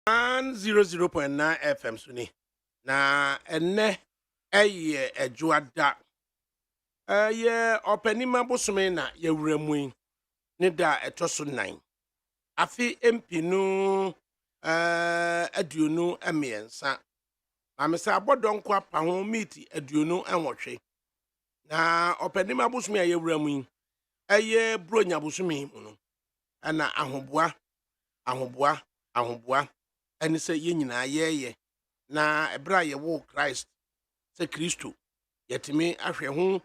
100.9 FM suni na enne eye ejuada ye opanima bosome na yewuramu yi ne da etoso 9 afi empinu aduonu emiensa amesa abodonko apa ho meet aduonu enwotwe na opanima bosome yewuramu yi eye bronya bosome mu no ana ahoboa ani sɛ yɛ nyinaa yɛyɛ na ɛbra yɛ wo Christ sɛ Kristo yɛtumi ahwɛ ho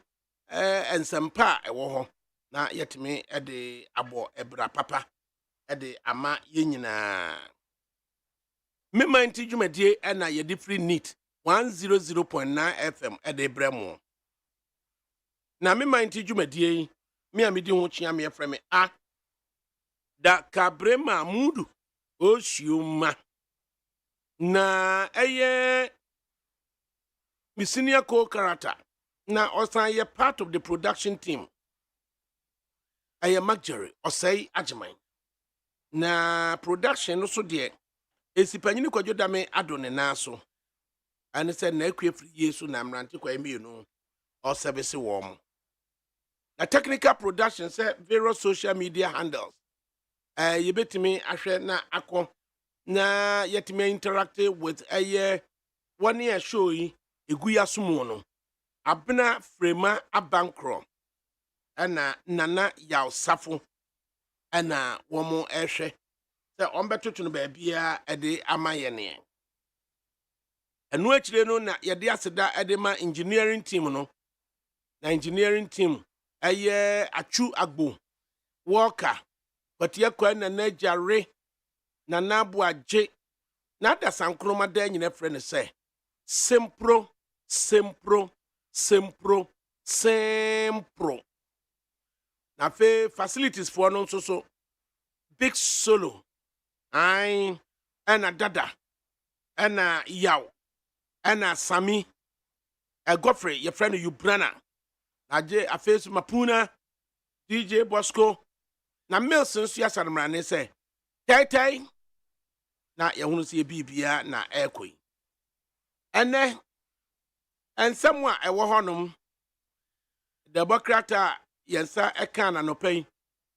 nsɛmpa a ɛwɔ hɔ na yɛtumi de abɔ ɛbra papa de ama yɛ nyinaa mema nti dwumadie ɛna yɛde free neat 100.9 FM de brɛ mo na mema nti dwumadie yi me a medi ho kyea me yɛfrɛ me ADAKABRI Mahmudu Oshioma na mi senior co-character na osan ye part of the production team Magjerry osai ajiman na production no so de esipanyini kwadwo dame adone na so ane se na akue firi yesu na mrante kwa emienu o service wo na technical production say various social media handles yebetimi ahwe na akọ na yetime interact with one year show yi eguya sumo no abena frema abankro ana nana yaw safo ana womo ehwe se ombetoto no ba bia ede amaye ne enu akire no na yede aseda ede ma engineering team no na engineering team achu agbo worker but yakwa na najare na nabu aje na da sankroma da nyina frɛ ne sɛ sempro na fe facilities for no so big solo ai ana dada ana yaw ana sami Godfrey your friend Ubrana aje afesu mapuna DJ Bosco na Milson so yasanmra ne sɛ tai na yehunu se bibia na ekoi ene ensem a ewo honom democrata yensa eka na no pai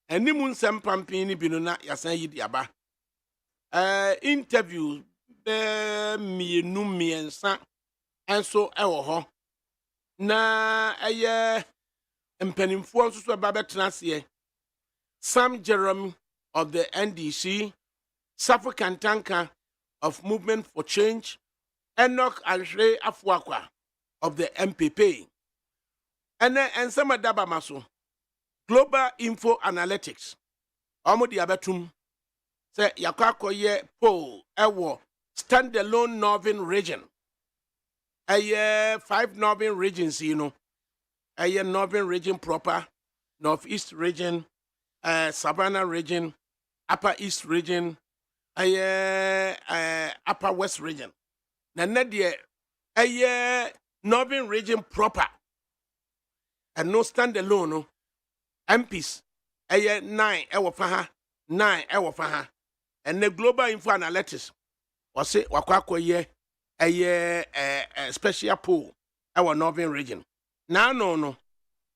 animu nsem pampin ni binu na yasan yidi aba interview mienu miensa enso ewo ho na mpanimfo nso so ba betena se Sam Jeremy of the NDC, Safo Kantanka of Movement for Change, Enoch Alshe Afuakwa of the MPP. And some Daba Maso, Global Info Analytics. Omodi abetum say yakako ye poll ewo standalone northern region. 5 northern regions, northern region proper, northeast region, Savannah region, Upper East region, Upper West region. Na northern region proper. And no standalone no MPs 9 ewo faha 9 ewo faha. And the global info analytics was say wakwako special poll our northern region. Now no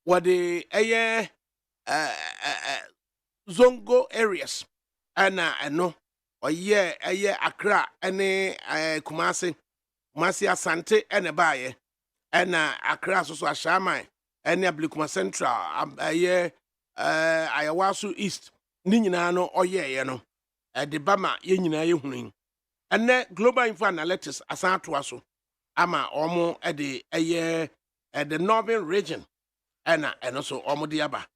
what the zongo areas ana eno oye Accra ene Kumasi Asante ene baye ena Accra so Ashaman ene Ablikuma Central Ayawasu East ni nyina no oye no de bama ye nyina ye hunu ene global info analytics asan to aso ama omo de the northern region ena eno so omo de aba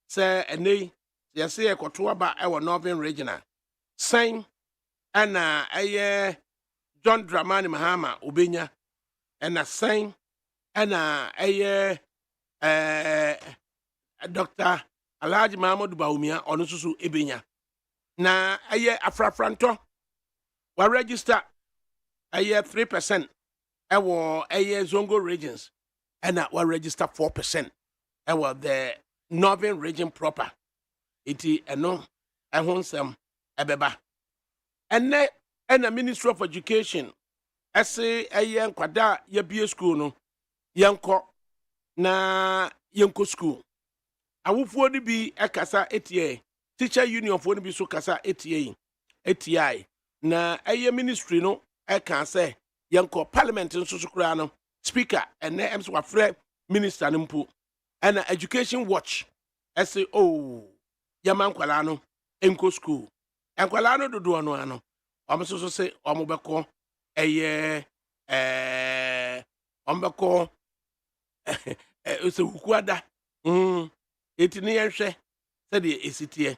se ene yɛsɛ yɛkɔto aba ɛwɔ northern regional sign ɛna John Dramani Mahama obenya ɛna sign ɛna Dr. Alhaji Mahmoud Bawumia ɔno nso ebenya na afrafranto wa register 3% ɛwɔ zongo regions ɛna wa register 4% ɛwɔ the northern region proper. Iti eno ehonsem ebeba ene ɛna Ministry of Education ɛse ɛyɛ nkwada ya bie school no yɛnkɔ na yɛnkɔ school awofuo no bi ɛkasa etie teacher union fo no bi so kasa etie na ɛyɛ ministry no ɛka sɛ yɛnkɔ parliament nso so koraa no speaker ɛnɛ ɛm so wafrɛ minister no mpo ɛna education watch ɛse yɛma nkwalaa no ɛnkɔ school nkwalaa no dodoɔ no ano ɔmo so se ɔmo bɛkɔ ɛyɛ ɔmo bɛkɔ ɛsɛ hukuada eti ne yɛhwɛ sɛdeɛ esiteɛ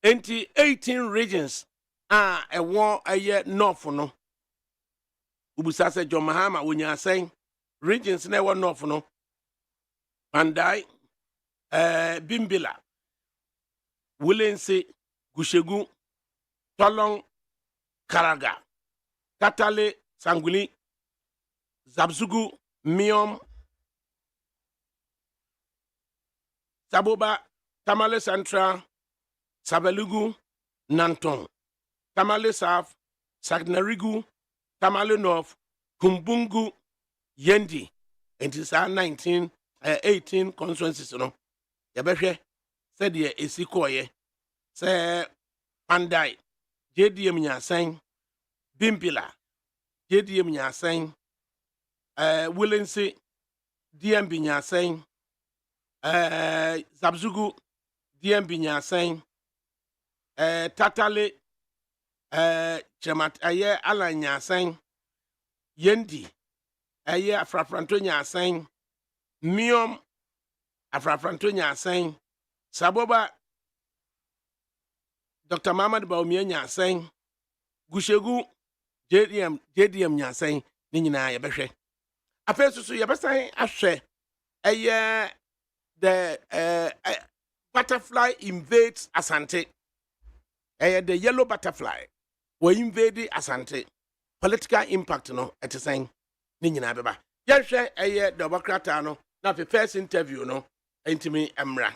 enti 18 regions ɛwɔ ɛyɛ north no ubusa sɛ John Mahama wonya asɛn regions na ɛwɔ north no Mandai Bimbila Wulense Gushegu Tolong Karaga Katale Sanguli Zabzugu Miom Saboba Tamale Central Sabelugu Nanton Tamale South Sagnarigu Tamale North Kumbungu Yendi enti saa 18 constituencies no yɛbɛhwɛ sɛdeɛ esi kɔɔyɛ sɛ Pandai JDM nyasɛn Bimbila JDM nyasɛn Wulense DMB nyasɛn Zabzugu DMB nyasɛn Tatale Chemat ɛyɛ Ala nyasɛn Yendi ɛyɛ Afrafranto nyasɛn Miom Afrafranto nyasɛn Saboba Dr. Mamad Baumia nyasɛn Gushegu JDM nyasɛn ne nyinaa yɛbɛhwɛ afei so yɛbɛsan ahwɛ ɛyɛ the butterfly invades Asante the yellow butterfly were invade Asante political impact no ɛte sɛn ne nyinaa bɛba yɛhwɛ ɛyɛ Democrat no na afei first interview no intimi emra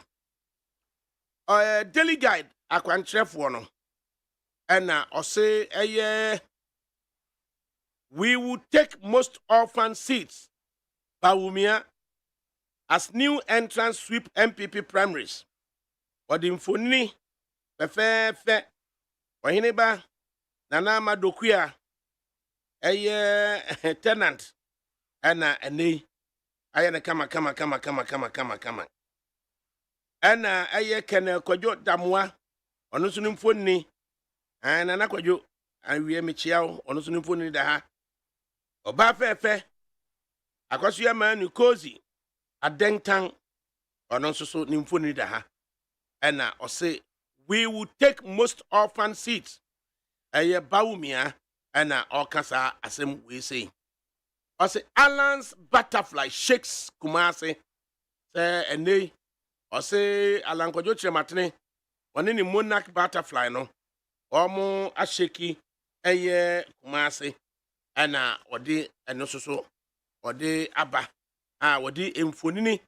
daily guide akwankyerɛfoɔ no ɛna ɔse ɛyɛ we will take most orphan seats Bawumia as new entrants sweep MPP primaries ɔde mfoni fɛfɛɛfɛ ɔhene ba Nana Madokuya ɛyɛ tenant ɛna ɛnɛ ayɛ ne kama ɛna ɛyɛ Kene Kwadwo Damoa ɔno nso ne mfoni Nana Kwadwo awie mechiaw ɔno nso ne mfoni da ha ɔba fɛfɛ akwaso ya ma Kozi Adentan ɔno nso so ne mfoni da ha ɛna ɔse we will take most orphan seats ɛyɛ Bawumia ɛna ɔkasa asɛm we say ɔse Alan's butterfly shakes Kumasi sɛ ɛnɛ ɔse Alan Kwadwo Kyerɛmatene ɔne ne monarch butterfly no ɔmo asheki ɛyɛ Kumasi ɛna ɔde ɛno so ɔde aba ɔde mfonini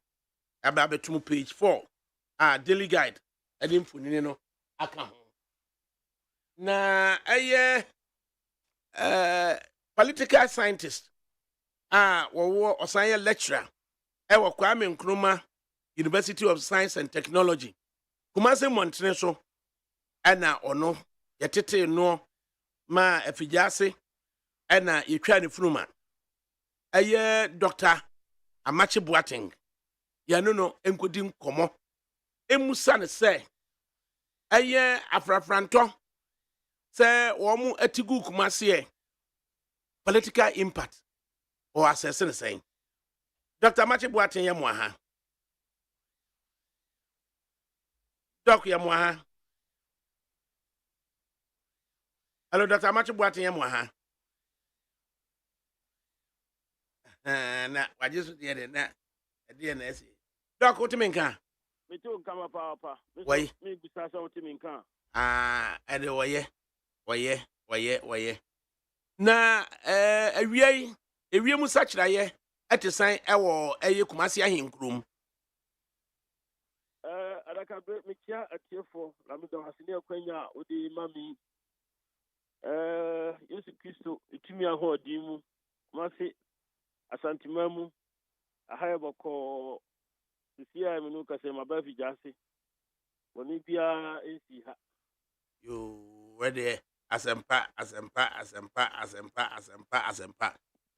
aba betum page 4 daily guide ɛde mfonini no aka ho na ɛyɛ political scientist wɔwɔ ɔsan yɛ lecturer ɛwɔ Kwame Nkrumah University of Science and Technology Kumasi Montene so ɛna ɔno yɛtete no ma afigyase ɛna yɛtwa ne funuma ɛyɛ Dr. Amachi Boateng yɛno no enkodi nkɔmɔ emusa ne sɛ ɛyɛ afrafranto sɛ wɔn atigu Kumasi political impact or assessing the same Dr. Amachi Boateng yɛ mo aha Doc yɛ mo aha Hello Dr. Amachi Boateng yɛ mo aha na wajesu de na de na esi Doc wotimi nka me to nka papa me bisa sa wotimi nka ade wɔyɛ na awie mu sakyraye ɛtesan ɛwɔ ɛyɛ Kumasi ahenkrom adakabri me kia atiefo na me do hasene akwanya odi mami Yesu Kristo itumi ahodi mu mase asantima mu ahaya bako sisia me no kase mabafi jase woni bia ensi ha yo wede asempa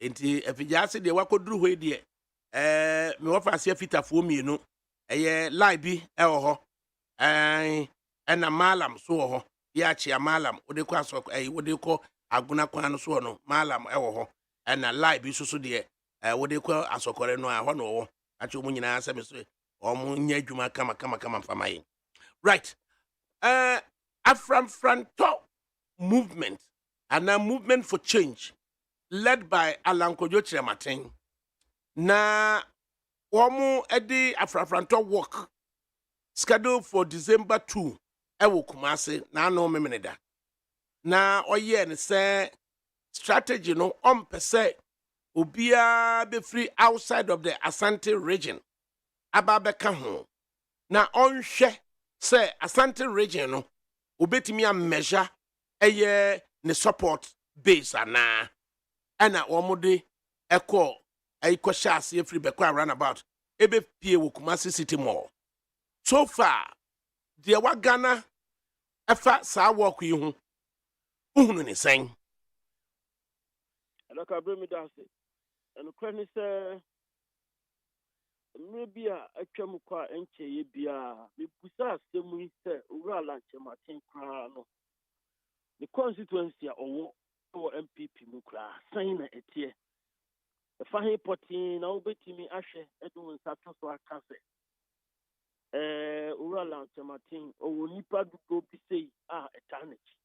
enti afijase de wakoduru hɔ de me wɔfa ase fitafoɔ mienu ɛyɛ lie bi ɛwɔ hɔ ɛna malam so wɔ hɔ ya chia malam wode kɔ aso wode kɔ aguna kwan no so no malam ɛwɔ hɔ ɛna lie bi so de wode kɔ asokɔre no a hɔ no wɔ atwe mu nyinaa sɛ me so ɔmo nya adwuma kama fama yi right Aframfranto movement and a movement for change led by Alan Kojo Chiramatin. Na womu edi Aframfranto work scheduled for December 2 ewo Kumasi na no memeneda. Na oye ne say strategy no pese obia be free outside of the Asante region. Ababeka ho. Na onhwe say Asante region no obetimi a measure eye ne support base ana omode ekọ ayikọ ase free bekọ around about ebe pie wo Kumasi City Mall so far the wa Ghana efa saa work yi hu uhunu ne sen ADAKABRI mi dase eno kwani se maybe atwam kwa enche ye bia me busa asemu yi se owura lanche maten kra no the constituency owo MPP mu kra san na etie e fa he potin na obetimi ahwe edu nsa to so aka se owura lanche maten owo nipa dugo bi sei eternity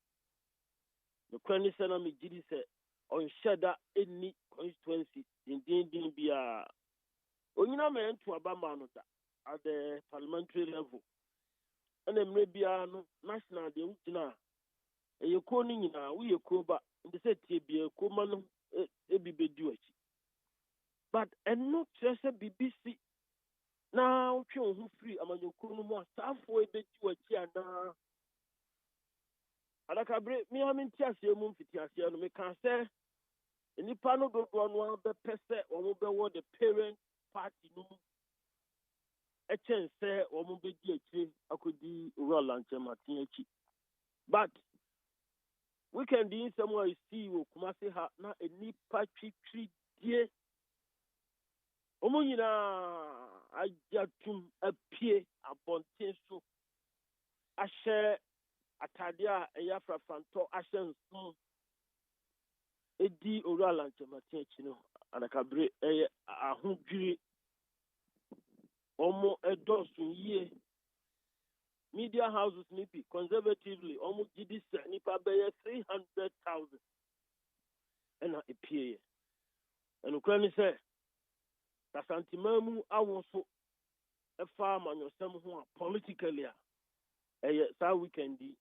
the kwani se na me gidi se on sheda any constituency din bia onyina me nto abama no da at the parliamentary level and emre bia no national de utina eyeko ni nyina wo yeko ba ndi se tie bia ko ma no ebi bedu achi but eno trese BBC na wotwe ho free amanyoko no mu asafo ebedu achi ana ADAKABRI mi aminti ase mu mfiti ase no me kan se nipa no do no be pese omo be wo the parent party no say omo be di akire akodi owura lanche maten achi but weekend in somewhere see wo Kumasi ha na enipa twitwi die omo nyina ajatum apie abonten so ahye atade a eya Aframfranto ahye nso edi owura lanche maten achi no ADAKABRI ahudwiri omo edosu yie media houses nipi conservatively omo gidi se nipa beye 300,000 ena epie eno kwani se tasantimamu awoso efa manyosem ho politically sa weekendi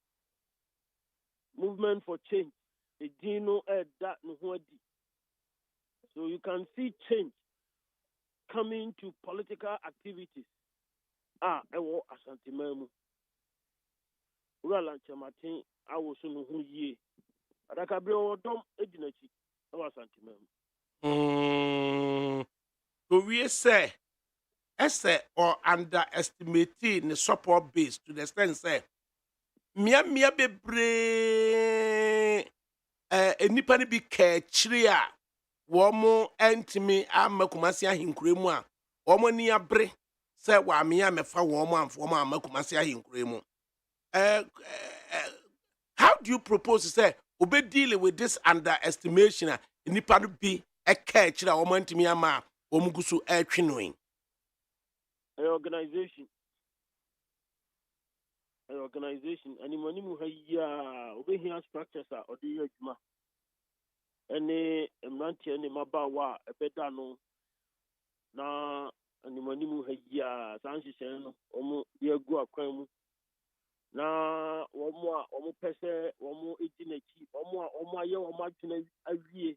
movement for change edino da no ho adi. So you can see change coming to political activities. Ewo asantimamu. Ura lanche maten awoso no ho yie. ADAKABRI odom edinachi ewo asantimamu. So we say or underestimate the support base to the extent say mia bebre enipa ne bi ka chiri a womo entimi ama Kumasi ahinkuremu a womo ni abre se wa amia mefa womo amfo womo ama Kumasi ahinkuremu how do you propose say obe deal with this underestimation a nipa no bi ka chiri a womo entimi ama womo gusu atwinoin organization animani mu hayya obehia structures a odi adwuma ene emrantie ne mabawa ebeda no na animani mu hayya sanhyehyɛ no omo de agu akwan mu na omo pese omo edinachi omo aye omo adwena awie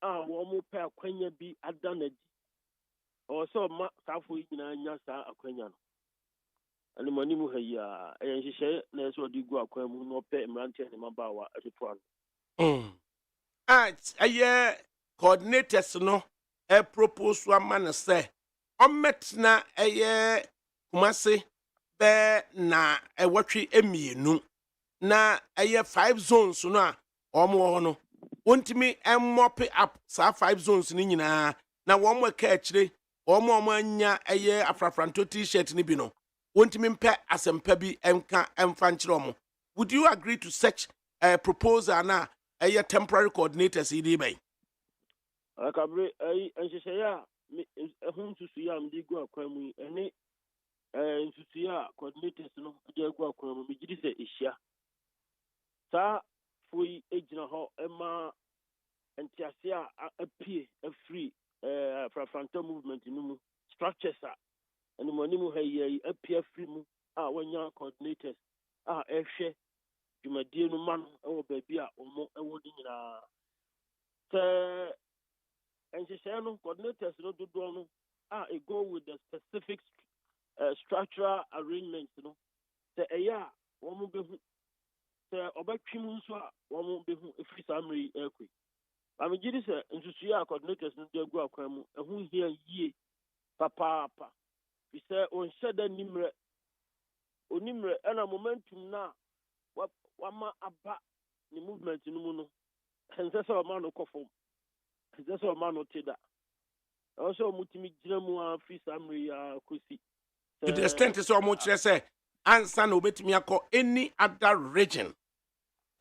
omo pe akwanya bi adanadi so ma safo nyina nya sa akwanya no animani mu hayya eyenhyehyɛ na eso de gu akwan mu no pe emrantie ne mabawa etoto ano Aye coordinators no propose to a man say na aye kumase be na ewatwe emienu na aye 5 zones no a omo ho no wontimi mop up sa 5 zones ni nyina na womo ka akire omo anya aye afrafranto t-shirt ni bi no wontimi mpe asempa bi enka emfa nkire omo. Would you agree to such a proposal na aye temporary coordinators idi bay? ADAKABRI nhyehyɛ a ɛho nsusuiɛ a mede gu akwan mu ɛne nsusuiɛ a coordinators no de agu akwan mu megye di sɛ ɛhyia saa fo yi gyina hɔ ɛma ntease a apie afiri frafranta movement no mu structures a animanim ha yi apie afiri mu a wɔanya coordinators a ɛhwɛ dwumadie no ma no ɛwɔ baabi a ɔmo ɛwɔ de nyinaa sɛ nhyehyɛ no coordinators no dodoɔ no it go with the specific structural arrangements no sɛ ɛyɛ a wɔn bɛhu sɛ ɔbɛtwi mu nso a wɔn bɛhu efiri saa mmiri yi ɛkɔ amegye di sɛ nsusuiɛ a coordinators no de agu akwan mu ɛho hia yie papaapa fi sɛ ɔnhyɛ da onimmerɛ ɛna momentum na wama aba ne movement no mu no ɛnsɛ sɛ ɔma no kɔ fam ɛnsɛ sɛ ɔma no te da ɛwɔ sɛ ɔmotumi gyina mu a firi saa mmiri yi a kɔsi to the extent sɛ ɔmo kyerɛ sɛ ansa na obetumi akɔ any other region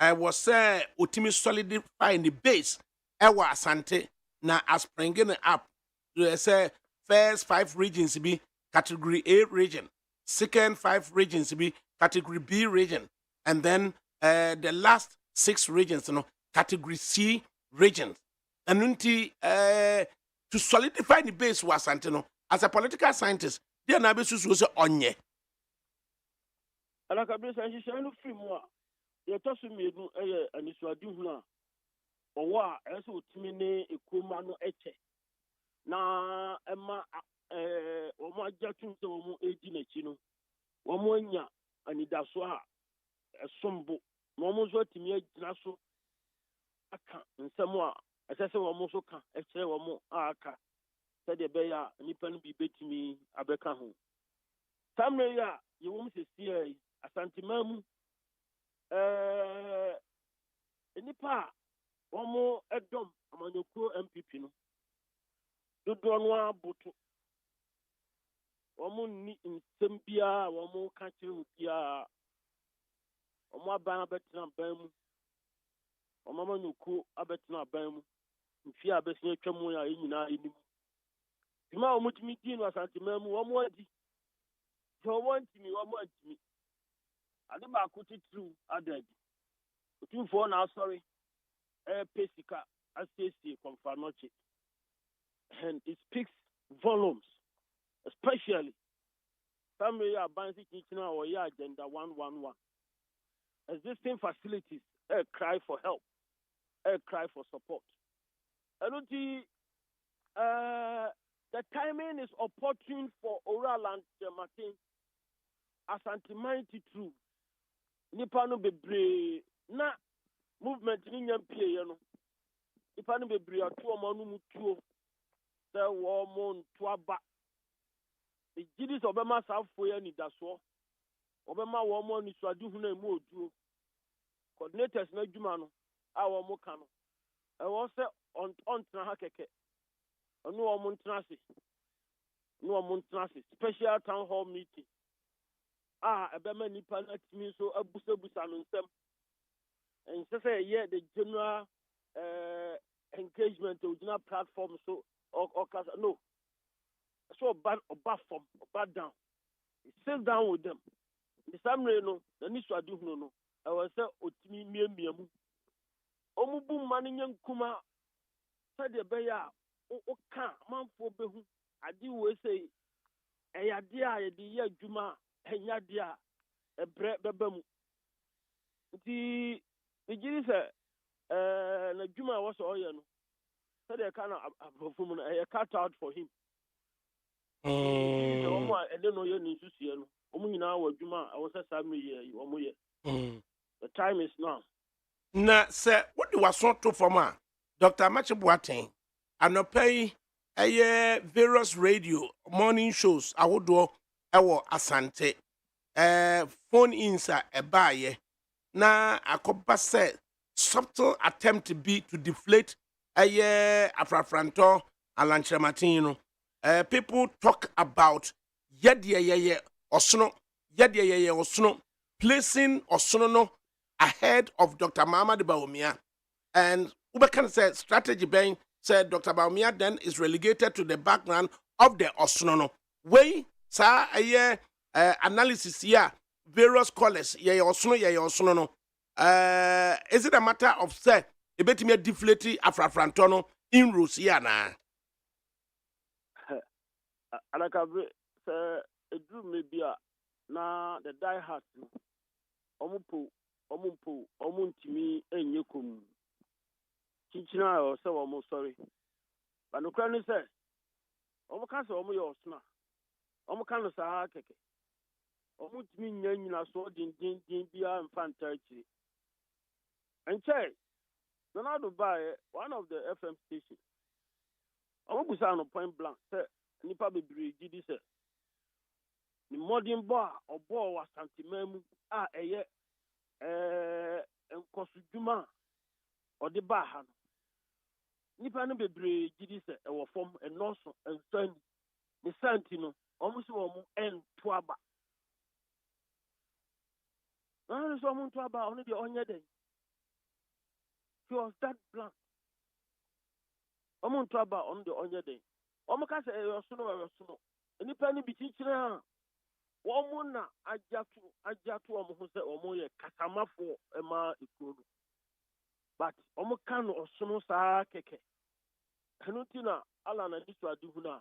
I was say otimi solidify the base ɛwɔ asante na springing it up to say first 5 regions be category A region, second 5 regions be category B region, and then the last 6 regions, category C regions. And to solidify the base was Santino as a political scientist, they are not supposed to say onye. ADAKABRI sanhyehyɛ free mu a yɛtɔ so mmienu ɛyɛ anisoade hu a ɔwɔ a ɛsɛ otumi ne ekoma no ɛkyɛ na ɛma wɔn agya tum sɛ wɔn edi n'akyi no wɔn anya anidaso a ɛsombo na wɔn nso atumi agyina so aka nsɛm a ɛsɛ sɛ wɔn nso ka ɛkyerɛ wɔn a aka sɛdeɛ ɛbɛyɛ a nipa no bi betumi abɛka ho saa mmerɛ yi a yɛwɔ mu sɛsie yi asanteman mu nipa a wɔn ɛdɔm amanyɔkuo MPP no dodoɔ no aboto wɔn nni nsɛm biara wɔn ka kyerɛ obiara wɔn aban abɛtena aban mu wɔn amanyɔkuo abɛtena aban mu mfie a abɛsia atwa mu a yɛn nyinaa anim dwuma a wɔn tumi di no asanteman mu wɔn adi sɛ wɔn ntumi wɔn antumi ade baako titiriw adadi otumfoɔ na asɔre ɛpɛ sika asiesie kɔmfa nɔkye and it speaks volumes especially family abansi kitchen or yeah agenda 111 existing facilities cry for help cry for support and the timing is opportune for oral and Martin asantimanti true nipa no bebre na movement ni nyampie ye no nipa no bebre ato omo no mutuo se wo mo nto aba e gidi so obema safo ya ni daso obema wo mo ni so ade hu na emu oduo coordinators na adwuma no a wo mo ka no e wo se on tena ha keke onu wo mo ntena se no wo mo ntena se special town hall meeting ebema nipa na timi so abusabusa no nsem and say yeah the general engagement original platform so or no so bad from bad down sit down with them the same way no the need to adu no I was say otimi miamiamu omubu mane nyankuma said the beya o ka manfo behu ade we say eyade a ye de ye adwuma enya de a ebre bebamu di igiri sɛ na dwuma wɔ sɛ ɔyɛ no sɛdeɛ ka na abrɔfo mu no ɛyɛ cut out for him sɛ wɔn a ɛde no yɛ ne nsusuɛ no wɔn nyinaa wɔ adwuma a ɛwɔ sɛ saa mmiri yɛ wɔn yɛ the time is now Na se what the was to from Dr. Machibuaten anopai various radio morning shows awodo ewo asante phone ins a ebaye na akoba se subtle attempt be to deflate afrafranto alanchematin no people talk about yeye osono yeye osono placing osono no ahead of Dr. Muhammad Bawumia. And Ubekan said strategy being said Dr. Bawumia then is relegated to the background of the Osono. Way, sir, a year analysis here, various callers, ye Osono no. Is it a matter of say a bit me deflating Afrafrantono in Rusiana? Adakabri, sir, a drew maybe na the die hard omuntimi enyekum chichina o se wo mo sorry but no kran say omo ka se omo ye osna omo ka no sa keke omuntimi nyanyina so din bia mfanta chi enche Donald Baye, one of the FM stations omo busa no point blank say nipa bebre gidi say ni modern boy obo wa santimamu a eye nkosudwuma ode ba ha no nipa no bebre gidi se e wo fom enoso ensani ni santi no omo se wo mo ento aba na so mo ento aba ono de onye den he was that blank omo ento aba ono de onye den omo ka se e yo so no nipa ni bichichire ha woman na ajatu omo se omo ye kasamafo ema ikuru but omo kan osono saa keke hanutina ala na diso aduhu na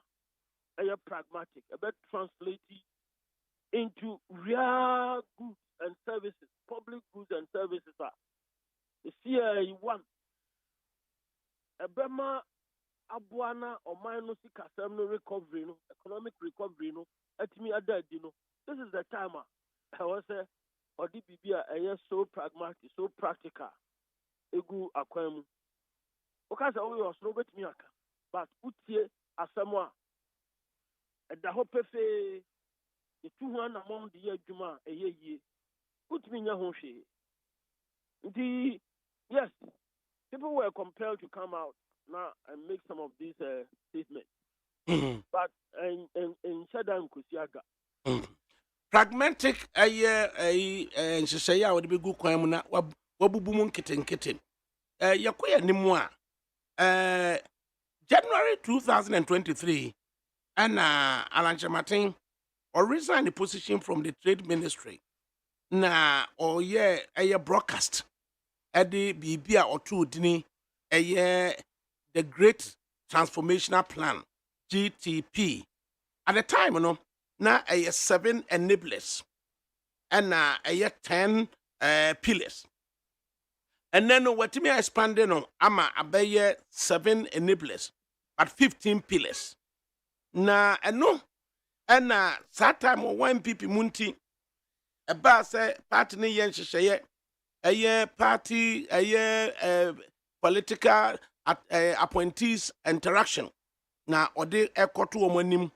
eye pragmatic about translate into real goods and services, public goods and services are the CI1 ebema abuana or minus kasem no recovery no economic recovery no etimi adadi no. This is the time I was or the BB so pragmatic, so practical. Egu akwemu. Okaza we was no bet me aka. But utie asemwa. Da hopefe the 200 among the year juma a ye. Put me nya ho hwe. Yes, people were compelled to come out now and make some of these statements. But in Shadan Kusiaga. Pragmatic nhyehyɛ a wɔde bɛgu kwan mu na wabubu mu nketenkete yɛkɔyɛ ne mu a January 2023 ɛna Alanchematen resigned the position from the trade ministry na ɔyɛ broadcast ɛde biribi a ɔtoo dini the Great Transformational Plan GTP at the time no na 7 enablers and 10 pillars. And then what me expanding on ama abaye 7 enablers but 15 pillars. Na no and that time one people munti eba say party ni yen hyehyeye party political appointees interaction na ode ekoto omanim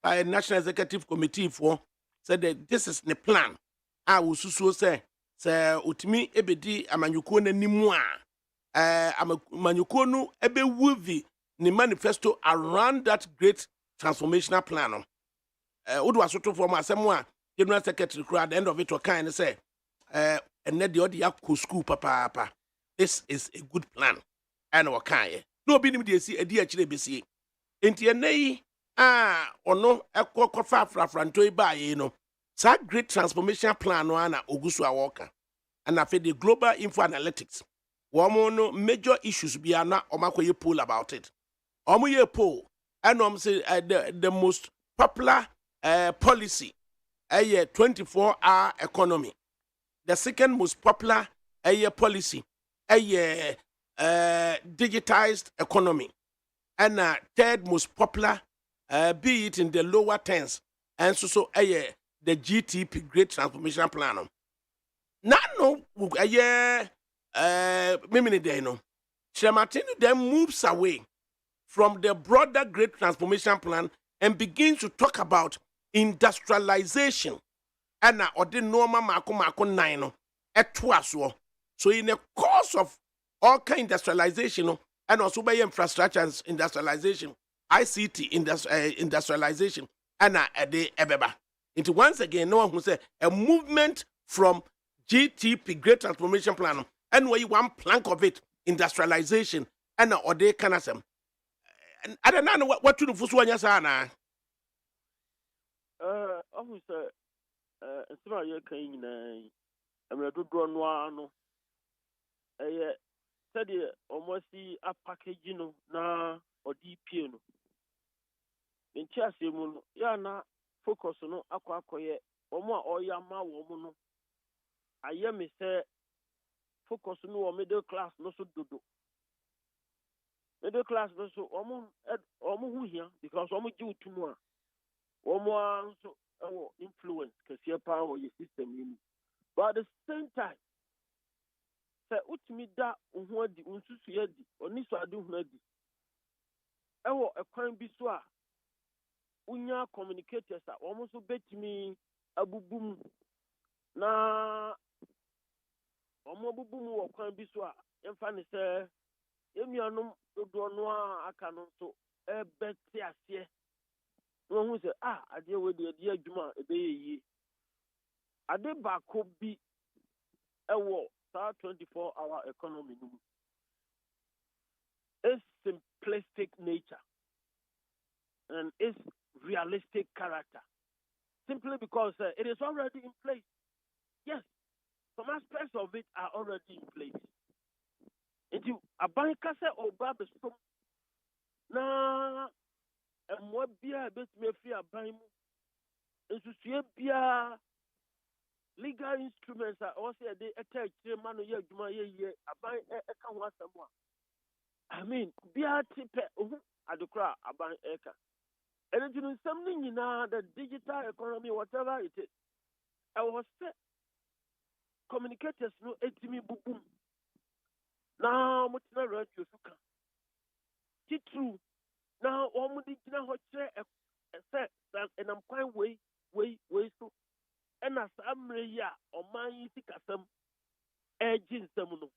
by National Executive Committee for said that this is the plan. I will so say utimi ebedi amanyuko na nimu amanyuko no ebe wuvi ni manifesto around that great transformational plan. Odu asoto for asem a General Secretary at the end of it or kind say and the odi school papa. This is a good plan. And what kind no be nim dey see edi akire besi. Enti enei ono ekwokofa afrafranto ibaye no sa great transformation plan no na ogusu awoka and afi the global info analytics womo no major issues bia na omakoye poll about it ye poll and say the most popular policy 24-hour economy. The second most popular policy digitized economy, and third most popular be it in the lower tens, and so the GTP Great Transformation Plan. Now no Mimini Deno. Shematini then moves away from the broader Great Transformation Plan and begins to talk about industrialization. And or the normal mako nine etwaso. So in the course of all kind industrialization and also by infrastructure and industrialization, ICT industrialization, and the ebeba. Into once again, no one who say a movement from GTP Great Transformation Plan and where you one plank of it industrialization and or they can asem. I don't know what to do for Swanya Sana. Officer, nsema yɛ kan nyinaa yi, mmerɛ dodoɔ no ara no, ɛyɛ sɛdeɛ wɔn asi apackage no na ɔde pie no. Nti aseɛ mu no, yɛ na focus no akɔyɛ wɔn a ɔyɛ ama wɔn no, ayɛ me sɛ focus no wɔ middle class no so dodo. Middle class no so wɔn ho hia because wɔn gye utu mu a wɔn nso ɛwɔ influence kɛseɛ paa wɔ yɛ system yi mu. But at the same time, sɛ wotumi da wo ho adi, wo nsusuo adi, ɔni so ade ho adi, ɛwɔ ɛkwan bi so a wonya communicators a wɔn nso bɛtumi abubu mu na wɔn abubu mu wɔ kwan bi so a yɛmfa ne sɛ enuanom dodoɔ no a aka no nso ɛbɛte aseɛ na wɔn ho sɛ adeɛ wɔ deɛ ɛde adwuma a ɛbɛyɛ yie. Ade baako bi ɛwɔ saa 24-hour economy no mu. It's simplistic nature and it's realistic character. Simply because it is already in place. Yes, some aspects of it are already in place. Nti aban kasa oba besom na ɛmmoa biara ɛbɛtumi afiri aban mu nsusua biara legal instruments a ɔwɔ sɛ yɛde ɛtɛ akyire ma no yɛ adwuma yɛyie aban ɛka ho asɛm a I mean biara te pɛ ohu adekora a aban ɛka ɛno nti no nsɛm no nyinaa the digital economy whatever it is ɛwɔ sɛ communicators no ɛtumi bubum na wɔtena radio so ka titru na wɔn de gyina hɔ kyerɛ sɛ ɛnam kwan wei so ɛna saa mmerɛ yi a ɔman yi si kasam ɛregye nsɛm no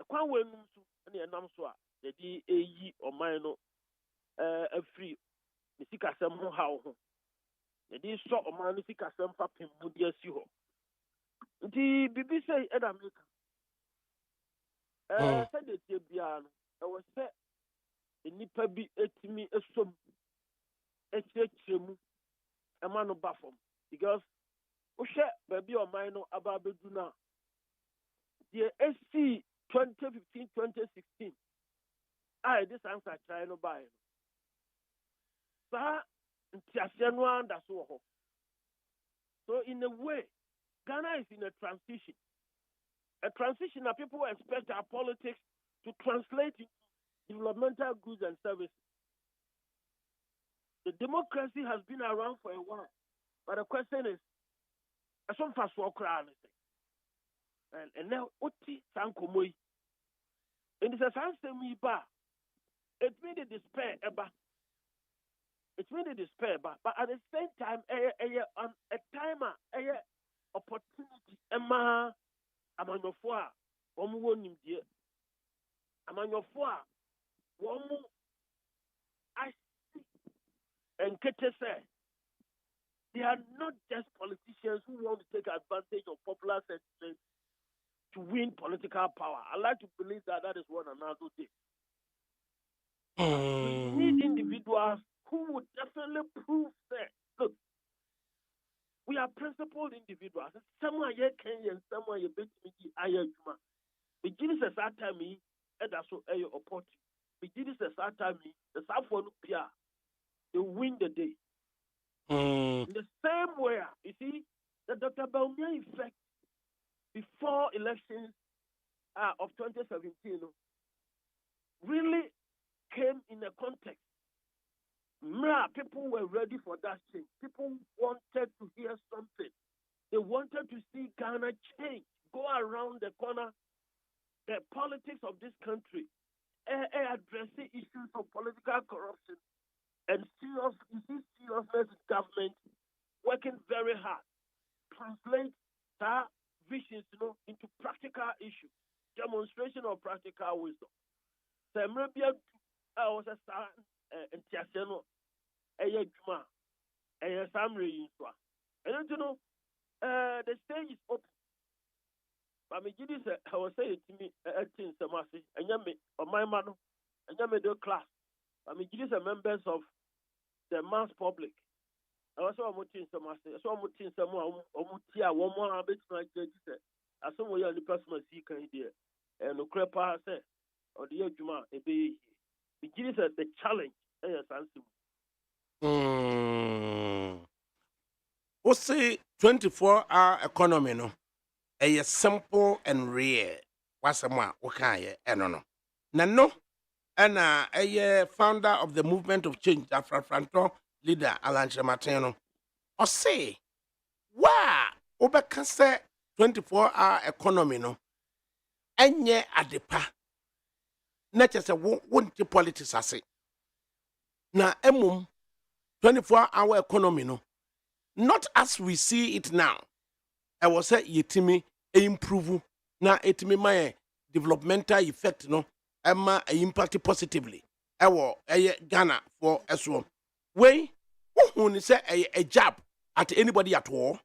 ɛkwan wei no nso ɛna ɛnam so a yɛde ɛyi ɔman no afiri ne si kasam ho haw ho yɛde sɔ ɔman no si kasam fapem mu de asi hɔ nti biribi sɛ ɛna meka sɛdeɛ tie biara no ɛwɔ sɛ nnipa bi etimi esom ekyerɛkyerɛ mu ɛma no ba fam because wohwɛ baabi a ɔman no aba abɛdu no a deɛ esi 2015-2016 a yɛde saa nsakyerɛ no baeɛ no saa nteaseɛ no ara da so wɔ hɔ. So in a way Ghana is in a transition that people expect our politics to translate into developmental goods and services. The democracy has been around for a while, but the question is, as some fast walk around and now Oti Sankomoi. And it's a Sansemi bar. It made a despair, It's made a despair, but at the same time, a timer, a opportunity, Emma Amanofua, Omuonim dear. Amanofua, Womu, I see, and Kete said, they are not just politicians who want to take advantage of popular sentiment to win political power. I like to believe that is what another day. We need individuals who would definitely prove that, look, we are principled individuals. Someone here can and someone you bet me ayajuma. Beginning says that time me, and that's so a opportunity. Beginning says that time me, the South one Pia, they win the day. In the same way, you see, the Dr. Baumia effect before elections of 2017 really came in a context. People were ready for that change. People wanted to hear something. They wanted to see Ghana change, go around the corner the politics of this country, addressing issues of political corruption, and seriousness in government working very hard, translate that visions, into practical issues, demonstration of practical wisdom. So maybe I was a star in Tiasiano, a Juma, a summary, and the stage is open. But me this I was saying to me, and yami or my man, and yami middle class. But me this members of the mass public. I was so much in some master, so much in some one more bit my judge said. As some way on the person see can idea. And the crepa said, or the Juma, a be. Me this the challenge, yes, answer. We say 24-hour economy no. A simple and rare. What's a more? Okay, no. Nano, and a founder of the movement of change, Afra Franto leader Alan Chamateno. Or say, wow, Obekase 24-hour economy no. Enye adepa. Not just a won't politics as it. Na emum 24-hour economy no. Not as we see it now. I was say yetimi improve na etimi my developmental effect no ama impact positively. Ewo Ghana for eso. Wey who ni say a job at anybody at all?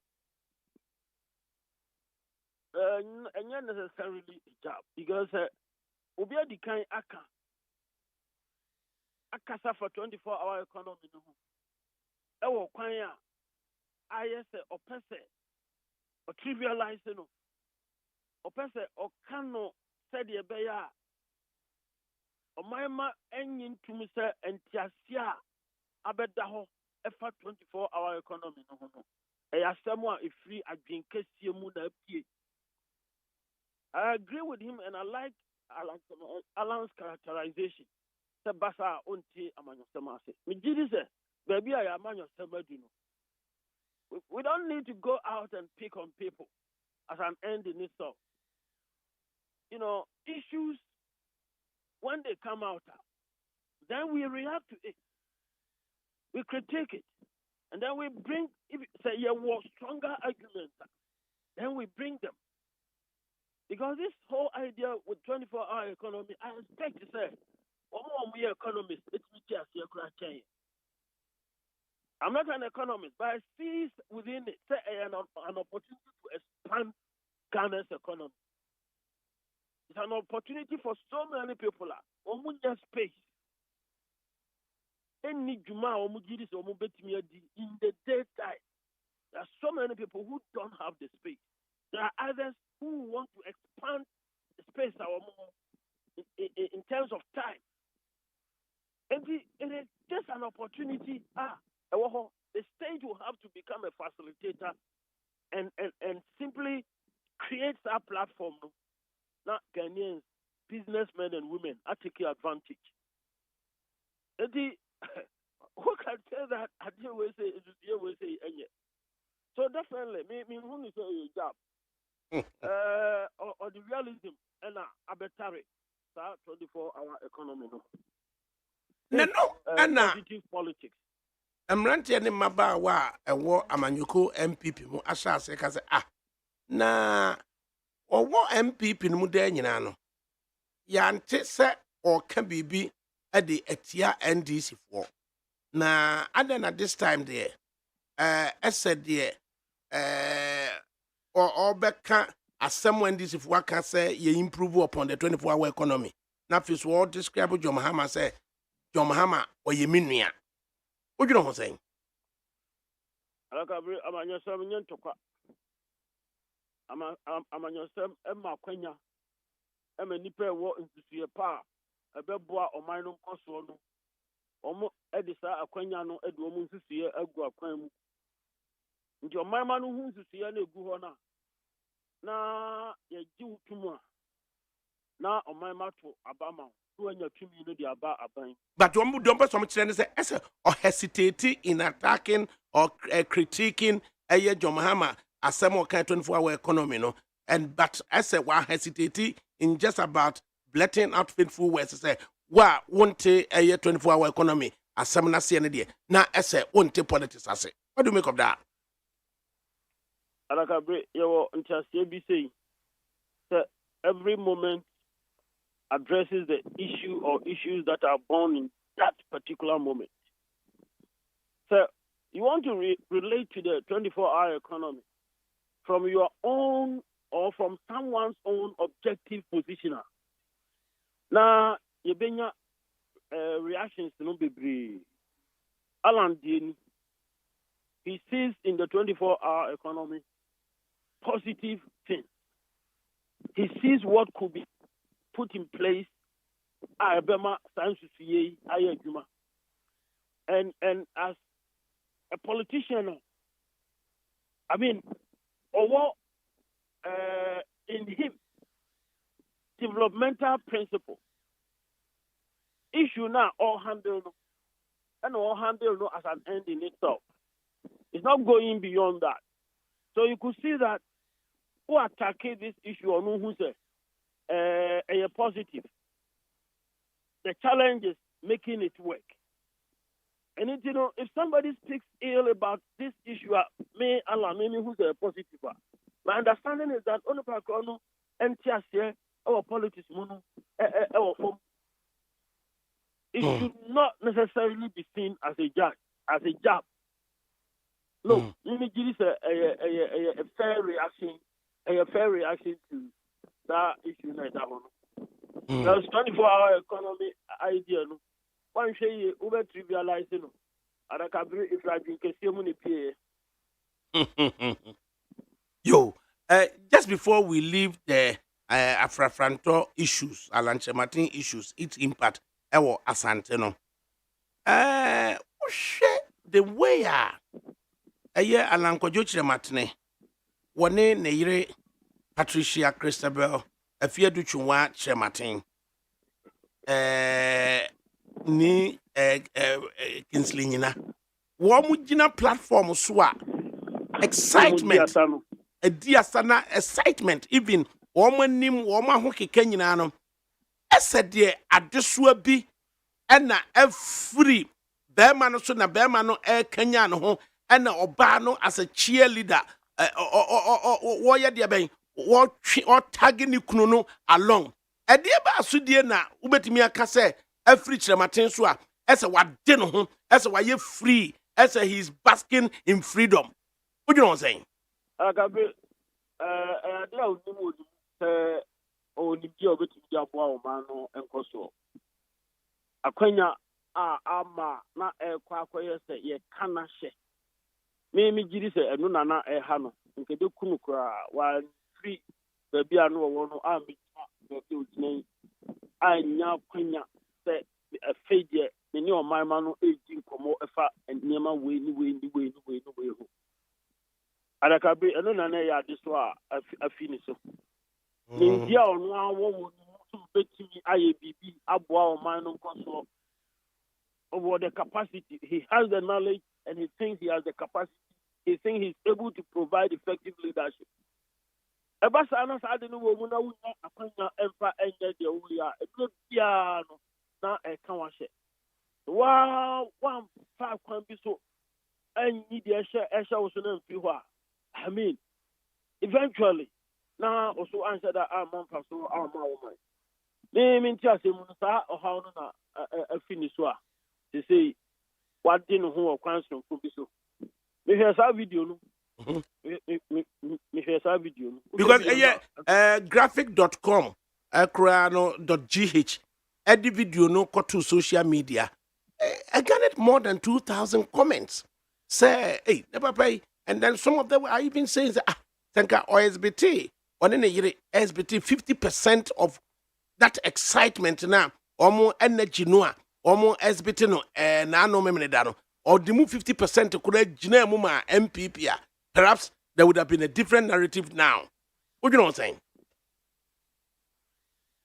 And not necessarily a job because Obia the kind akasa for 24-hour economy no. Ewo kwan ya ayese opese or trivialize no or person or cano said ye beya or my ma engine to Mr. and Tiasia abedaho effort 24-hour economy no. I someone if free I drink muna pie. I agree with him and I like Alan's characterization. Sebasa onti amanyo semase. Me did say baby I amanyo semadu. We don't need to go out and pick on people as an end in itself. Issues, when they come out, then we react to it. We critique it. And then we bring, if say, stronger arguments, then we bring them. Because this whole idea with 24-hour economy, I expect to say, economists, I'm not an economist, but I see within it an opportunity to expand Ghana's economy. It's an opportunity for so many people. Omunya space. Any Juma omujidis in the daytime. There are so many people who don't have the space. There are others who want to expand the space in terms of time. And it is just an opportunity. The state will have to become a facilitator and simply create that platform. Now, Ghanaians, businessmen and women are taking advantage. And who can say that? I didn't say it. So definitely, me who is a job or the realism and arbitrary 24-hour economy. Positive politics. Mranti ni maba wa ewo amanyoko MPP mu asha ase ka se na owo MPP mu de nyina no ya nte se o ka bibi ade atia NDC for na adena this time there said there or beka asem NDC for ka say ye improve upon the 24-hour economy na fis what describe John Mahama say John Mahama or ye minua. What do you know what I'm saying? ADAKABRI, I'm on yourself, Emma Quenya, Emma Nipper, what into see a pa, a beboa or minor consul, or Edisa, a Quenyano, Edwoman to see a go aquam. And your mamma who to see any guana. Na, ye do to more. Now, on my matter, Abama. But one don't put some children say or hesitating in attacking or critiquing a John Mahama as some kind 24-hour economy, no. and but I said one hesitate in just about blurting out faithful words say wa won't a 24-hour economy as some na see any na ese won't politics ase. What do you make of that? Adakabri, you interest say that every moment addresses the issue or issues that are born in that particular moment. So you want to relate to the 24-hour economy from your own or from someone's own objective positioner. Now, you bring reactions to no be Alan Dean. He sees in the 24-hour economy positive things. He sees what could be put in place. And as a politician, I mean, or what in him, developmental principle issue now all handled and all handled as an end in itself. It's not going beyond that. So you could see that who attack this issue or no who say a positive. The challenge is making it work. And it, if somebody speaks ill about this issue, may Allah me who's a positive. My understanding is that only Pakono and Tiasia our politics mono our form. It should not necessarily be seen as a jab. No, let me give you a fair reaction to that issue. There's 24-hour economy idea. No, one say over trivializing. ADAKABRI if I drink a Yo, just before we leave the Afrafranto issues, Alanche Martin issues, its impact, ewo asante no. The way Alanko Jochire Martin, one ne yire Patricia Christabel, a fear chunwa Chematin, ni Kinsley Nina. Wamujina platform swa excitement. A dear sana excitement, even woman nim woman who can you said dear adesua bi na free bearman so na bearman no Kenyan ho na oba no as a cheerleader wo ye de ben wo tagging ni kunu no along e de ba so de na ubetimi aka say free Chirematen so a ese wade no ho ese wa ye free ese he's basking in freedom. What you know what I'm saying? ADAKABRI Akwenya ama na kwakoye se ye kana hye me giri se enu nana ha no nkede kunu kra wa free baby anu wo no a me baby ogyina anya kwenya se afeje ni o manma no eji nkomo efa niema we ni ho ADAKABRI enu nana ya deso a afini so India onu awo so betimi aye bibi aboa o man no nkoso over the capacity. He has the knowledge and he thinks he has the capacity. He thinks he's able to provide effective leadership. Ebasana sa de no wo mu na wunya akwanya emfa enye de wo ya ebro bia no na e kan wa hye wa one fa kwan bi so anyi de ehye wo so na mfi ho a I mean eventually na also answer that man fa so man woman me nti asemu sa o ha no na afini so a they say what didn't who or question for so. Me hear that video no. Me hear that video no. Because graphic.com crano.gh the video no go to social media. I garnered more than 2,000 comments. Say, hey, never pay. And then some of them are even saying, thank you, OSBT. On any year, SBT 50% of that excitement now, or more energy no. Omo SBT no na no memene da no or the move 50% to could jina muma MPP. Perhaps there would have been a different narrative now. What do you know what I'm saying?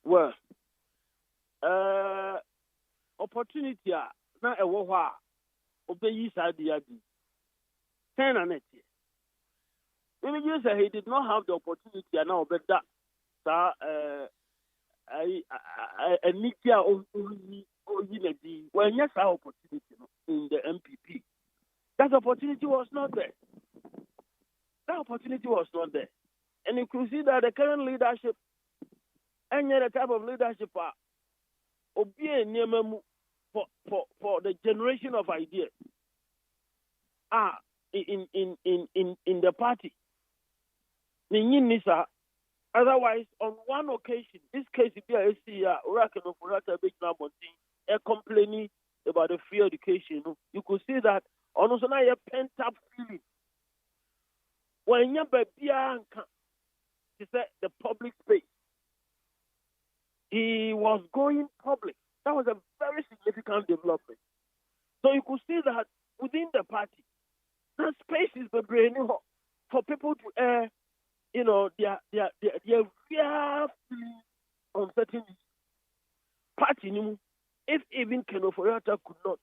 Well, opportunity na e wo ho a obeyi sa dia di 10 and 8 Immediately he did not have the opportunity and now but that a media only when yes our opportunity in the MPP. That opportunity was not there. That opportunity was not there. And you could see that the current leadership, any other type of leadership, for the generation of ideas in the party. Otherwise, on one occasion, this case complaining about the free education. You could see that on also now a pent up feeling. When you the public space, he was going public. That was a very significant development. So you could see that within the party, the space is the brain for people to air, their real feelings on certain issues. Party, if even Ken Ofori-Atta could not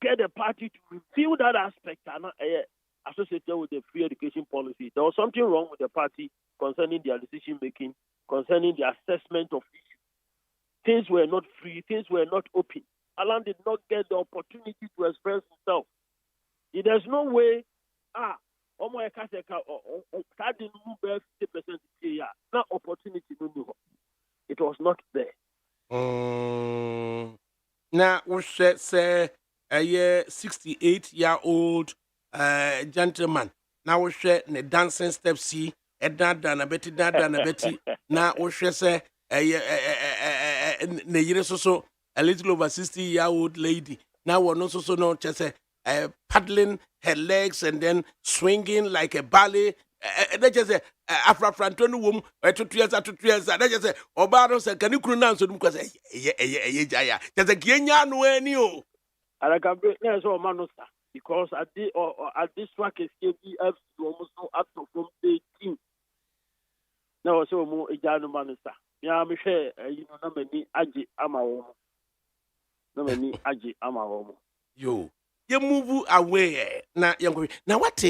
get the party to reveal that aspect and associated with the free education policy, there was something wrong with the party concerning their decision making, concerning the assessment of issues. Things were not free, things were not open. Alan did not get the opportunity to express himself. There's no way, that didn't move 50% here. That opportunity, it was not there. Now, we say a 68-year-old gentleman. Now we share the dancing step C, a dana betty. Now we say so a little over 60-year-old lady. Now we're not so no just paddling her legs and then swinging like a ballet. That just Afro-Frantoni woman, 2 years, that just say, Obaro said, can you pronounce it? Because there's a Kenya no any. ADAKABRI, there's all manosa because at this track is KBF almost no up to from 18. Now so more a jano manosa. Yeah, me share no many aji amawo. No many aji amawo. Yo, you move away now. Now what?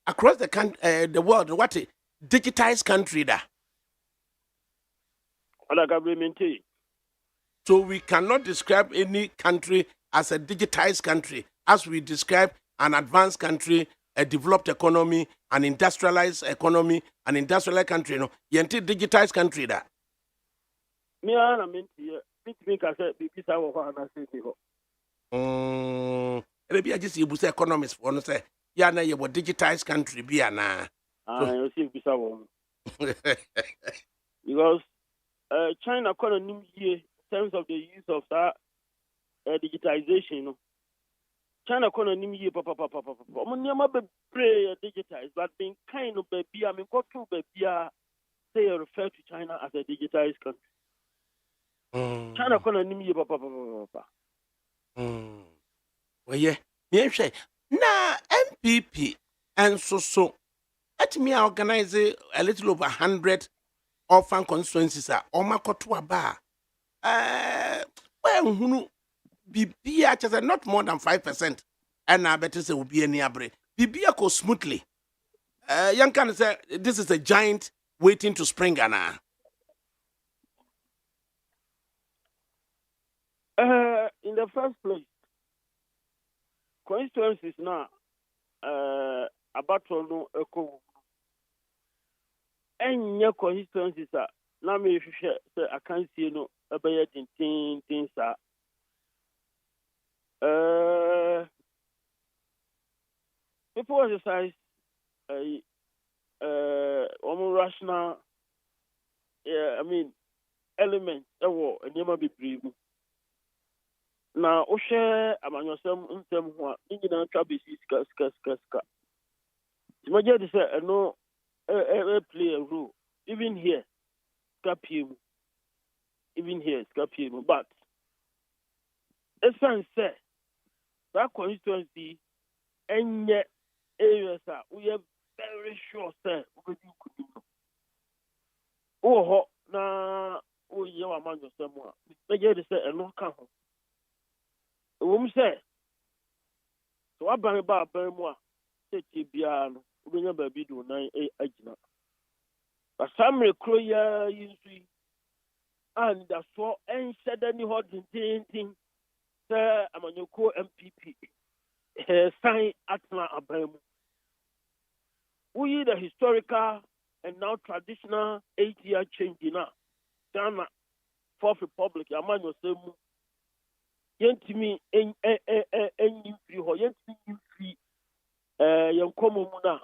Across the world, what a digitized country that. ADAKABRI maintain. So we cannot describe any country as a digitized country, as we describe an advanced country, a developed economy, an industrialized economy, an industrialized country. No, yenti digitized country that. Me ana maintain. Me ka say bibi sa wo ana say me Maybe I just you say economists for no say. Yeah, na you digitized country be na. You see bibi sa wo. Because China economy in terms of the use of that digitization, China economy here, papa. Digitized, but being kind of baby, I mean, go to baby, they refer to China as a digitized country. China economy here, papa. Well, yeah, na MPP and so. Let me organize a little over 100 orphan constituencies. Omakoto aba. Well, who Bibia just not more than 5%. And I better say will be any abre. Bibia go smoothly. Young can say this is a giant waiting to spring, Anna. In the first place, constituencies now about to know echo. Any constituencies are now me say I can't see no about things are. People exercise almost rational. I mean, elements. And you might be brave. Now, Osha, among yourself, Indian trabis, ska. Imagine this, no, play a role. Even here, Scapium. But, as far said, that constituency, and yet, areas we are very sure, sir, we could do. Oh, now, you are among yourself. Imagine this, and no come. The woman said, so I bang about very more. Take Biano, wobɛnya baabi de wo nan agyina saa mmerɛ koro yi nso yi a nidasoɔ ɛnhyɛ da ni hɔ dendenden sɛ amanyɔkuo mpp san atena aban mu woyi the historical and now traditional 8-year change na Ghana Fourth Republic amanyɔsɛm mu yɛntumi ɛnyi mfiri hɔ yɛntumi nyi mfiri yɛn kɔmɔ mu na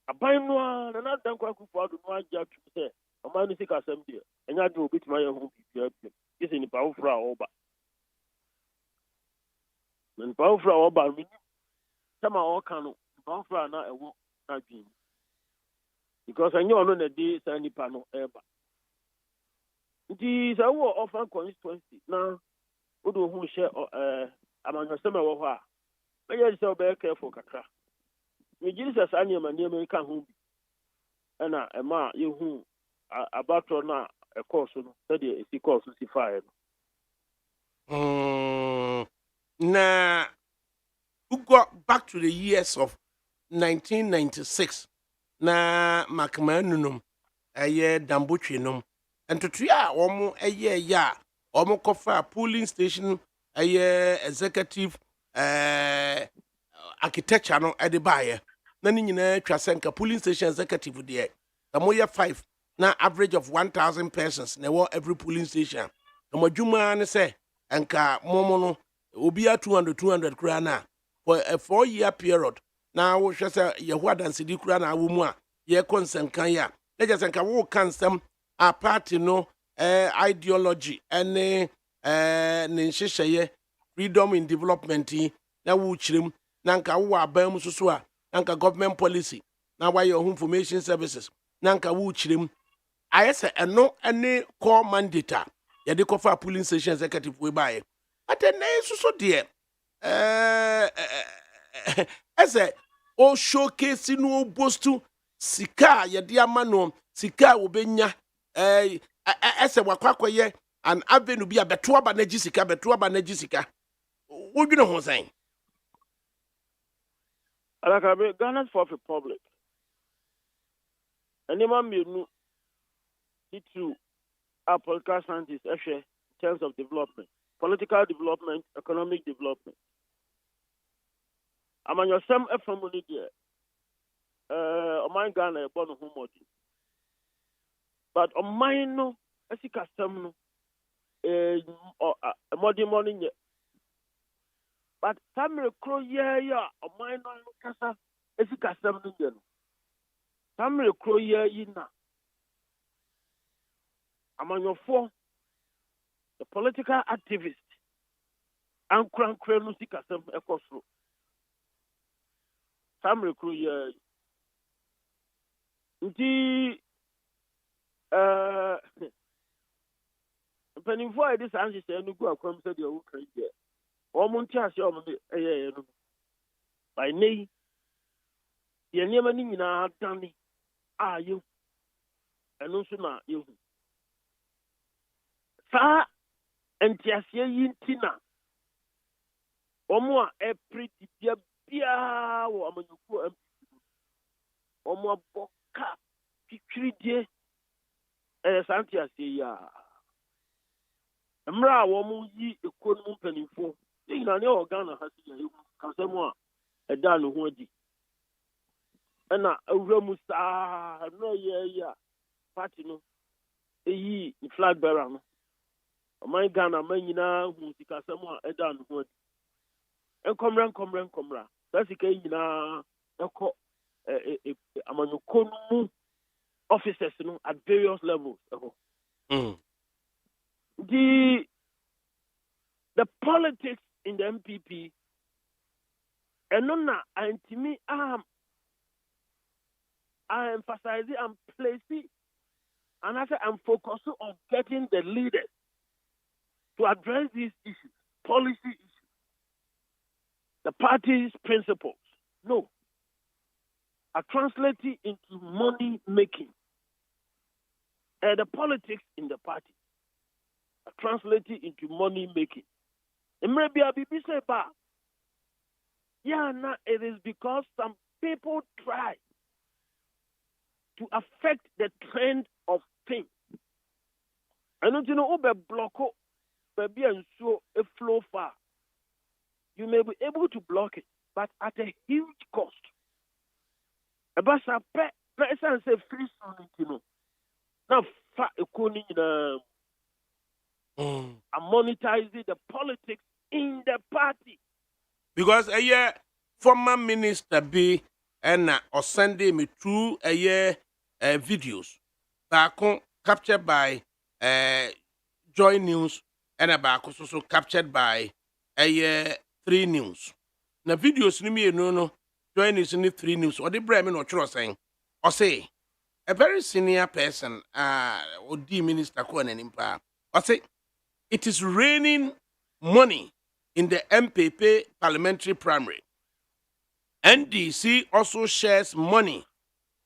aban no a na Dankwa Akufo-Addo no agye atum sɛ ɔman no sika asɛm deɛ ɛnyɛ ade obɛtumi ayɛ ho biribiara biom gye sɛ nipa foforɔ a wɔba na nipa foforɔ a wɔba no menim sɛm a wɔka no nipa foforɔ a na ɛwɔ n'adwene mu because ɛnyɛ ɔno na de saa nipa no ɛreba nti sɛ wowɔ ɔfa constituency na wode wo ho hyɛ amanyɔsɛm a ɛwɔ hɔ a mɛyɛ de sɛ wobɛyɛ careful kakra megyere sɛ saa nneɛma ka ho bi ɛna ɛma a yɛhu abatɔ no a ɛkɔɔ so no sɛdeɛ ɛsi kɔɔ so si faeɛ no. Na we go back to the years of 1996 na Makmanunum ɛyɛ Dambotwe nom ntotoe a wɔn ɛyɛ a wɔn kɔfa polling station ɛyɛ executive architecture no ɛde baayɛ na ne nyinaa atwa sɛ nka polling station executive deɛ na moyɛ 5 na average of 1,000 persons na ɛwɔ every polling station na mo adwuma ne sɛ nka momo no obiya 200 kura na for a 4-year period na wo hwɛ sɛ yɛho adansedi kura na awo mu a yɛ kɔnsɛnkan ya na gye sɛ nka wo kansɛm a party no ideology ɛne ne nhyehyɛeɛ freedom in development na wo kyerem na nka wo aban mu soso a na nka government policy na wayɛ ho information services na nka wo kyerem ayɛ sɛ ɛno ɛne core mandate a yɛde kɔfa polling station executive we baayɛ atɛnɛ soso deɛ ɛsɛ o showcase no bostu sika yɛde ama no sika wobɛnya ɛsɛ wakwakoyɛ an avenue bi a bɛto aba na gyi sika wodwene ho sɛn Adakabre, Ghana's Fourth Republic. And mmienu itu our political scientists in terms of development, political development, economic development. Amanyɔsɛm ɛfam no deɛ ɔman Ghana ɛbɔ no ho mmɔden. But ɔman no asikasɛm no mmɔden no nyɛ. But samre kro yɛ ɔman no kasa asikasɛm no nyɛ no. Samre kro yɛ na amanyɔfoɔ the political activist ankorankora no sikasɛm ɛkɔ soro. Samre kro yɛ nti mpanimfoɔ a yɛde saa nhyehyɛeɛ no gu akwam sɛdeɛ woka yi deɛ wɔn nte ase a wɔn ɛyɛɛyɛ no by nne yi deɛ nneɛma no nyinaa dane a yɛhu ɛno nso na yɛhu saa nteaseɛ yi nti na wɔn a ɛpere dibea biara wɔ amanyɔkuo wɔn abɔ ka twitwiridie ɛyɛ saa nteaseɛ yi a mmerɛ a wɔn yi ekuo no mu mpanimfoɔ ne nyinaa ne ɛwɔ Ghana ha si yɛ ehu kasɛm a ɛda ne ho adi ɛna awura mu saa no yɛ a party no eyi ne flag bearer no ɔman Ghana man nyinaa hu sikasɛm a ɛda ne ho adi nkɔmra saa sika yi nyinaa ɛkɔ amanyɔkuo no mu officers no at various levels ɛhɔ. The politics in the MPP ɛno na antimi I emphasize and place it and I'm focusing on getting the leaders to address these issues, policy issues, the party's principles. No. I translate it into money making. The politics in the party. I translate it into money making. Maybe I be say ba. Yeah, now it is because some people try to affect the trend of things. I don't know over block baby and so a flow far. You may be able to block it, but at a huge cost. About a person say free soon, now fat economy and monetizing the politics in the party. Because a year former minister be and or Sunday me through a year videos back captured by Joy News and about also captured by a year 3 News. Na videos ni me no Joy News ni 3 News or the Bremen or Chro saying or say a very senior person or the minister ko na nimpa or say it is raining money in the MPP parliamentary primary. NDC also shares money,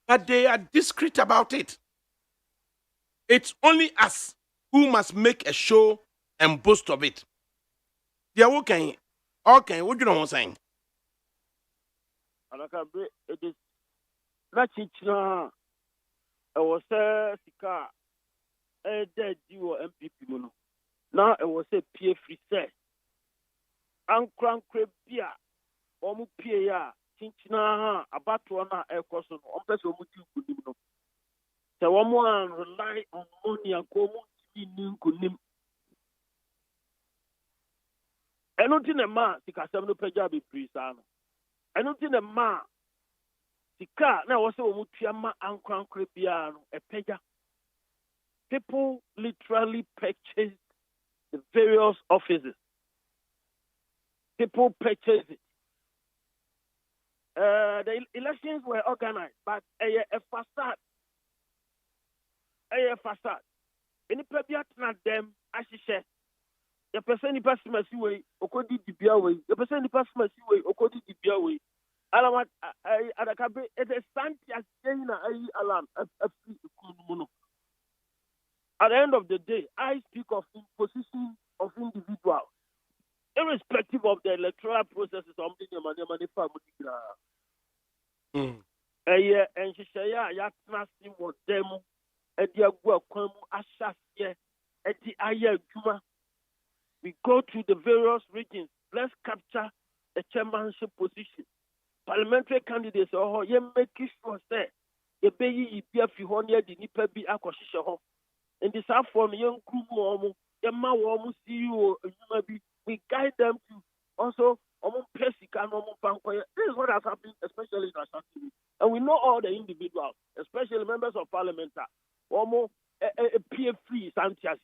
but they are discreet about it. It's only us who must make a show and boast of it. They are okay. What do you know what I'm saying? ADAKABRI, it is not chichna. I was a sika a dead you MPP mono. Now I was a PA free set. Ankran Krebia, Omu Pia, Chinchina, Abatuana, Air Coson, Ompes Omutu. The woman rely on money and come in Kunim. I don't think a man, Sika Seven Pejabi Prisano. I don't think a man, Sika, now was a Mutiama Ankran Krebia, a Peja. People literally purchased the various offices. People purchased it. The elections were organized, but a facade. A facade. Any people not them, as she said. The person in Passimasi way, Okodi Dibia way, the person in Passimasi way, Okodi Dibia way. Alamat ADAKABRI, it is Santia Jena Alam, a free mono. At the end of the day, I speak of imposition of individuals, irrespective of the electoral processes. And she say, "Ya trusting what them, and the agua kwamu ashasie, and the aya juma." We go to the various regions. Let's capture the chairmanship position. Parliamentary candidates, you make sure say, you be ye be a few hundred, the nipa be a home. In this form, young Kumu, Yama Womu see you, we guide them to also Pesika, this is what has happened, especially in Ashanti. And we know all the individuals, especially members of parliament, almost a peer free Santia.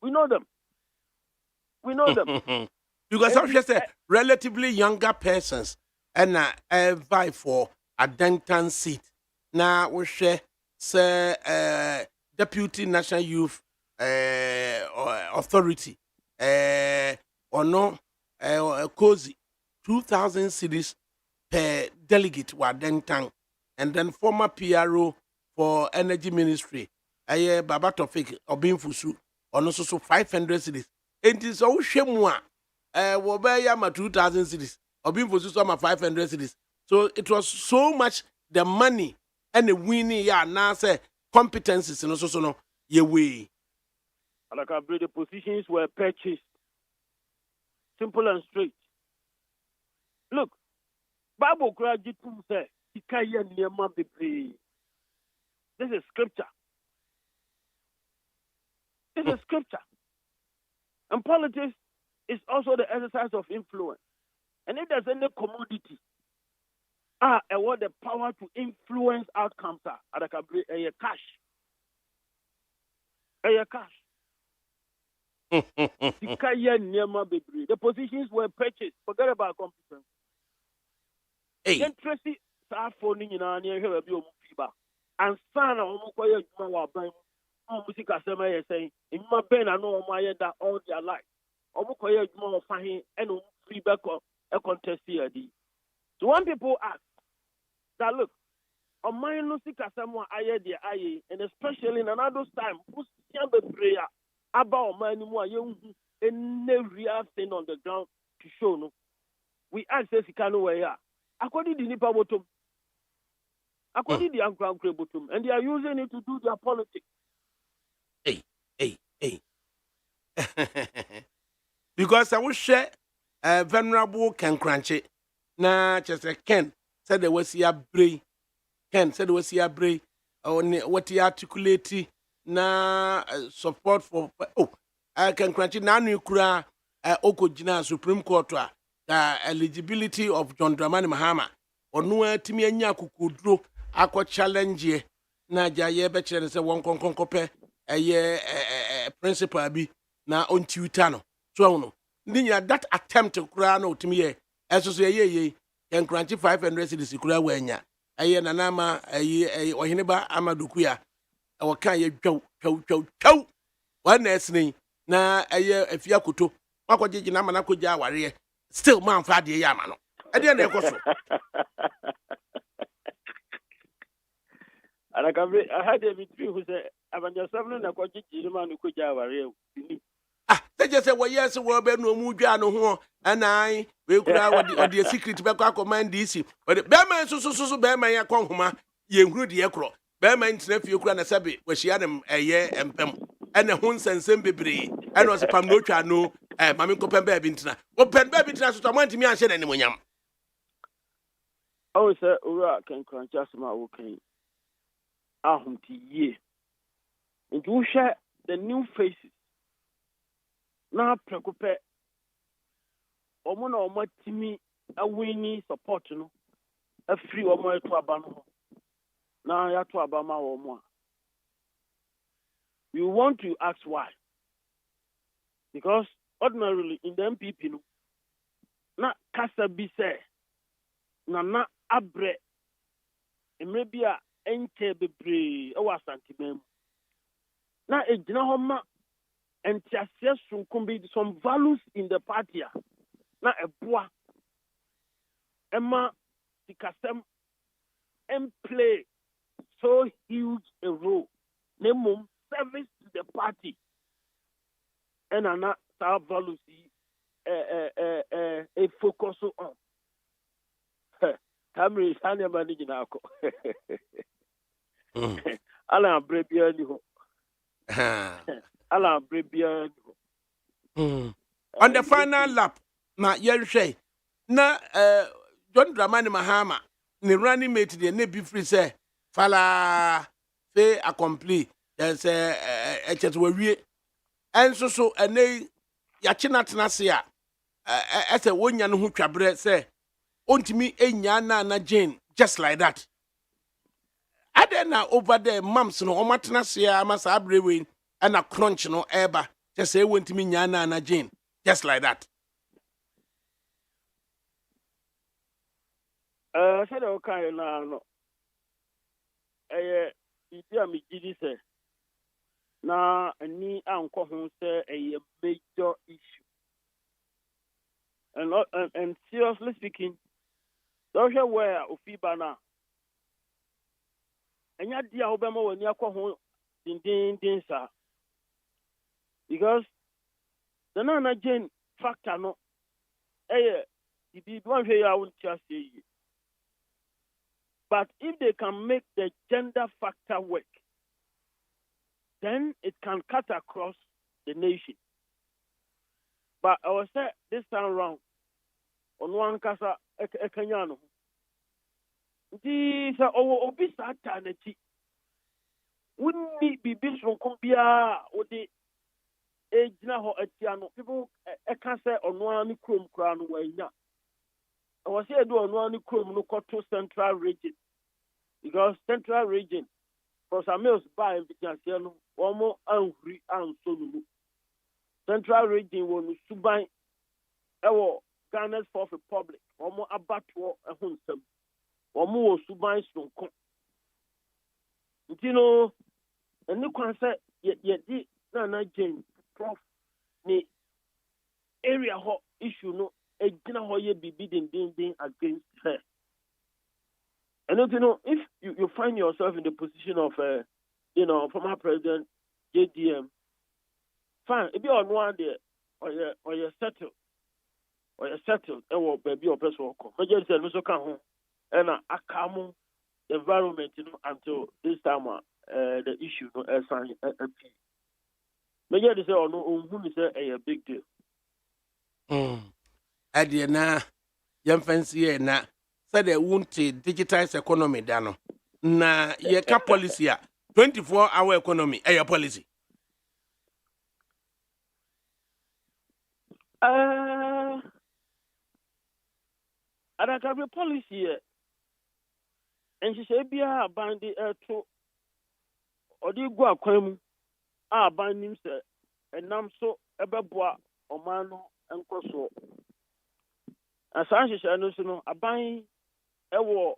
We know them. We know them. Because I'm just relatively younger persons and vie for a Denton seat. Now we share say Deputy National Youth Authority or no cozy 2,000 cedis per delegate were Denton, and then former PRO for Energy Ministry Baba Tofik Obinfusu or no so 500 cedis. It is all shame one. Wobayama 2,000 cities, or being for some 500 cities. So it was so much the money and the winning, now say competencies and also so no, your way. ADAKABRI, the positions were purchased. Simple and straight. Look, Bible graduatum say, Ikaya Niama Bibi. This is scripture. This is scripture. And politics is also the exercise of influence. And if there's any commodity, I want the power to influence outcomes, ADAKABRI, cash. Cash. The positions were purchased. Forget about competence. Hey. Interesting, phoning in our near here, and son of Mukoya, music assembly saying, in my pen, I know my that all their life. Omukoya Juma Fahin and free back a contest here. So when people ask that look, on my music assembly, and especially in another time, who's the prayer about my new young and no real thing on the ground to show no. we ask sika no way according the nipa bottom, according the ankra bottom, and they are using it to do their politics. Hey. Because I will share venerable Ken Crunchy. Na just Ken said there was a bray. Ken said there was a bray. What he articulate na support for Ken Crunchy na nukura Okojina Supreme Court eligibility of John Dramani Mahama or no timi anya kukudro akọ challenge na jaye be kire se won konkonkope principal bi na on tuta no so no ndinya that attempt kura na otimi ye eso so ye en cranchi 500 cedis kura wanya na nama ohene ba amaduku ya o kan ye twaw wan na esni na afia koto akọjeje na mana koja aware still man fa de ya ma no ade na ekoso ADAKABRI, I had a meeting who said, Avanja 7 na kwaji jirima no koja aware. They just say, well, yes, well, be no muja no ho, and I we could have what the secret back command DC. But the Bearman so Bearman ya konhuma, ye huru de ekro. Bearman nephew kura na sabi, where she had him a year and pem, and the huns and sem bebre, and was a pam no cha no, mammy copen baby intina. What pen baby intina so I want me and shed any munyam. Oh, sir, Ura can crunch us my okay. Ye. And to share the new faces. Na preocupe omo na omo timi awini support no afri omo eto aba no na ya to aba ma omo you want to ask why, because ordinarily in the MPP no na kasa bi say na abre maybe a enche bebre e wa santimem na ejina ho ma and could be some values in the party. Na eboa Emma Tikasem and play so huge a role. Name service to the party. And ana our values a focus on. Kamri Sanya Manijinako. Ala Brebia Ala Brebia. On the final lap, na Yershay, na John Dramani Mahama, ni running mate the nebi free say, Fala fe accompli, there's a chat we and so a nay Yachinatia, as a one yan who cabaret say, onto me a yana na Jane, just like that. I then over there, mumps no Omatanasia, Massa Abrewin, and a crunch no eba. Just say went to me Yana and Jane, just like that. Said okay no. Idia mi gidi say na ni anko ho say a major issue. And seriously speaking, don't you where ofiba na. Enya dia obema wani akọ ho din sa. Because the Nana Jane factor no, it is one way I won't just say. But if they can make the gender factor work, then it can cut across the nation. But I will say this time around, on one casa, Ekanyano, these are our obis alternative. Wouldn't it be built from Kumbia or the people can't say on one chrome crown way now. I was here doing one chrome no to central region because central region for some meals by Vicentiano or more angry and so central region will subai our Ghana's Fourth Republic or more abattoir a hunsum or more subai strong. You know, and you can say yet Nana Jane. Prof, the area issue no ejina ho ye bibi din against her. And you know, if you find yourself in the position of former president JDM, fine, if you are one there or you settle or settled baby or person ko meje say no so ka ho e na akamu environment until this time the issue no sign meje say ono ohun ni say a big deal Adie na yam fancy na said they want to digitize economy dano na ye ka policy a 24-hour economy your policy ADAKABRI policy and she say bia bandi to odi gu akwan mu a ban nim say enam so ebeboa omano enkoso asan hyehyɛ no so no aban ɛwɔ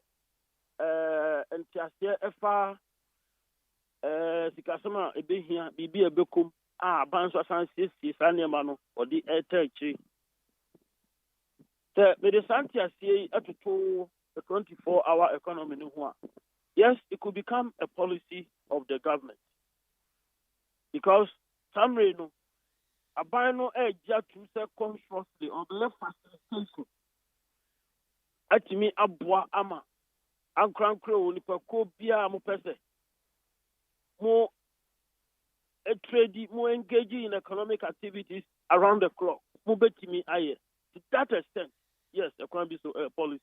ntiaseɛ ɛfa sikasɛm a ɛbɛhia biribi a ɛbɛkom a aban nso asan siesie saa nneɛma no ɔde ɛta akyiri sɛ mede saa ntiaseɛ yi ɛtoto the 24-hour economy no ho a yes it could become a policy of the government because samre no aban no ɛgya to sɛ consciously or the facilitation atimi aboa ama ankrankra wo nipa ko bia mo pese mo trade mo engage in economic activities around the clock mo betimi aye to that extent yes there can be so policy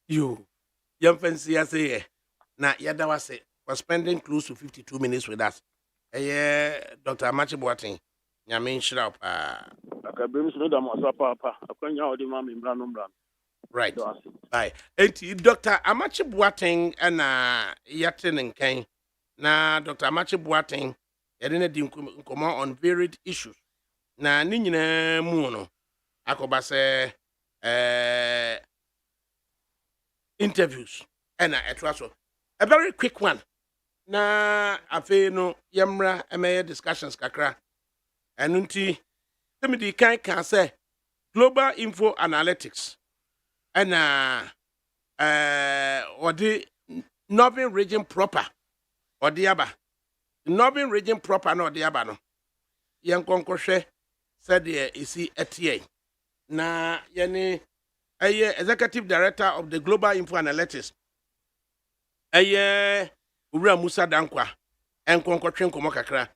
you yam fancy say na yada wase for spending close to 52 minutes with us Dr. Amachi Boateng nyame nhyira pa ADAKABRI so da mo papa akwanya odi ma me mbra no right bye enti Dr. Amachi Boateng na yate nkan na Dr. Amachi Boateng yade na di nkomo on varied issues na ni nyina mu no akoba se interviews na etwaso a very quick one na afi no yamra emeye discussions kakra enunti semidi kan say global info analytics and or the northern region proper or the aba northern region proper no the aba no yankonkoshe said there is etie na yani executive director of the global info analytics Ura Musa Dankwa enkonkotwe nkomo kakra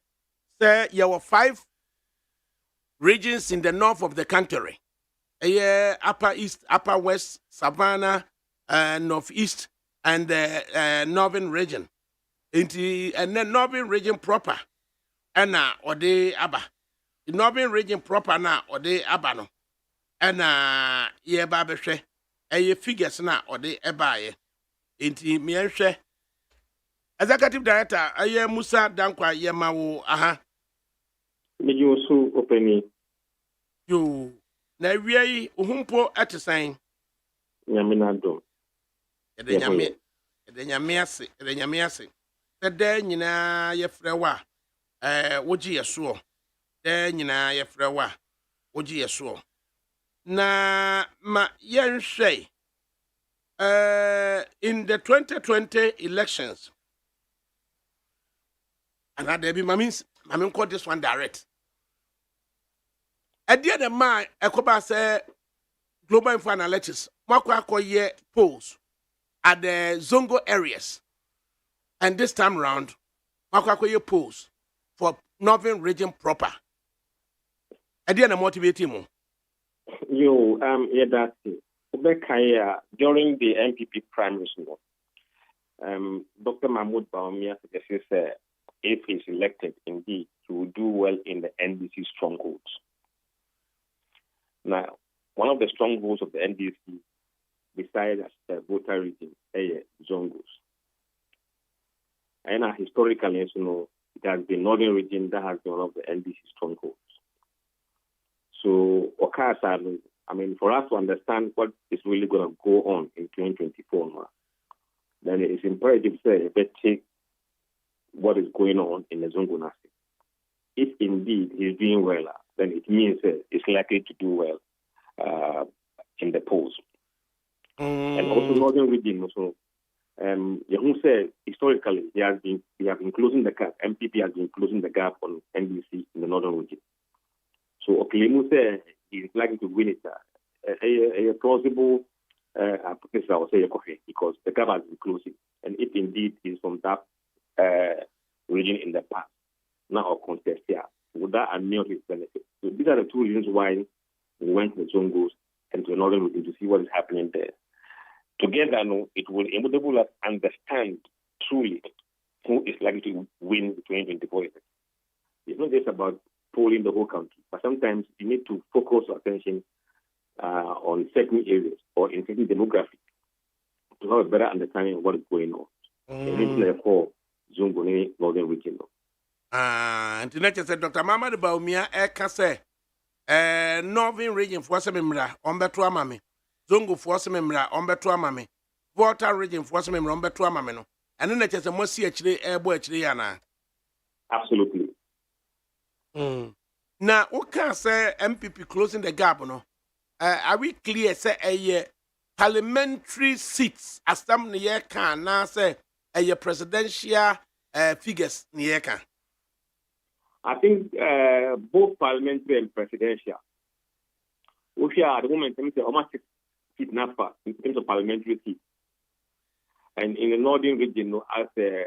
say there were 5 regions in the north of the country upper east, upper west, savannah, northeast, and the northern region. And the northern region proper, and or the aba. The northern region proper na or the abano, and ye babeshe, figures na or the ebaye. Inti mienshe. Executive Director, Musa Dankwa Yemawo, aha. Meji osu openi. You. Na wiei uhumpo atisan Nyamina do. Ede nyame ase da nyina yefrɛ wa wogi yeso da nyina yefrɛ wa wogi yeso na ma yenhwɛ in the 2020 elections and there be mamin call this one direct at the end of my ekoba say global info analytics makwa polls at the zongo areas and this time round makwa polls for northern region proper at the end of motivating mo yeah, that's it. During the MPP primaries, Dr. Mahmoud Bawumia said if he's elected, indeed, he will do well in the NDC strongholds. Now, one of the strongholds of the NDC, besides the voter region, Zongos. And historically, as you know, it has been northern region that has been one of the NDC strongholds. So, I mean, for us to understand what is really going to go on in 2024 now, then it's imperative to take what is going on in the Zongo Nasi. If indeed he's doing well, then it means it's likely to do well in the polls. And also northern region also. Yahoo said historically he has been closing the gap. MPP has been closing the gap on NDC in the northern region. So Okilimu said he's likely to win it. A plausible hypothesis, I would say, because the gap has been closing. And if indeed is from that region in the past, now or contest here, would that annul his benefit? So these are the two reasons why we went to the Zongos and to the northern region to see what is happening there. Together, it will enable us understand truly who is likely to win the 2024 election. It's not just about polling the whole country, but sometimes you need to focus your attention on certain areas or in certain demographics to have a better understanding of what is going on. And it's called Zungo northern region. And the next said Dr. Mama de Baumia, Kase, northern region for some memra, on Betua Mami, Zungo for some memra, on Betua Mami, Water region for some memra, on Betua Mamino, and then it's a Mosi actually airboy Chiliana. Absolutely. Now, what can say MPP closing the gap? No, are we clear? Say a parliamentary seats as some near can now say a presidential figures near can. I think both parliamentary and presidential. We are at the moment almost seat number in terms of parliamentary seats, and in the northern region, as a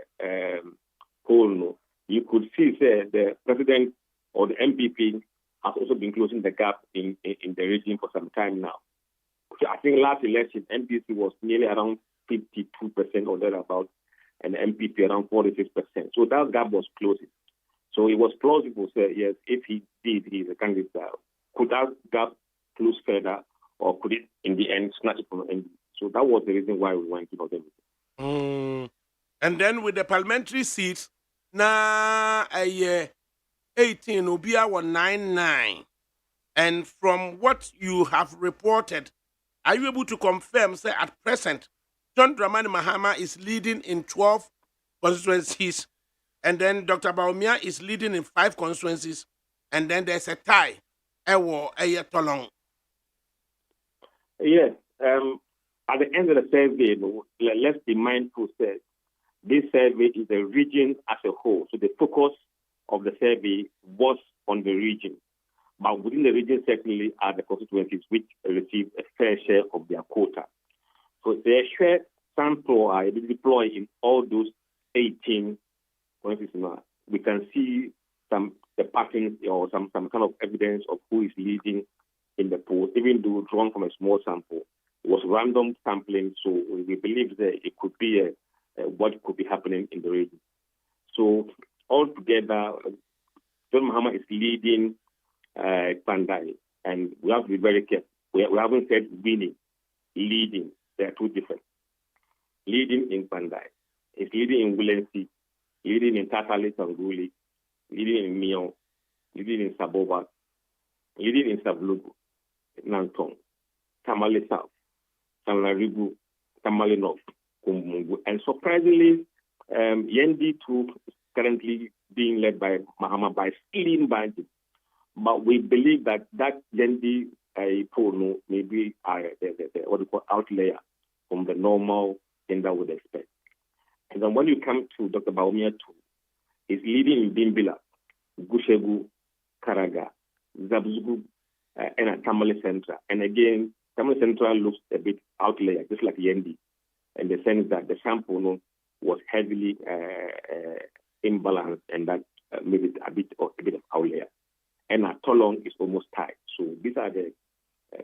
whole, you could see the president or the MPP has also been closing the gap in the region for some time now. I think last election, MPC was nearly around 52% or thereabouts, and MPP around 46%. So that gap was closing. So it was plausible to say, yes, if he is a candidate, could that gap close further, or could it, in the end, snatch it from the MPC? So that was the reason why we went to them. And then with the parliamentary seats, now a year 18 will be our 99. And from what you have reported, are you able to confirm, say, at present, John Dramani Mahama is leading in 12 constituencies, and then Dr. Baumia is leading in 5 constituencies, and then there's a tie. Tolong. Yes. At the end of the survey, let's be mindful that this survey is the region as a whole. So the focus of the survey was on the region. But within the region, certainly are the constituencies which receive a fair share of their quota. So their share sample are deployed in all those 18 constituencies. We can see the patterns or some kind of evidence of who is leading in the polls, even though drawn from a small sample. It was random sampling, so we believe that it could be what could be happening in the region. So altogether, John Mahama is leading Pandai, and we have to be very careful. We haven't said winning, leading. They are two different. Leading in Pandai, is leading in Wulensi, leading in Tatali Tanguli, leading in Mion, leading in Saboba, leading in Sablugu, Nantong, Tamale South, Sanlaribu, Tamale North, Kumbungu, and surprisingly, Yendi too is currently being led by Mahama by slim margin. But we believe that Yendi poll may be the what we call outlier from the normal thing that we would expect. And then when you come to Dr. Baumia too, is leading in Bimbila, Gushegu, Karaga, Zabzugu, and Tamale Central. And again, Tamale Central looks a bit outlier, just like Yendi, in the sense that the sample was heavily imbalanced, and that made it a bit of outlier. And Tolong is almost tied. So these are the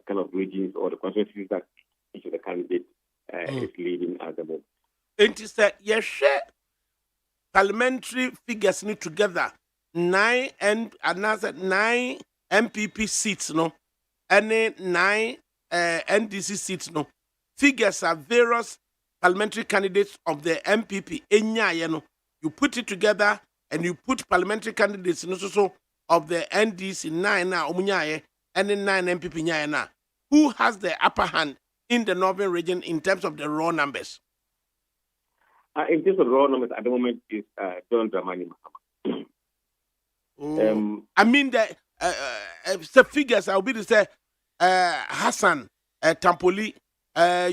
kind of regions or the constituencies that each of the candidates is leading at the moment. It is that you share parliamentary figures together, 9 and another 9 MPP seats, and 9 NDC seats, Figures are various parliamentary candidates of the MPP. You put it together and you put parliamentary candidates of the NDC 9 now, and then 9 MPP now. Who has the upper hand in the northern region in terms of the raw numbers? In terms of raw numbers, at the moment is John Dramani Mahama. I mean the figures. I'll be to say Hassan, Tampoli,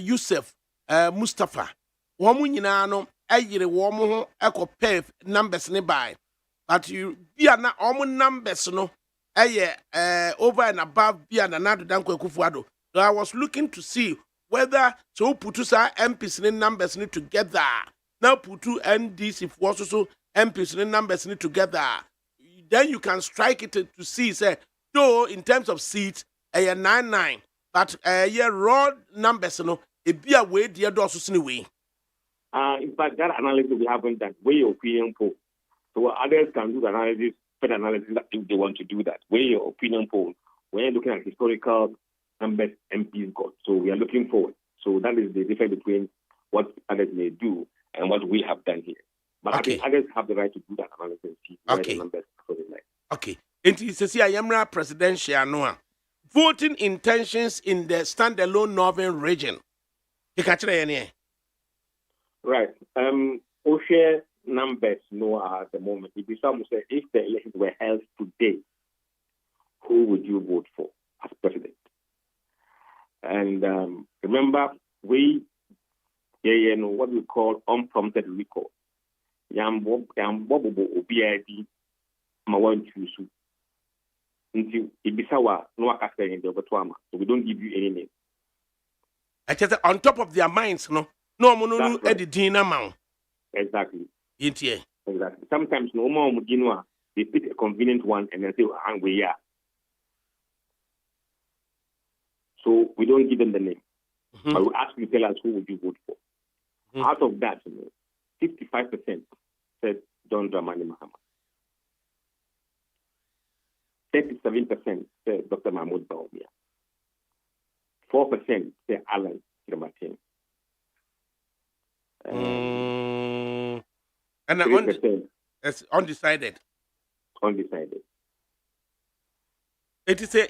Yusuf, Mustafa. Woman yinano ayire womo eko pay numbers nearby. But you are not all numbers over and above Bia Nana Danko Kufuado. So I was looking to see whether so put our MPs numbers need together. Now put two NDC for also MPs numbers need together. Then you can strike it to see say though in terms of seats 9-9, but raw numbers no it be a way the other also way. In fact, that analysis we haven't done. Weigh your opinion poll. So others can do the analysis, further analysis if they want to do that. Weigh your opinion poll. We're looking at historical numbers MPs got. So we are looking forward. So that is the difference between what others may do and what we have done here. But I think others have the right to do that analysis and see where the numbers are like. Okay. And you see, I am presidential no voting intentions in the standalone northern region. You catch it. Right. OSHA numbers no at the moment. If some say if the elections were held today, who would you vote for as president? And remember, we what we call unprompted recall. Yambo OBID Mawan Chusu. Until Ibisawa no akase in the Obatwama. So we don't give you any name. I just on top of their minds, no mono editing amount. Exactly. Exactly. Sometimes no more Muginoa, they pick a convenient one and then say, and we are. So we don't give them the name. But we ask you to tell us who would you vote for. Out of that, 55% said John Dramani Mahama. 37% said Dr. Mahmoud Baumia. 4% said Alan Kirmatin. And 3% undecided. Undecided. It is a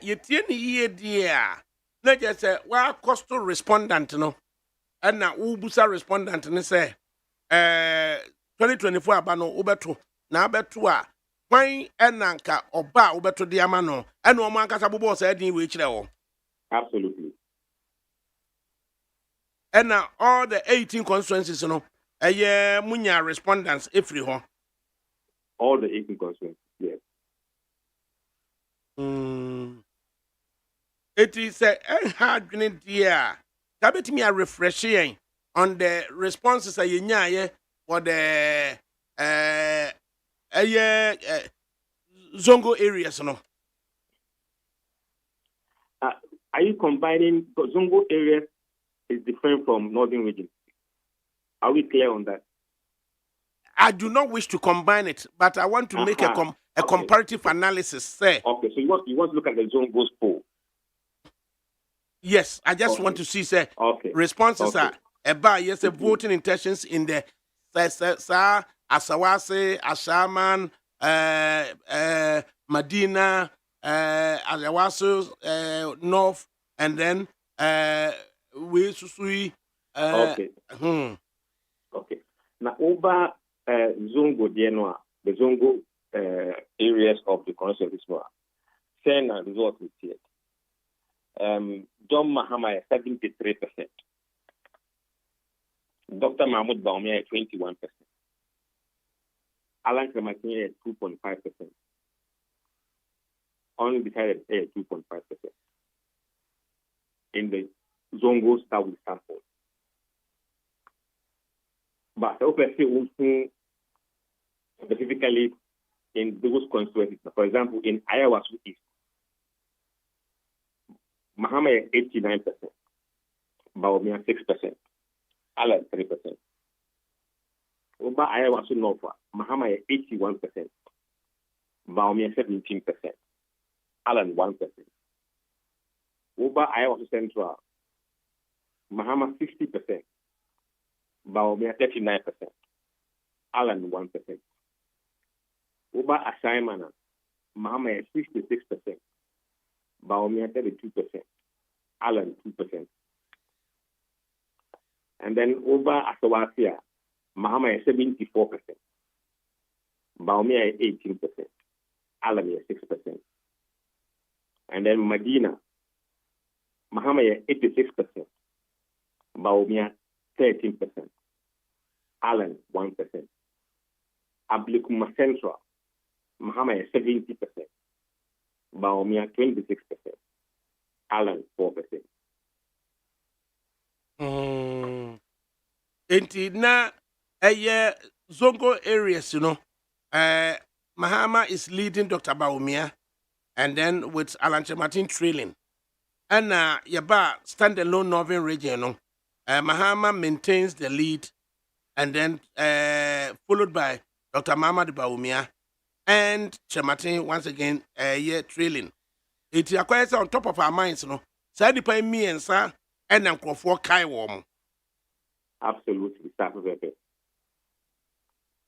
year dear. Not just a coastal respondent, no. And now Ubusa respondent and say 2024 abano ubeto na betua why enanka oba ubeto diamano and no man kasa bobo say din we kire. Absolutely. And now all the 18 constituencies, you know, munya respondents every home. All the 18 constituencies, yes. It is a hard dear. That me a refreshing on the responses I for the Zongo areas, you know. Are you combining Zongo areas? Is different from northern region. Are we clear on that? I do not wish to combine it, but I want to make a comparative analysis. Say. Okay, so you want to look at the zone goes poll. Yes, I just want to see say responses are about yes, voting intentions in the Asawase, Ashaman, Medina, Alawaso, North, and then we okay. Okay. Now over Zongo Dienwa, the Zongo areas of the constituency, saying a result is here. John Mahama 73%. Dr. Mahmoud Baumia 21%. Alan Krematin 2.5%. Undecided 2.5%. In the Zongo South sample. But also specifically in those constituencies. For example, in Iowa East, Mahama 89%, Baumia 6%, Alan 3%. Over Iowa North, Mahama 81%, Baumia 17%, Alan 1%. Over Iowa Central, Mahama 60%, Baumia 39%, Alan 1%. Over Asaimana, Mahama 66%, Baumia 32%, Alan 2%. And then over Asawasia, Mahama 74%, Baumia 18%, Alan 6%. And then Medina, Mahama 86%, Baumia 13%, Alan 1%. Ablikuma Central, Mahama 70%, Baumia 26%, Alan 4%. Enti na Zongo areas, Mahama is leading Dr. Baumia, and then with Alan Martin trailing. And Yaba standalone Northern region, Mahama maintains the lead, and then followed by Dr. Mahama Baumia and Chematin once again trailing. It acquires on top of our minds, Sadi pay me and sir, and Uncle for Kai Warm. Absolutely.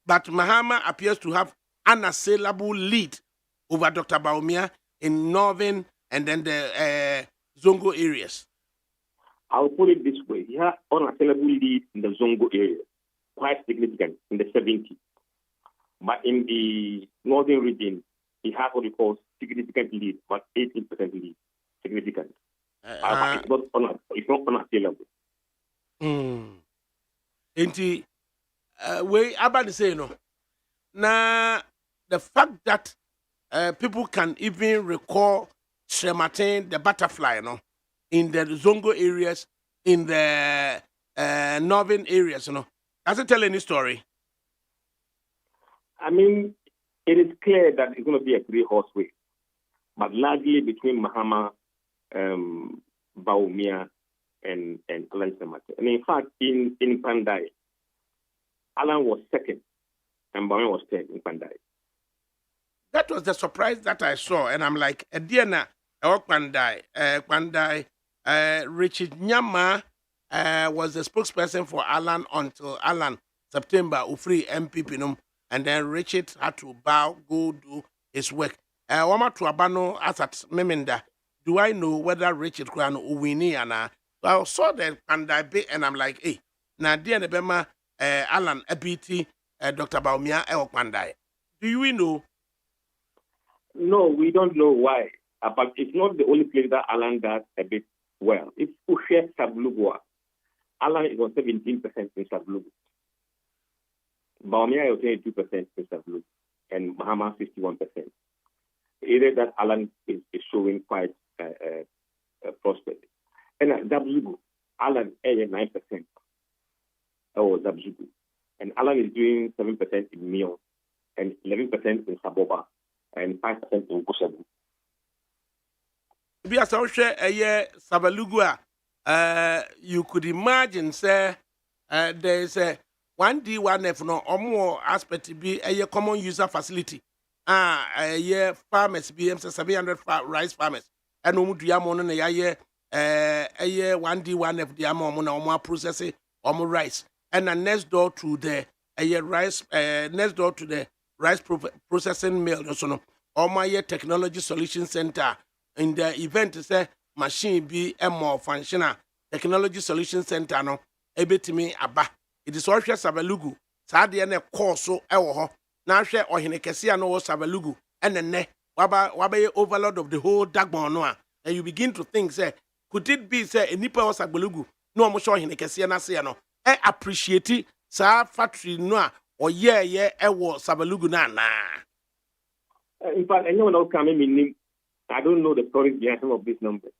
But Mahama appears to have unassailable lead over Dr. Baumia in northern and then the Zongo areas. I'll put it this way. He has unassailable lead in the Zongo area, quite significant, in the 70s. But in the northern region, he has what we call significant lead, but 18% lead. Significant. It's not unassailable. Inti, way about to say now the fact that people can even recall Shematin, the butterfly, in the Zongo areas, in the northern areas, does it tell any story? I mean, it is clear that it's going to be a three-horse race, but largely between Mahama, Baumia, and Alan Shematin. And in fact, in Pandai, Alan was second, and Baumia was third in Pandai. That was the surprise that I saw, and I'm like, Diana, Pandai, Richard Nyama was the spokesperson for Alan until Alan September, Ufri MPP, and then Richard had to go do his work. Wama to Abano as at Memenda, do I know whether Richard Kran Uwini and so I saw the Pandai bit, and I'm like, hey, now Diana Bema, Alan ABT, Dr. Baumia, Pandai. Do you know? No, we don't know why. But it's not the only place that Alan does a bit well. It's Ushe Sablugwa. Alan is on 17% in Sablugu. Baumia is 22% in Sablugu. And Mahama 51%. Either that Alan is showing quite prosperity. And at Zabzugu, Alan is 9%. Oh, Zabzugu. And Alan is doing 7% in Mio, and 11% in Saboba, and 5% in Kushabu. Be a social Sabalugua, you could imagine, sir, there's a 1D1F no or more aspect to be a common user facility. A year farmers be 700 rice farmers, and Umudiamon a year 1D1F diamond or more processing or more rice, and a next door to the rice, next door to the rice processing mill, or my technology solution center. In the event, say machine be a more functional technology solution center no ebetimi aba. It is all share Sabalugu. Sade na course so ewo ho. Na hwe ohene kese no wo Sabalugu ene waba overload of the whole Dagbon no a. And you begin to think say could it be say enipa wo Sabalugu no mo hwe ohene kese na se no appreciate sa factory no a oye ewo Sabalugu na na. In fact, anyone else coming in, I don't know the stories behind some of these numbers.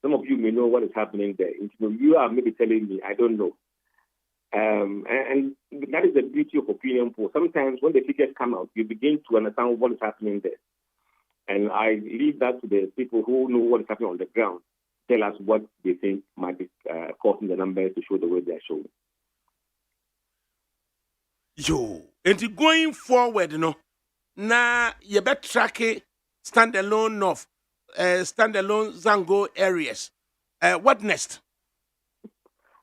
Some of you may know what is happening there. You are maybe telling me, I don't know. And that is the beauty of opinion polls. Sometimes when the figures come out, you begin to understand what is happening there. And I leave that to the people who know what is happening on the ground. Tell us what they think might be causing the numbers to show the way they are showing. And going forward, now you better track it. Standalone North, standalone Zango areas. What next?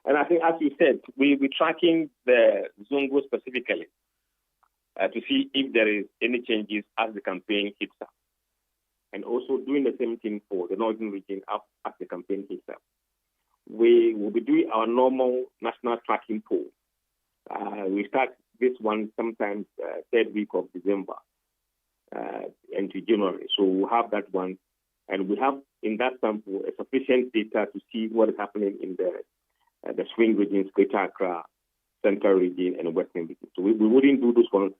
And I think, as you said, we're tracking the Zongo specifically to see if there is any changes as the campaign hits up. And also doing the same thing for the northern region as the campaign hits up. We will be doing our normal national tracking poll. We start this one sometimes third week of December. Into January. So we'll have that one. And we have in that sample a sufficient data to see what is happening in the swing regions, Greater Accra, Central region, and Western region. So we wouldn't do those ones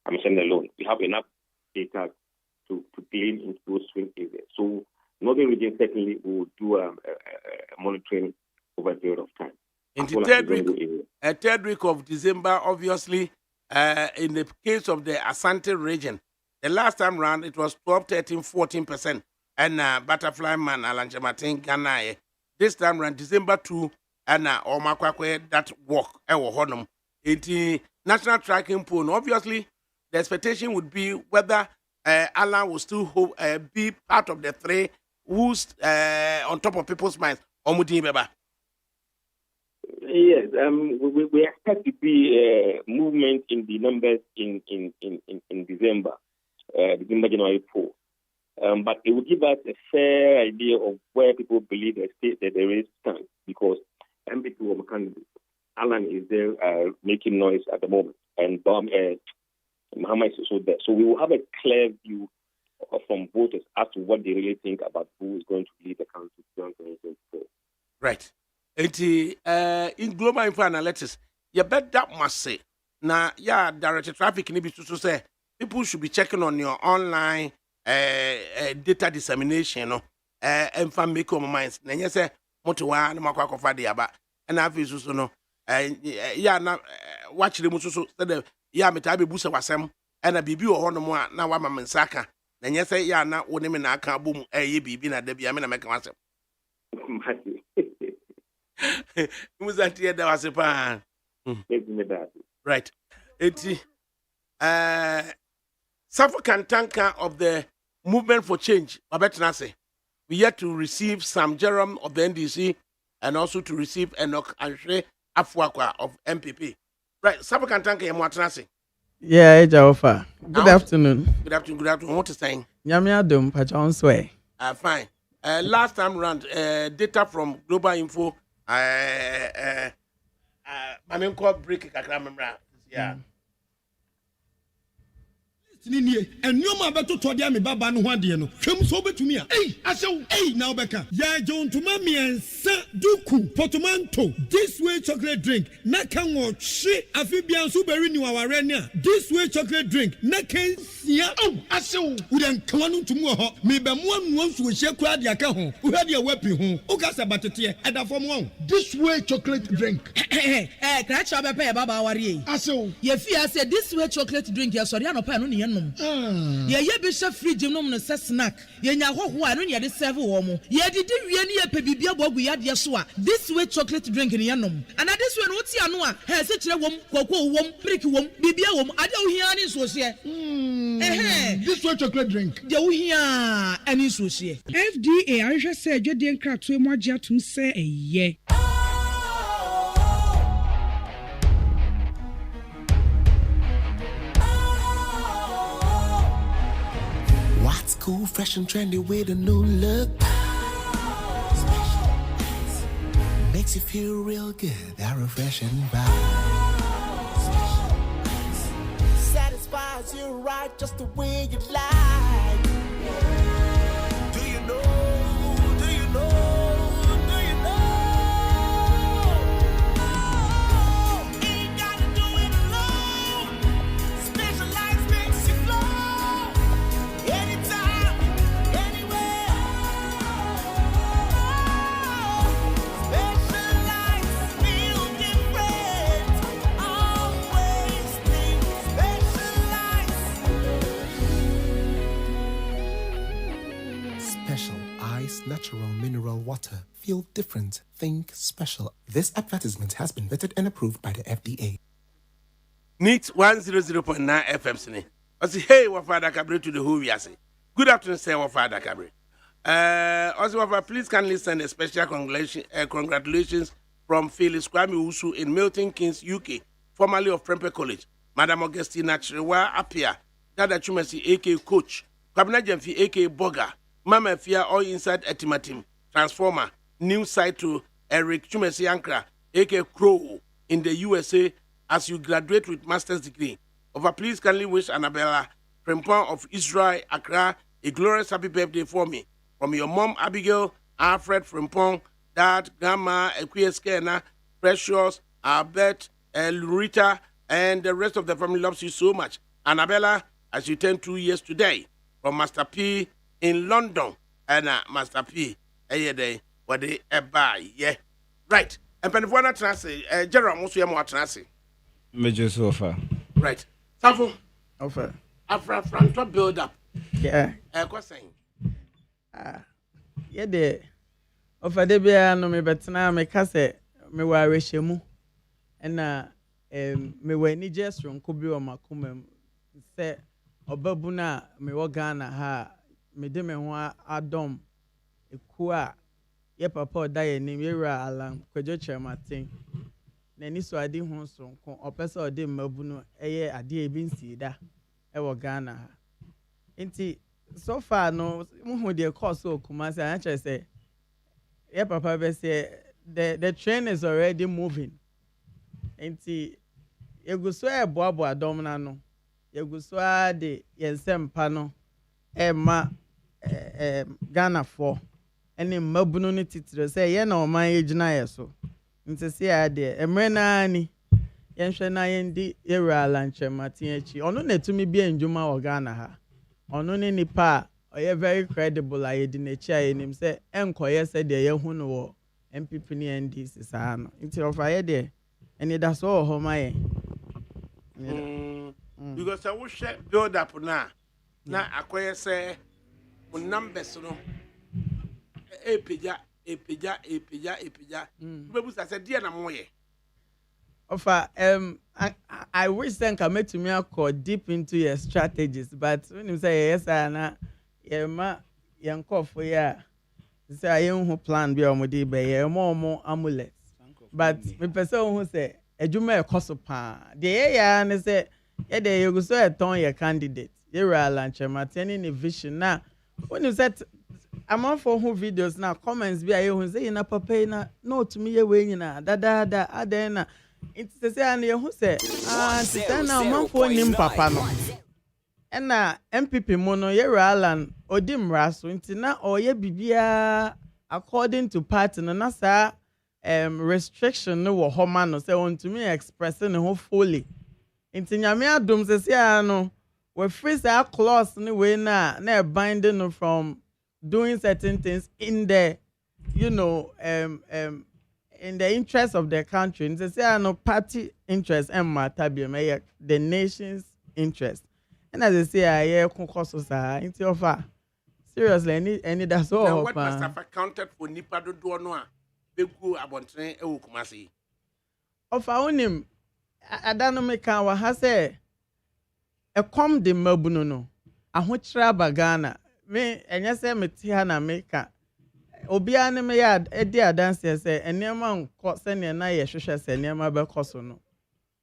alone. We have enough data to glean into those swing areas. So Northern region certainly will do a monitoring over a period of time. In the third week of December, obviously, in the case of the Asante region, the last time round it was 12, 13, 14%. And Butterfly Man, Alanja Martin, Ghana. This time round, December 2, and Omakwakwe, that walk, Honum. It national tracking pool. Obviously, the expectation would be whether Alan will still be part of the three who's on top of people's minds. Omudi Beba. Yes, we expect to be movement in the numbers in December, January 4. But it will give us a fair idea of where people believe the state that there is stand, because MP2 of candidate Alan is there making noise at the moment, and Muhammad is also there. So we will have a clear view from voters as to what they really think about who is going to lead the country during 2024. Right. In global info analytics, you bet that must say now, direct traffic need to say people should be checking on your online data dissemination, and fan make up minds. Then you say motowa na makwa kofa de aba, and have is so no, na watch the muso so that meta be busa wasem, and a bibi or no more na wa mamansaka. Then you say na woni me na aka boom bibi na da bia me na make wasem. Muzanti da wasepa. Right. African tanker of the Movement for Change, Babetnase. We yet to receive Sam Jerome of the NDC and also to receive Enoch Anshe Afuakwa of MPP. Right, South African tanker Yamwatanase. Yeah, Ejaofa. Good afternoon. Good afternoon. What is saying? Yamiadum Pachonswe. Fine. Last time round, data from Global Info. I mean, called break. Yeah. And you ma beto to dia me baba no hwade no hwem so betumi a asew na obeka ya jon to ma miensa duku portmanteau this way chocolate drink na kan wo hwe afibia nso beri ni waware ne a this way chocolate drink na kan sia asew udan kan no ntum wo ho me be mo anu nso hye kwa de aka ho wo hade a wapi ho o ka sa batete eda fom wo this way chocolate drink kra cha be pe baba ware asew ye fi ase this way chocolate drink ye sori anopa no ne nom ye be chef fridge nom no se snack ye nya hoho a no ne de serve wo mo ye didi wie ne ye pe bibia bogu ya de so a this way chocolate drink ne ye nom and this way no ti ano a he se kire wom kokko wom brick wom bibia wom ade wo hia ne so se this way chocolate drink de wo hia ani so se FDA ahwehwe se adwede nkratoe mo agye atum se eye. What's cool, fresh and trendy with a new look? Makes you feel real good, that refreshing vibe. Satisfies you right just the way you like. Do you know? Do you know? Do you know? Ain't gotta do it alone. Specialized makes you flow. Anytime, anywhere. Specialized feel different. Always think specialized. Special Ice Natural Mineral Water. Feel different. Think special. This advertisement has been vetted and approved by the FDA. Neat 100.9 FM Sine. I say, hey, Wafa ADAKABRI to the who we are saying. Good afternoon, sir, Wafa ADAKABRI. Also, Wafa, please kindly send a special congratulations from Phyllis Kwame Usu in Milton Keynes, UK, formerly of Prempeh College. Madam Augustina Chirewa Apia, Dada Chumasi, a.k. Coach, Kwabena Jemfi, a.k. Boga, Mama Fia, all inside Etimatim, Transformer, new site to Eric Chumasi Ankra, a.k. Crow, in the USA, as you graduate with master's degree. Over, please kindly wish Annabella Frimpong of Israel, Accra, a glorious happy birthday for me. From your mom, Abigail, Alfred Frimpong, Dad, Grandma, Equieskena, Precious, Albert, Lurita, and the rest of the family loves you so much. Annabella, as you turn 2 years today, from Master P in London. And Master P, day, what they buy, yeah. Right. And Penifwana Transi, General Musuyamo Transi. Major sofa. Right. Safo. Offer. Afra Franco build up. Yeah. What's saying? Yeah, de. Offer de bia no me betena me kase me wa rehemu. Na me wa ni jestro nko bi o makomam. Se obabu na me wo Ghana ha me de me ho adom eku a ye papa oda ye nim ye ra alan kwajo chematin. Na ni so ade ho so nko opese ode mabu no eye ade e bi nsida e wo Ghana ha. Nti so far no muhu de course o kuma say I say yeah papa be say the train is already moving. Nti yeguso e boabo adom na no yeguso ade yensempa no e ma Ghana for ene mabunu no titire say ye na oman yegina yeso. Nti say ade emre na ni yenhwe na yendi yewra lanche matin achi ono na tumi bi enjuma o Ghana ha. Ono ne nipa oye very credible ayedi na chi ayenim say enkoye say de ye hu no wo MPP ni NDC saa no nti ofa de eni da so ho maye Because I wish build up na akoye say numbers no epeja bebu say dia na moye ofa I wish then can make me call deep into your strategies, but when you say yes, na ma yanko for ya say I who plan be omodi be ye more amulets. But me person who say ejuma e koso pa. The ya na say ye dey you go so e ton your candidate. You ra lunch mateni ni vision na when you said I'm on for who videos now comments be aye who say na papa na no to me ye we nyina da adena. It's say an who say na man for nim papa no na MPP mo no ye Alan odim raso nti na oye bibia according to party no na sa restriction no wo homa no say want to me express ne ho fully nti nyame adom say no we free say clause ni we na binding no from doing certain things in the in the interest of the country. And they say no party interest and matter be the nation's interest. And as they say, I concourse into offer. Seriously, any that's all. Now, what must have accounted for Nipa do no big go about train e wo kumasi. Offer on him. I don't make our has a come the mabuno no. A ho traba Ghana. Me enya say me tia na meka. Obia ne me ya edi adanse se enema nko se ne na ye hwehwe se enema be koso no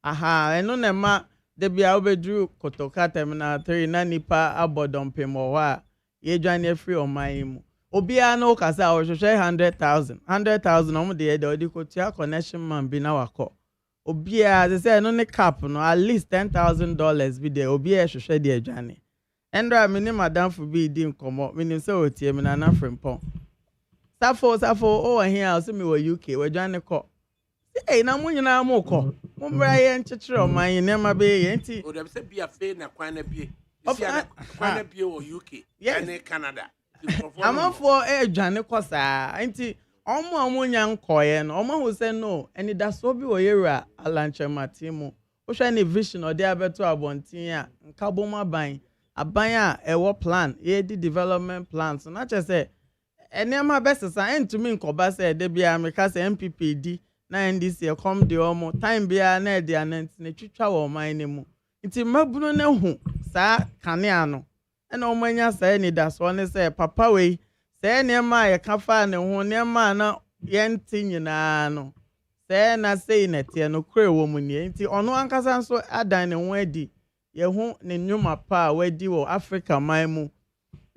aha eno ne ma de bia obedru kotoka terminal 3 na nipa abodompem o wa ye dwane free oman mu obia no kasa o hwehwe 100,000 om de odi kotua connection man bi na wako obia ze se eno ne cap no at least $10,000 bi de obia hwehwe de adwane endra me ne madam fu bi di nkomo me nim se otie me na frimpong Safo here so me wo UK we dwane ko eh na mo nyina mo ko mo bra ye nchechire o man ne ma be ye nti o dem say bia fe na kwan na bie kwan na bie wo UK and Canada amafo dwane ko saa nti omo nya nkoye no omo hu say no eni da so bi wo yera alanche matimu o hwa ne vision o de abeto abontin a nka boma ban aban a ewo plan ye di development plans na che say enema besesa entumi nkoba se de bia meka se MPP di na NDC come de omo time bia na de anant na twitwa wo man ne mu nti mabuno na hu saa kanea no na omanya saa ni da so ne se papa we se enema ye kafa ne hu nema na yenti nyina no se na sei na tie no kure wo mu ni nti ono ankasa nso adan ne ho adi ye hu ne nnwuma pa wadi wo Africa man mu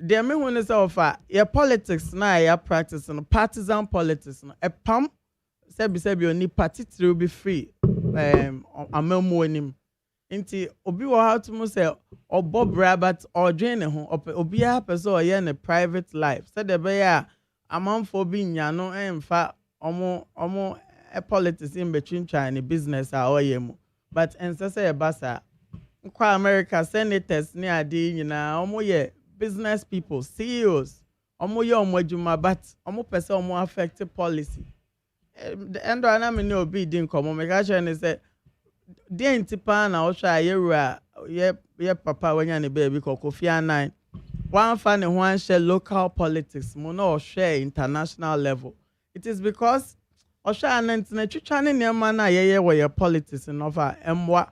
de me hu ne se ofa ye politics na ya practice no partisan politics no e pam sebi oni party will be free amamu onim nti obi wo how to say obobra but odwen ne ho obi a person o ye ne private life say de be ya amanfo bi nya no emfa omo politics in between China business a oyemu but ense say e basa kwa America senators ni ade nyina omo ye business people, CEOs, omo ye omo adwuma but omo pese omo affect policy. The end of na me no be din komo me ka share ne say the antipa na o hwa yewura ye papa wanya ne baby Kofi Annan one fan and one share local politics mo no share international level. It is because Osha Annan na twitwa ne niam na ye wo ye politics no fa emwa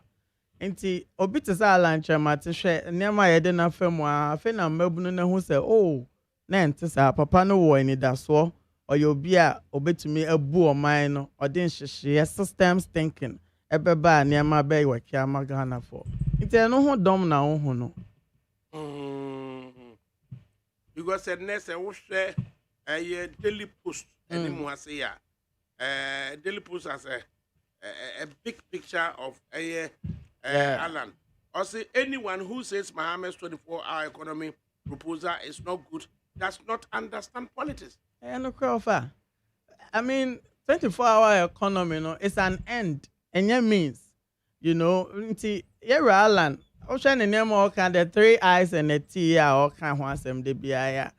nti obi te sa lanche mate hwe niam ye de na fam a fe na mabunu na hu say oh na ente sa papa no wo ni daso oye obi a obetumi abu oman no odin hyehye systems thinking ebeba niam ba ye wakia magana for nti no ho dom na ho no because said next we share a daily post anymore say ya daily post as a big picture of Alan. Or say anyone who says Mohammed's 24-hour economy proposal is not good does not understand politics. I mean, 24-hour economy, it's an end, and it means, you're Alan. Ocean and name all kind of 3 eyes and a T or can want some DBI.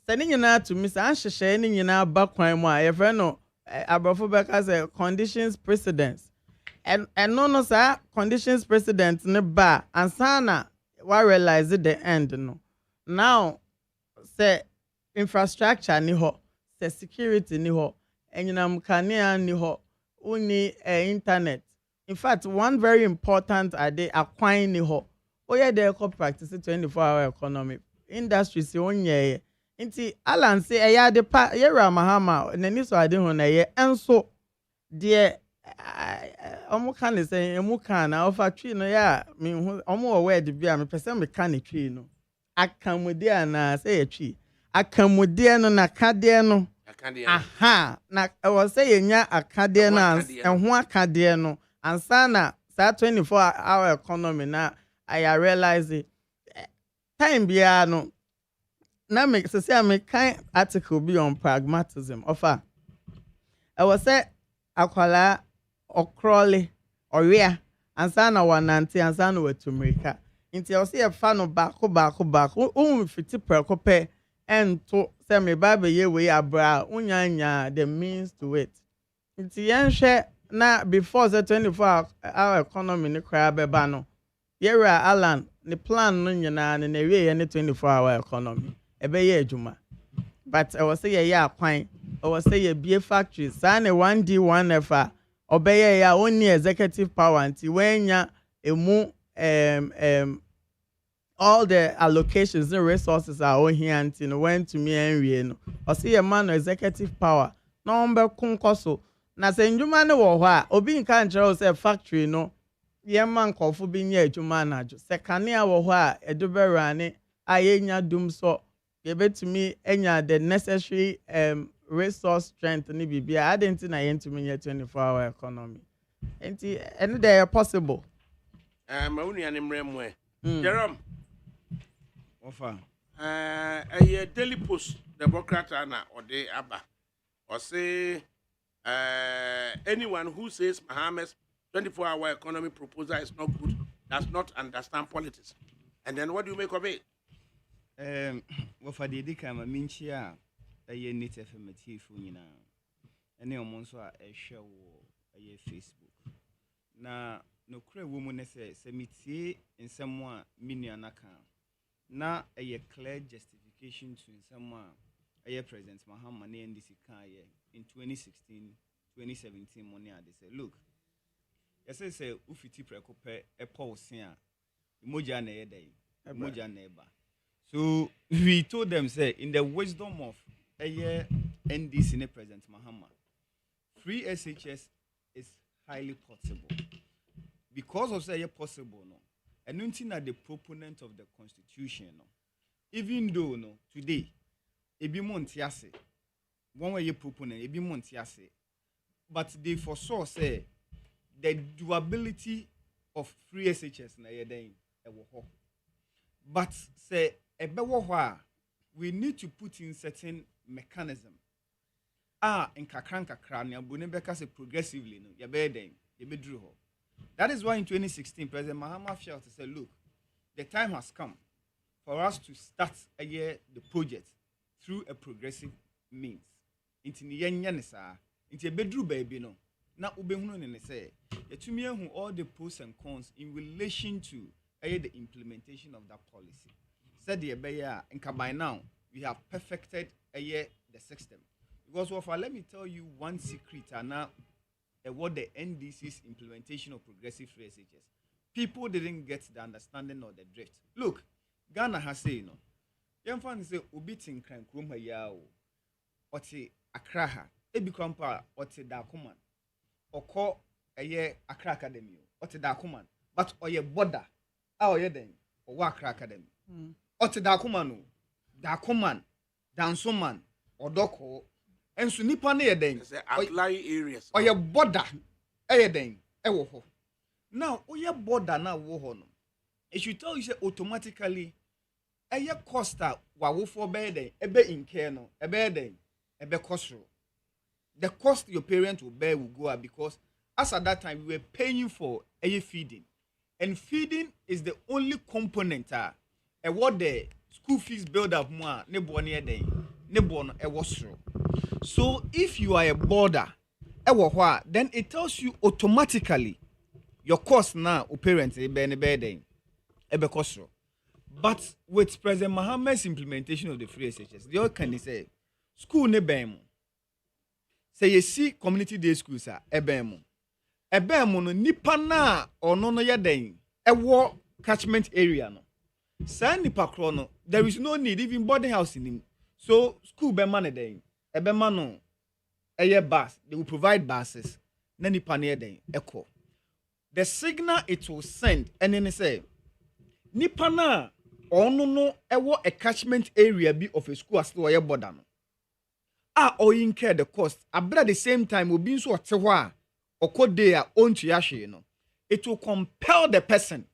Sending you now to Miss Ansha Shining you now back when my friend no Abrafo as a conditions precedence. And no sir conditions precedence in the bar and sana why realize it the end no. Now say infrastructure ni ho, say security ni ho, and mkania ni ho, uni internet. In fact, one very important idea acquiring ni ho. Oh yeah, they co practice 24-hour economy. Industry si onye. Inti Alan say eya de pa yera mahama nani so ade ho na ye enso de omo kan say emu kan na ofa twi no ya me omo word bia me pese me kan twi no akamude ana say ye twi akamude no na kade no aha na e wo say yenya akade no enho akade no ansana sa 24-hour economy na I realize it time bia no na me say I kind article be on pragmatism offer I was say akwala okrole oria ansana wanante ansana wetumrika nti I say e fa no back fiti prekope ento say me ba be ye we abra unyanya the means to it nti yenhwe na before the 24-hour economy ni kra beba no yera Alan the plan no nyina na we ye 24-hour economy ebe ye adwuma but I was say ya kwan I was say be factory sana 1D 1F obeye ya only executive power until when ya emu all the allocations and resources are on here until when to me and we no I say a man executive power no mbe kunkoso na se ndwuma ne wo ho a obi nka nkyerɛ say factory no ye man kofo bi nya adwuma na adwo se kanea wo ho a edobɛrane ayenya dum so ye betumi enya the necessary resource strength ni bibia adenti na yentumi nya 24-hour economy enti ene dey possible ma unu ane mremwe Jerome Ofa a daily post democrat na ode aba or say anyone who says Mohammed's 24-hour economy proposal is not good does not understand politics. And then what do you make of it? Ofa de kama minchia aye native FM fu nyina ene omonso a ehwe wo aye Facebook na no kura wo mu ne se mitie nsem a minua naka na aye clear justification to nsem a aye president Mahama na NDC kan aye in 2016-2017 money they say look say ufiti prekope epo sen a emoja na yedai emoja na eba. So we told them say in the wisdom of NDC ne President Mahama, free SHS is highly possible. Because of say possible no, and nothing at the proponent of the constitution no. Even though no today, ebi montiase, one way proponent ebi montiase, but they foresaw say the doability of free SHS na yeden ewo. But say we need to put in certain mechanism. In kakran ya bune beka say progressively no ya be den ya be drew ho. That is why in 2016 President Mahama felt to say look, the time has come for us to start the project through a progressive means. Into the yenyanisa, into a bedroom baby no. Now ubehunu ne say, who all the pros and cons in relation to the implementation of that policy. Said the beya and by now we have perfected the system. Because let me tell you one secret and now what the NDC's implementation of progressive free SHS. People didn't get the understanding or the drift. Look, Ghana has said, you know, young fans say, Ubitin crank room a yao, or say Akraha, Ebi Krampa, or say Dakuman, or call a year Accra Academy, or say Dakuman, but or ye border, our ye then, or Wakra Academy, or say Dakumanu, Dakuman, Dansoman, or Doko, and Sunipane then, outlying areas, or your border, a then, ewo. Now, your border now wo it should tell you say automatically costa wa wo for bed ebe in care no ebe cost. The cost your parents will bear will go up because as at that time we were paying for feeding. And feeding is the only component what the school fees build up more so if you are a border then it tells you automatically your cost now, parents, but with President Mohammed's implementation of the free SHS, the other can say, school ne bemo. Say you see community day schools are ebemo. Ebemo no nipa na or no yaden. War catchment area no. Say nipa krono, there is no need even boarding house in him. So school be man den. Ebema no. Bus, they will provide buses. Na nipa ne den echo. The signal it will send, and then say, Nipana, or no, a catchment area be of a school as to a border. Or incur the cost, at the same time will be so at or code their own to yashi, it will compel the person.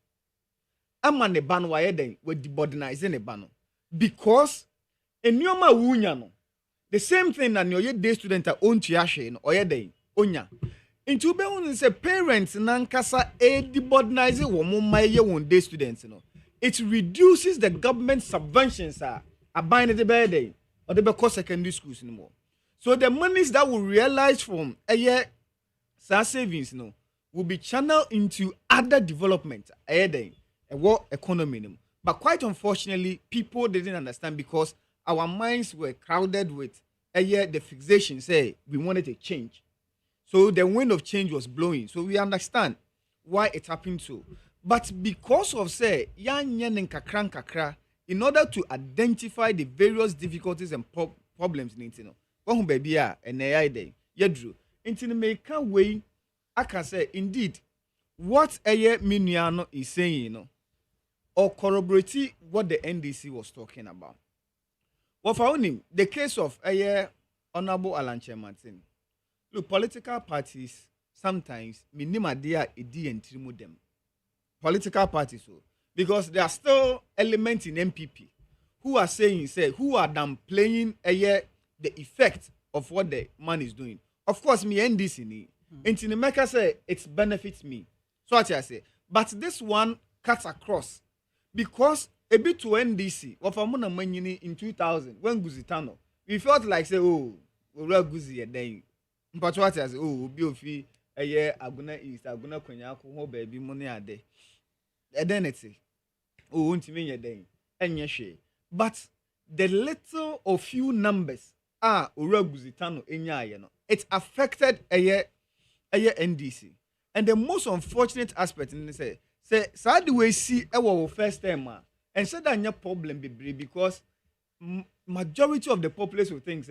Aman the ban why with the modernizing a ban. Because in Yoma Wunyano, the same thing that your day student are own to yashi or your day, onya. Into be on say parents nankasa debordinize wo my year one day students it reduces the government subventions buying the day or the because secondary schools anymore. So the monies that will realize from a year savings will be channeled into other development day a war economy. But quite unfortunately people didn't understand because our minds were crowded with the fixation say we wanted a change. So the wind of change was blowing. So we understand why it happened so. But because of say kakra, in order to identify the various difficulties and problems in it, baby and AI day, yedru. Into make way, I can say indeed what Minuano is saying, or corroborate what the NDC was talking about. Well, for him, the case of Honorable Alan Martin. Look, political parties sometimes minima dia edi entrimu them. Political parties so because there are still elements in MPP who are saying who are downplaying the effect of what the man is doing. Of course, me end this in it. In America say it benefits me. So what I say, but this one cuts across because a bit to NDC of Amuna Manyini in 2000 when Guzitano, we felt like say we're Guzi a day. But what I say, be of a year, Aguna East, Aguna Konyaku, baby, money a day. Identity. Won't mean a day, and yes, but the little or few numbers are Uraguzitano in Yayano. It affected a year NDC. And the most unfortunate aspect in this say, sad we see our first time, and said that your problem be because majority of the population will think,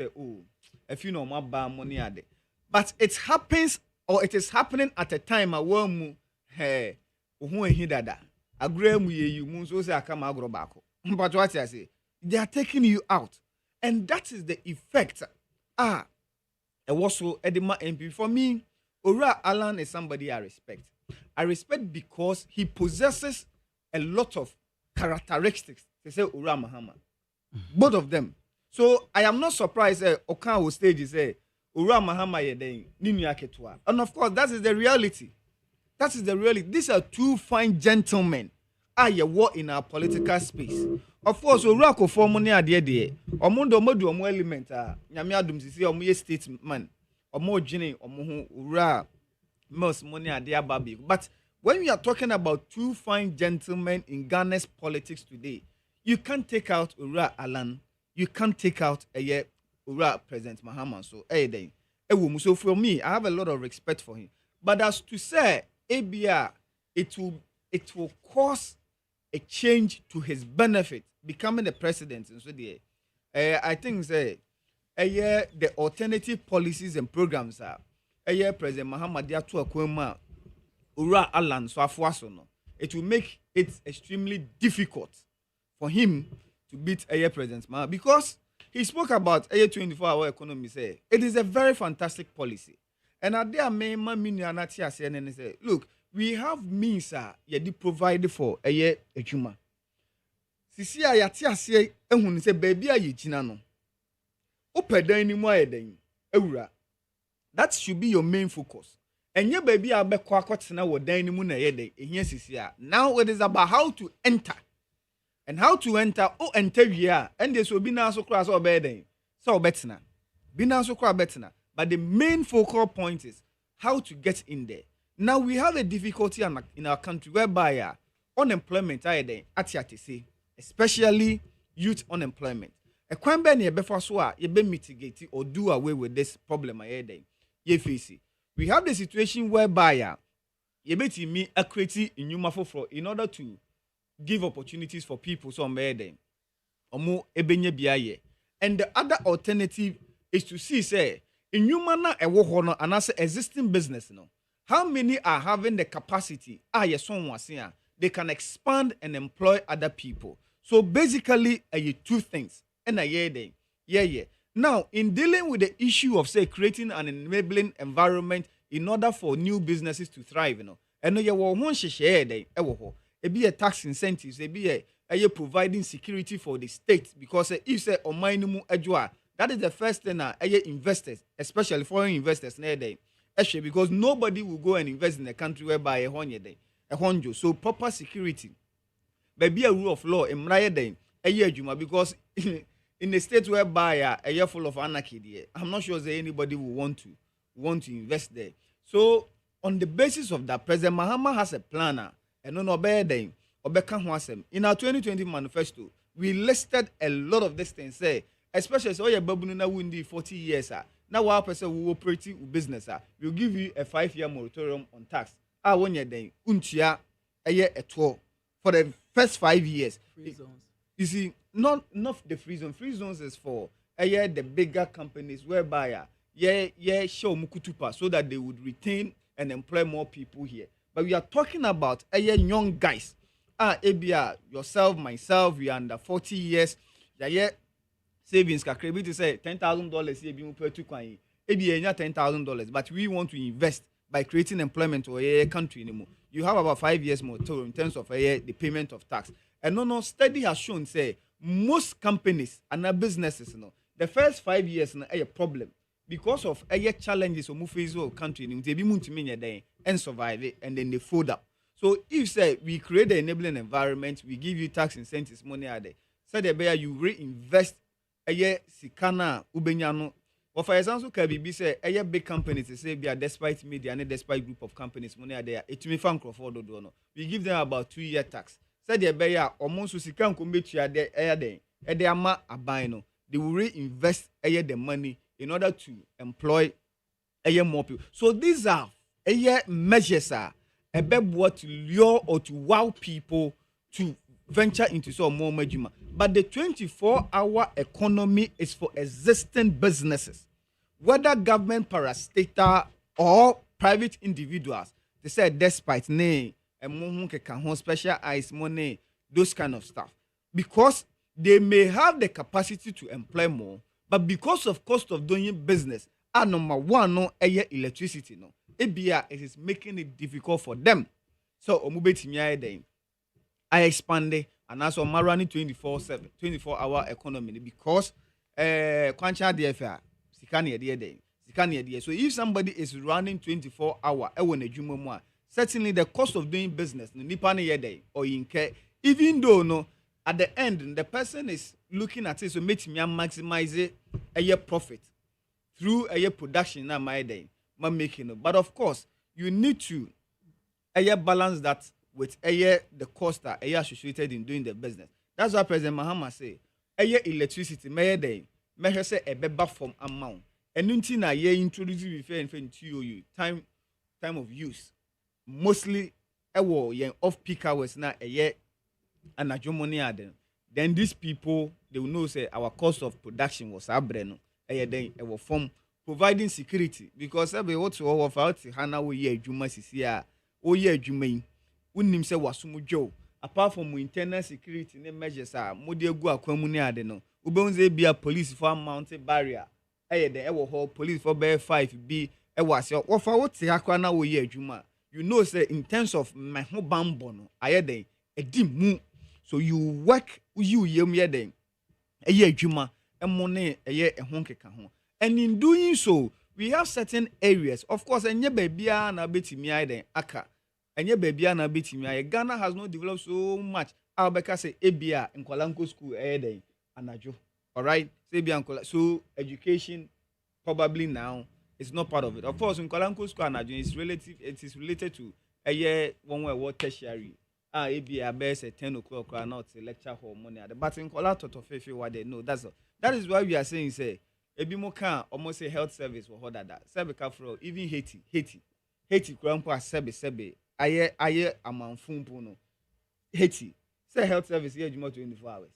if you know my bar money a day. But it happens, or it is happening at a time where mu hey dada agree mu you mu so say akama agro bako. But what I say, they are taking you out, and that is the effect. It was so Edema MP for me. Ora Alan is somebody I respect. I respect because he possesses a lot of characteristics. They say Ora Mahama, both of them. So I am not surprised. Okan will stage say. Ura Mahama Yeden, Ninya Ketwa. And of course, that is the reality. That is the reality. These are two fine gentlemen ye war in our political space. Of course, Orako form ne ade de. Omondo modu omo element nyame adom sisi omo ye statesman. Omo gene omo ho ura most money ade ababi. But when we are talking about two fine gentlemen in Ghana's politics today, you can't take out Ura Alan, you can't take out Ura President Mahama. So so for me, I have a lot of respect for him. But as to say ABR, it will cause a change to his benefit, becoming the president. And so I think the alternative policies and programs are President Mahama dia to akwema Ura Alan so afuaso no. It will make it extremely difficult for him to beat President Mahama because he spoke about 24-hour economy. Say it is a very fantastic policy, and at there say, look, we have means yedi provide for ejuma. Sisi ayati ase ehun say baby ayi gina no. Opedan ni mo ayeden ewura. That should be your main focus. And your baby abekwa akotena wo dan ni mu na yede ehia sisi a. Now it is about how to enter. And how to enter, enter here, and this will be now so cross or bedding. So better be now so cross better. But the main focal point is how to get in there. Now we have a difficulty in our country whereby unemployment especially youth unemployment. A kwamba ni before so you be mitigate or do away with this problem ye face. We have the situation whereby you be me a create in order to give opportunities for people so made omo ebenye biaye. And the other alternative is to see say in human na ewo ho no anase existing business no, how many are having the capacity they can expand and employ other people. So basically two things and now in dealing with the issue of say creating an enabling environment in order for new businesses to thrive, you know, and ye wo ho hye ewo ho. It be a tax incentives, it be a providing security for the state because if say omainimu ejwa, that is the first thing investors, especially foreign investors because nobody will go and invest in a country whereby a honjo. So proper security. But be a rule of law in because in a state whereby a year full of anarchy there, I'm not sure that anybody will want to invest there. So on the basis of that, President Mahama has a planner. And no in our 2020 manifesto, we listed a lot of these things. Especially so you're windy 40 years. Now our person will operate with business. We'll give you a 5-year moratorium on tax. When you're then untia a year at all for the first 5 years. Free zones. You see, not the free zone. Free zones is for a year the bigger companies whereby show mukutupa so that they would retain and employ more people here. But we are talking about young guys. ABR, yourself, myself, we are under 40 years. Savings can credit to say $10,000 here being per to coin. ABR $10,000, but we want to invest by creating employment or a country anymore. You have about 5 years more in terms of the payment of tax. And study has shown say most companies and businesses, the first 5 years a problem. Because of challenges or face or country, they be and survive it, and then they fold up. So if say we create the enabling environment, we give you tax incentives, money are there. So the you reinvest sikana ubenyano. Or for example, can say big companies to say despite media and despite group of companies, money are there. It may fund for we give them about 2-year tax. So the almost sikan kumbetu there they ama abino. They will reinvest the money in order to employ more people. So these are measures to lure or to wow people to venture into some more majima. But the 24-hour economy is for existing businesses, whether government, parastatal, or private individuals. They say despite special eyes money, those kind of stuff, because they may have the capacity to employ more. But because of cost of doing business, number one, no electricity, no. ABR is making it difficult for them. So, I expanded and also I'm running 24-hour economy because Kwancha DFR, Sikani. So if somebody is running 24-hour, certainly the cost of doing business no nipa no yede or incur, even though no at the end the person is looking at it so make me maximize a profit through a production na my day making. But of course you need to balance that with the cost that associated in doing the business. That's why President Mahama say electricity may day measure say a beba from amount and until na introduce refer to time of use mostly off peak hours na and a then these people they will know say our cost of production was abreno then form providing security because every what to offer out hana we year juma sisia o year juma unim say wasumujo apart from internal security ne measures mode egu akwamu ne ade no ubonze bia police for mounted barrier then police for bear 5 be was your offer what akwa na we year juma you know say in terms of my ho bambo no ayede edimu. So you work you yem yeden adwuma emone ehon keka ho. And in doing so we have certain areas, of course enye babia na betimi ayeden aka enye babia na betimi ay Ghana has not developed so much. Albeka say ebia nkolanko school ayeden anajo, all right, say ebia nkola, so education probably now is not part of it. Of course nkolanko school anajo is relative, it is related to one way tertiary. Maybe I best at 10 o'clock or not lecture hall money. But in Colorado to Fefe what they know. That is why we are saying say Ebimoka almost a health service for that. Sebeka for even Haiti grandpa sebe. Aye amount fumpono. Haiti. Say health service here 24 hours.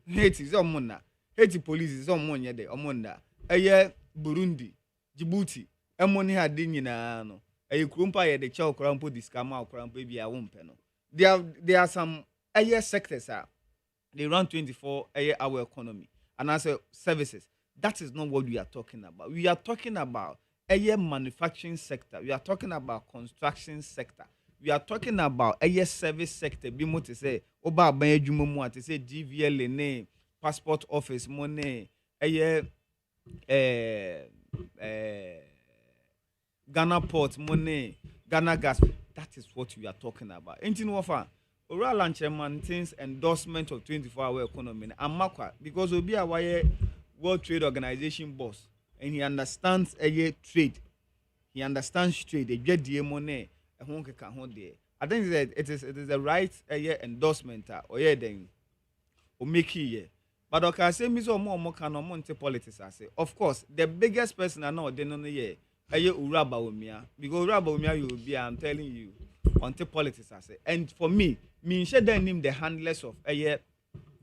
Haiti is on Haiti police is on money there. Omonda. Aye Burundi, Djibouti. Money had din na no. Aye grandpa ye the chow crampo discama crampo baby a wompeno. There are some sectors they run 24-hour economy and as a services. That is not what we are talking about. We are talking about manufacturing sector. We are talking about construction sector. We are talking about service sector. Be more to say oba banyejumo mo to say GVL name, passport office money, Ghana port money, Ghana gas. That is what we are talking about. Anything offer oral launch maintains endorsement of 24-hour economy and makwa because obi a World Trade Organization boss and he understands trade. He understands trade. They get the money. I think that it is the right endorsement or then or make it. But okay, I say me so more can monte politics. I say, of course, the biggest person I know they know the Uraba Umia. Because Uraba Umia you will be, I'm telling you, on the politics I say. And for me should then name the handlers of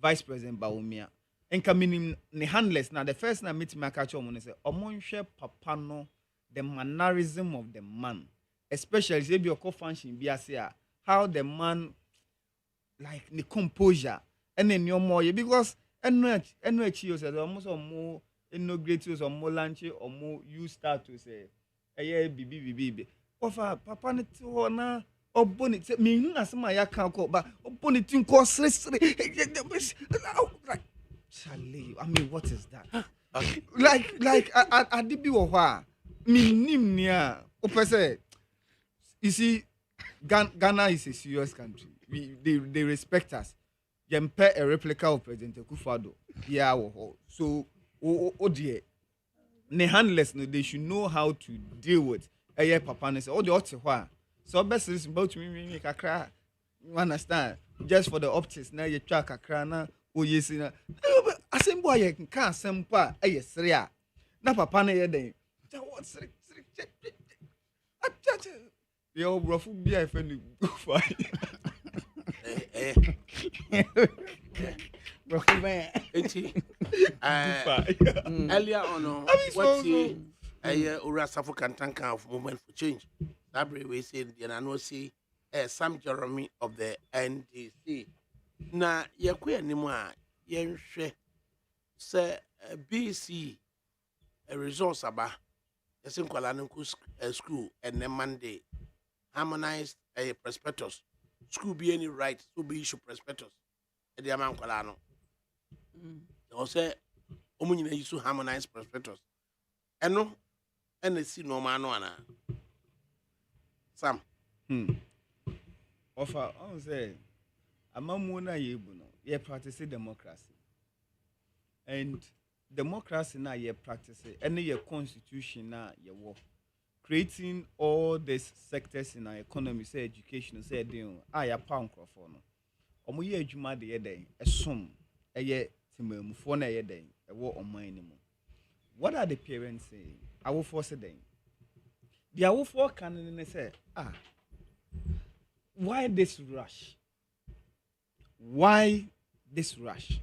Vice President Baumia. And coming the handlers now the first time I meet my catch on say Omonshe Papano, the mannerism of the man. Especially if your co-function be how the man like the composure and then your more because and you said almost or more inaugurates or more lunch or more you start to say bibi offer papa ne na obonit me na sama ya kan ko ba obonit nko sre Charlie, I mean what is that? like I did be wa me nim nia opese. You see, Ghana is a serious country. They respect us. You pay a replica of President Akufo-Addo. Yeah, so dear, the handlers they should know how to deal with. Papa ne say, the other so best is about me kakra. You understand? Just for the optics, now you track kakra na. Oh yes, na. Asem boy you can sempa. Sria. Na papa ne yeden. What sri. Yo, Rafu be I friend go for. Earlier on, what's the Urasafu Kantanka of Movement for Change? Sabri we said, I know see Sam Jeremy of the NDC. Na Yakuya Nima Yenshe say BC a resource aba. Yasin Kuala school and then Monday. Harmonized a prospectus. School be any right to be issue prospectus. At the amount Colano. They say, Omunina used to harmonize prospectus. And no, and they see no man. Sam, Offer on say amamuna yebu no ye practice democracy. And democracy na ye practice any your constitution na ye work. Creating all these sectors in our economy, say education, say doing ya pound crofo no. Omo ye adwuma de ye den esom eye timamufo na ye den ewo oman ni mu. What are the parents saying? I will force them. The I will for can say, why this rush? Why this rush?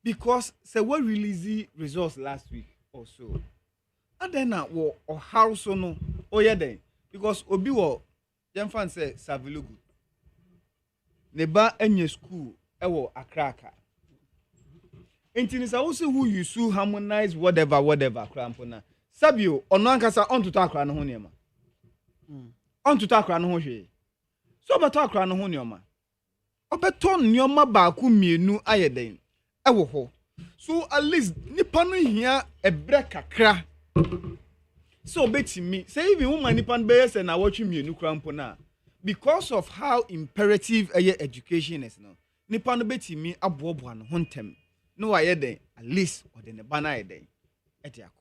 Because say we release results last week or so. And then or house no then because obi wo dem fan say Savilugu. Neba enye school ewo Akraka. Intinisa also who you sue harmonize whatever crampona. Sabio ono ankasa on to talk no ho niema. On to talk no ho hwe. So beto akra no ho niema. Obeto niema ba ku mienu ayeden. Ewo ho. So at least nipa no hia ebre kakra. So betimi say even woman nipa no be say na watch mienu crampona. Because of how imperative education is no. Nipa no betimi abobo no ho ntem. No I den at least or the banner den etiako.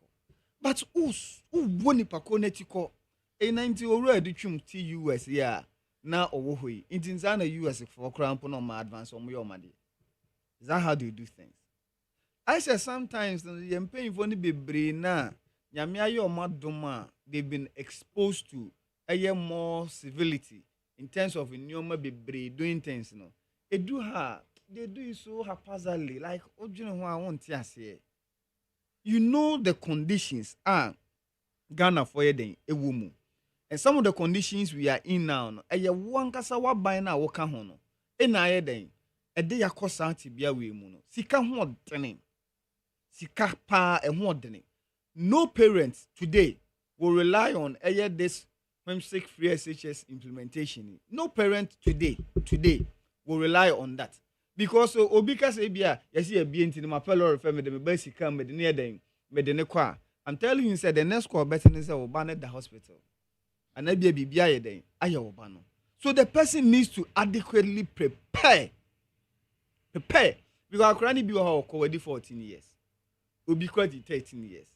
But woni pako netiko e 90 already twum TUS ya na owo hoi. Intinza na US for cramp no ma advance on your money. Is that how do you do things? I say sometimes the paying for ni bebre na nyame aye o madoma they've been exposed to more civility in terms of nyoma bebre doing things no. E do her they do it so haphazardly, like you know the conditions are Ghana for a woman. And some of the conditions we are in now, a one kasa wa buy na waka hono. And I then a day a cost anti be away mono. Sika hon training. Sika pa and one. No parents today will rely on this homesick free SHS implementation. No parent today will rely on that. Because obika say bia yesi e bia ntini ma fellow refer me the basic come me near den me de ne kwa. I'm telling you say the next call better is oba the hospital. And na bia bibia ye den aye oba no. So the person needs to adequately prepare. Because akrani bi wo ha okowadi 14 years. Obi kwadi 13 years.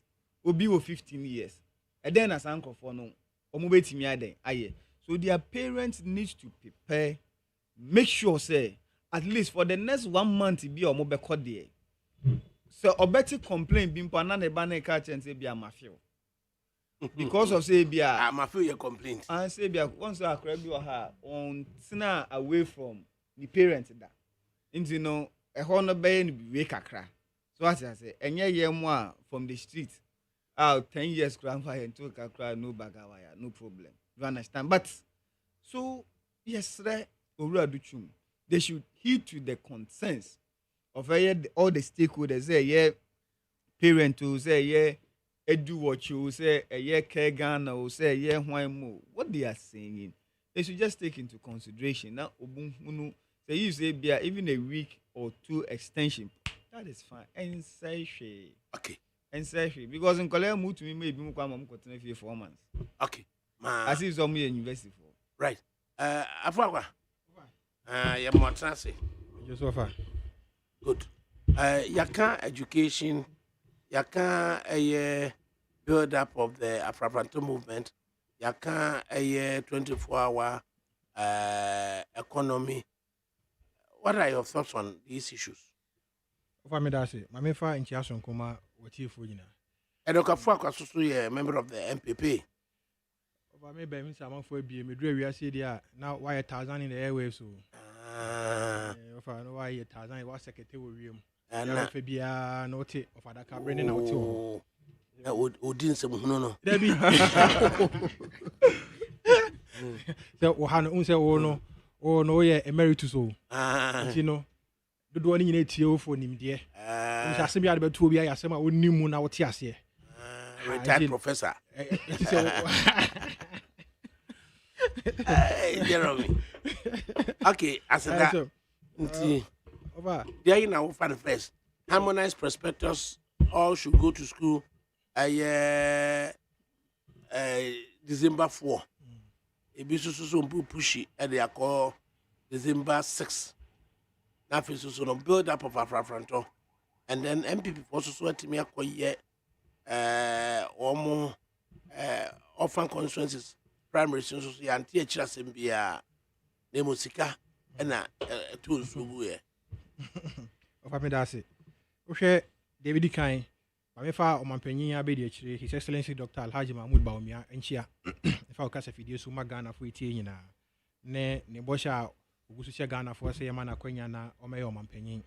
Obi wo 15 years. And then as uncle for no omo betimi aden aye. So their parents need to prepare. Make sure say at least for the next 1 month be or mobile code there. So obeti complain bimpa na ne ba na catch and say be mafio. Because of say be mafio your complaint. And say be once I crab you ha on sina away from the parents that. Into no a honor bay and be kakra. So as I say enye ye mo from the street. 10 years grandfather and took kakra no bagawaya, no problem. You understand? But so yes, they should heed to the concerns of all the stakeholders. Say, parent who say, edu watch who say, care Ghana who say, why more. What they are saying, they should just take into consideration. Now, say you say, even a week or 2 extension, that is fine. And say, okay. And say, because in Korea, move to me, maybe more continue for 4 months. Okay. I see some university for. Right. Afwa. Yeah, more transit. Just so far. Good. Yaka education, yaka a build up of the Afro movement, yaka a 24-hour economy. What are your thoughts on these issues? Of me that say, my mefa in Chiason Koma, what you for you now? Edokafwa Kwasusu, a member of the MPP. Over me, by me, someone for be me, we are saying now why 1,000 in the airwaves so. If I know why 1,000 was secretary room. And if it be a note of ADAKABRI in our tour. Odin no. There be. So, Ohana unse ono, oh no, yeah, emeritus. You know, the one in ATO for him, dear. I see me about 2 years, I say my own new moon out here. Retired professor. Hey, Jeremy. Okay, as that. There in our first harmonized prospectus. All should go to school. December 4. ebi so mbu pushi at the call December 6. Now so no build up of Afrafranto. And then MPP also so at me acquire almost orphan constituencies primary so anti HSMBA ne musika na tools so here. Of me that's it. Okay, David Kain. Mamefa omampanyin abedi akire His Excellency Dr. Alhaji Mahmoud Bawumia enchia. Ifa okasa fidie so magana fo etie nyina. Ne bosha ogusu che Ghana fo se yema na kwanya na omeye omampanyin.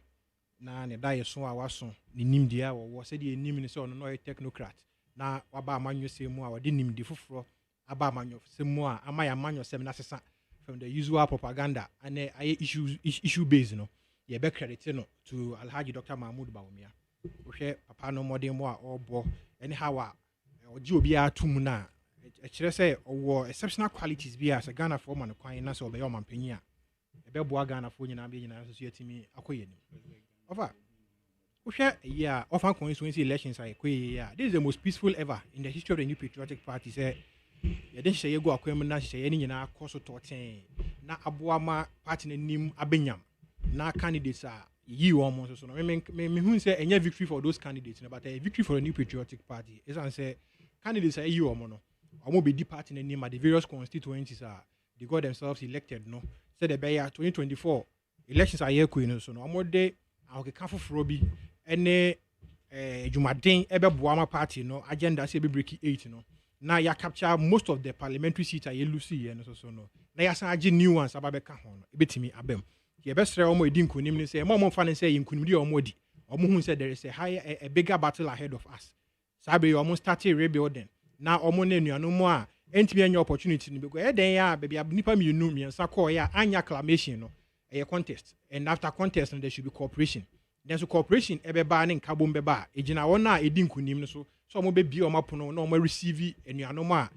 Na ne dae so a waso ne nimdia wo se de nim ne se ono no technocrat. Na waba amanyo se mu a wode nimdi foforo aba amanyo se mu a amaya amanyo sem na sesa from the usual propaganda and issue based no. Ye be credit no to Alhaji Dr. Mahmoud Bawumia. Ohwe papa no modern mo a obo anyhow a oji obi atum na e kire say owo exceptional qualities bi as Ghana for man kwan na so be your mampanyi a e be boa Ghana for nyina be nyina so yetimi akoye ni ofa ohwe yeah ofan constituency elections are koye ya this is the most peaceful ever in the history of the New Patriotic Party say ye den hye go akwam na hye ye ni nyina akoso toten na aboa ma party na nim abenyam na candidates are yi almost so no me hu say any victory for those candidates but a victory for the New Patriotic Party is an say candidates are yi omo no omo be di party na name at the various constituencies are they got themselves elected no say the bear 2024 elections are here queen so no omo de awokeka foforo bi ene jumaden ebe boama party no agenda say be break 8 no na ya capture most of the parliamentary seats are lucy here no so no na ya san age new ones ababeka ho no ebetimi abem ye bestre omo edi nkunim ni say mo fa ne say nkunim di omo di omo hu say there is a bigger battle ahead of us sabe omo start rebuilding na omo na enuanu mo a entimi anya opportunity ni because e den ya baby nipa mi nu mi ensa call ya anya acclamation no a contest and after contest there should be cooperation then so cooperation ebe ba ne nkabom be ba ejina wona edi nkunim no so omo be bi omo pono na omo receive enuanu mo a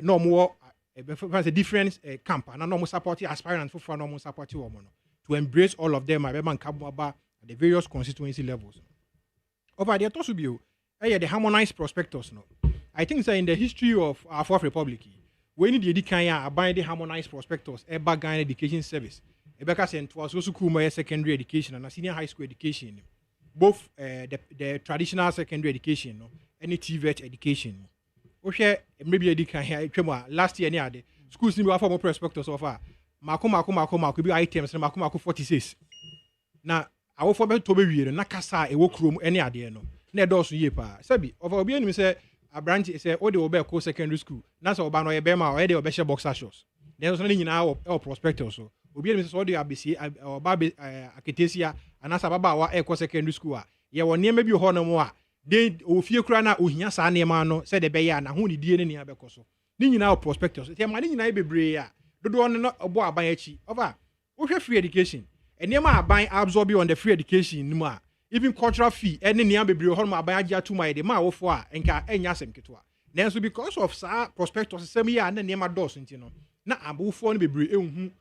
na omo a different camp and no support aspirants for no support woman to embrace all of them at the various constituency levels. Over there to be the harmonized prospectus no. I think that in the history of our fourth republic, we need the Kanya abide the harmonized prospectus eba Ghana education service. Ebeka sent was also cool secondary education and senior high school education. Both the traditional secondary education no, any TVET education. Ohwe maybe edika here twema last year near the schools ni be for more prospectus of mako bi items na mako 46 na awo for be to be wie na kasa e wo krom ene ade no na e do so ye pa sabi of obi anim say abranch say o de wo be ko secondary school na so oba no ye be ma o de wo be she boxer shorts then so na nyina o prospectus so obi anim say so de abesi oba be aketesia anasa baba wa e ko secondary school a ye wo ne ma bi ho no mo a den ofie kura na ohia saa ne ma no se de be ya na ho ne die ne ne abekoso ni nyina o prospectus te ma ne nyina bebre ya dodo on no obo aban achi over wo free education enema aban absorb on the free education nimu a even cultural fee ene ne bebre ho no aban agya tuma de ma wo fo a enka enya asem ketwa nanso because of sa prospectus sem ya na ne ma dos nti no na abofo no bebre ehun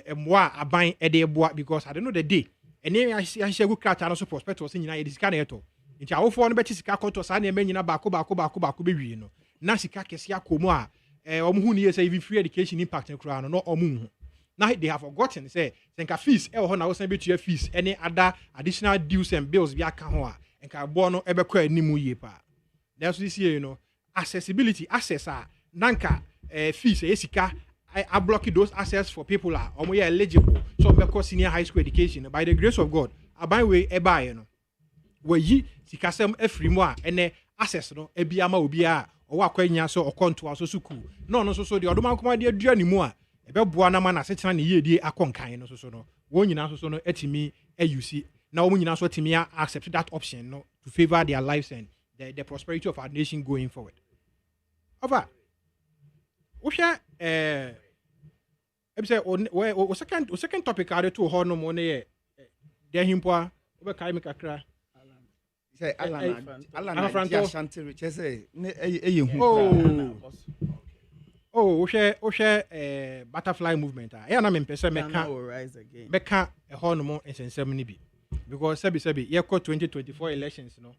emwa aban e de boa because I don't know the day ene ya shegu krata no so prospectus nyina ye disika na eto nti awofo no beti sika koto sa na ema nyina baako be wi no na sika kese akomu a omu ni say even free education impact nkura no omu now they have forgotten say senka fees e ho na wo san betua fees any other additional dues and bills bi aka ho a enka bo no e be kwa animu ye pa that's this year you know accessibility access a nanka fees e sika I block those access for people are omo ye eligible so be ko senior high school education by the grace of God aban we e ba ye no we sika sem afrimu a ene access no e bia ma obi a owa kwanya so okonto aso suku no so de odoma nkoma de adua ni mu a ebe boa na ma na setena ne yedie akonkan no so no won nyina so no etimi ayusi na won nyina so etimi accept that option no to favor their lives and the prosperity of our nation going forward over ohia say o second topic are to ho no mo ne ye de himpoa obe kai me kakra say Alan Franco Ashanti Rich say hu oh share butterfly movement ah na me pese meka e ho no mo ensensem ni bi because sebi ye ko 2024 elections no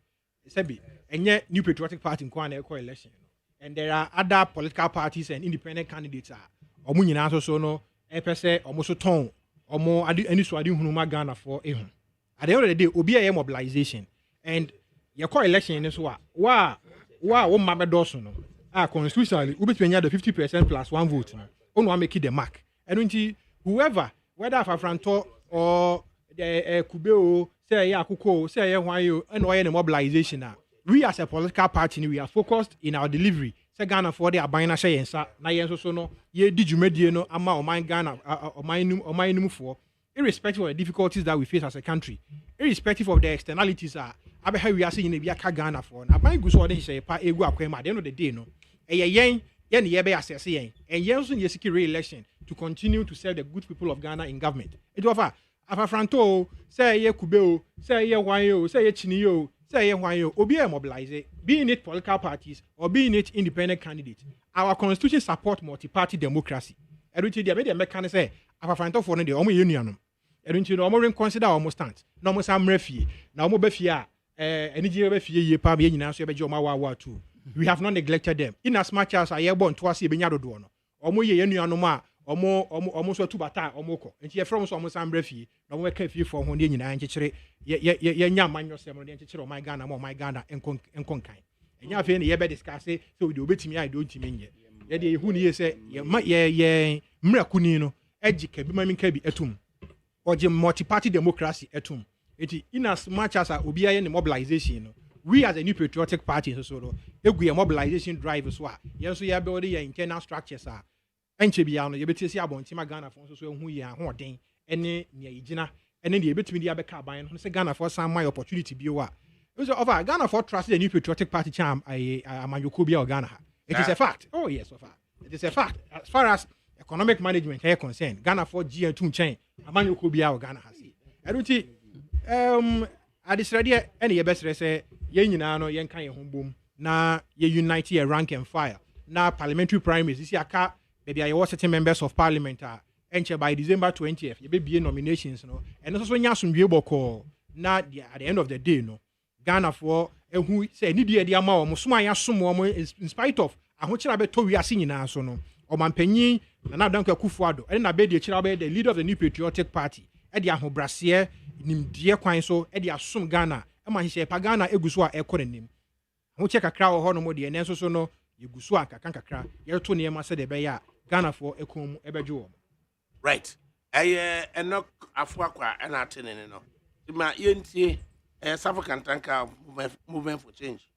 sebi enye New Patriotic Party nkwa na e ko election no and there are other political parties and independent candidates omo nyina so no epese omo so ton omo ani so ade hunuma Ghana for ehun at the end of the day obi a mobilization and your call election so wa wo mabedo so no constitutionally ubetwenya the 50% plus 1 vote no ono make the mark and whoever whether Afranto or the Kubeo say ya Akuko say ya Hwayo and why the mobilization we as a political party we are focused in our delivery say Ghana for the abina say yensa na yenso so no ye di dwumadie no ama o man Ghana o man num for irrespective of the difficulties that we face as a country irrespective of the externalities abeha we are saying na aka Ghana for na ban gu so de say pa egu akwema at the end of the day no yen ye be assess yen and yen so ye seek re-election to continue to serve the good people of Ghana in government it offer Afranto say ye Kubeo say ye Hwayo say ye Chiniyo say ye Hwayo obi e mobilize being it political parties or being it independent candidates our constitution support multi-party democracy everything dey make can say Afranto for no dey omo ye nuanom everything no omo consider omo stand na omo sam refie na omo ba fie enije ba fie ye pa be nyina so be je omo wa too. We have not neglected them. In as much as I born to us, Benya do no. Omo ye nuanoma, omo so tubata, omoko. Enti ye from so omo sam brefi, na omo ka fie for ho de nyina nkyekere ye nya manyo sem no de nkyekere o my Ghana mo my Ghana enkonkan. Enya afi ne ye be discuss say we dey obetimi I don't menye. Ye de hu ne ye say ye mrakuni no ejika bi mamin ka bi etum. Oje multi party democracy etum. Enti in as much as obi aye ne mobilization no we as a new patriotic party so egu a mobilization drive so yen so ya build your internal structures enche bia no ye betisi abontima Ghana for so hu ye ahoden ene ne yigina ene de betimi dia beka aban no se Ghana for some my opportunity bi wa so over Ghana for trust the new patriotic party cham amanyoko bia Ghana it is a fact oh yes over it is a fact as far as economic management here concerned Ghana for G2 chain amanyoko bia Ghana has eruti adisrade ene ye besre se ye nyina no yen kan ye hombom na ye unite ye rank and file na parliamentary primaries isi aka be there were certain members of parliament enche by December 20th ye be be nominations no and so nya asomdwe boko na at the end of the day no Ghana for ehu say ni de ama o so anya som o in spite of ahokyera be to wiase nyina so no o mampanyin na Danko Akufo-Addo and na be de kyera be the leader of the new patriotic party e de ahobrase nimdie kwan so e de asom Ghana ama hihye pagana eguso a ekorenim ho che kakra wo ho no mo de enenso so no yeguso a kakra ye to ne ma se de be ya Ghana for ekom ebeju wo right enok afo akwa na atene no ma yentie South African tanka movement for change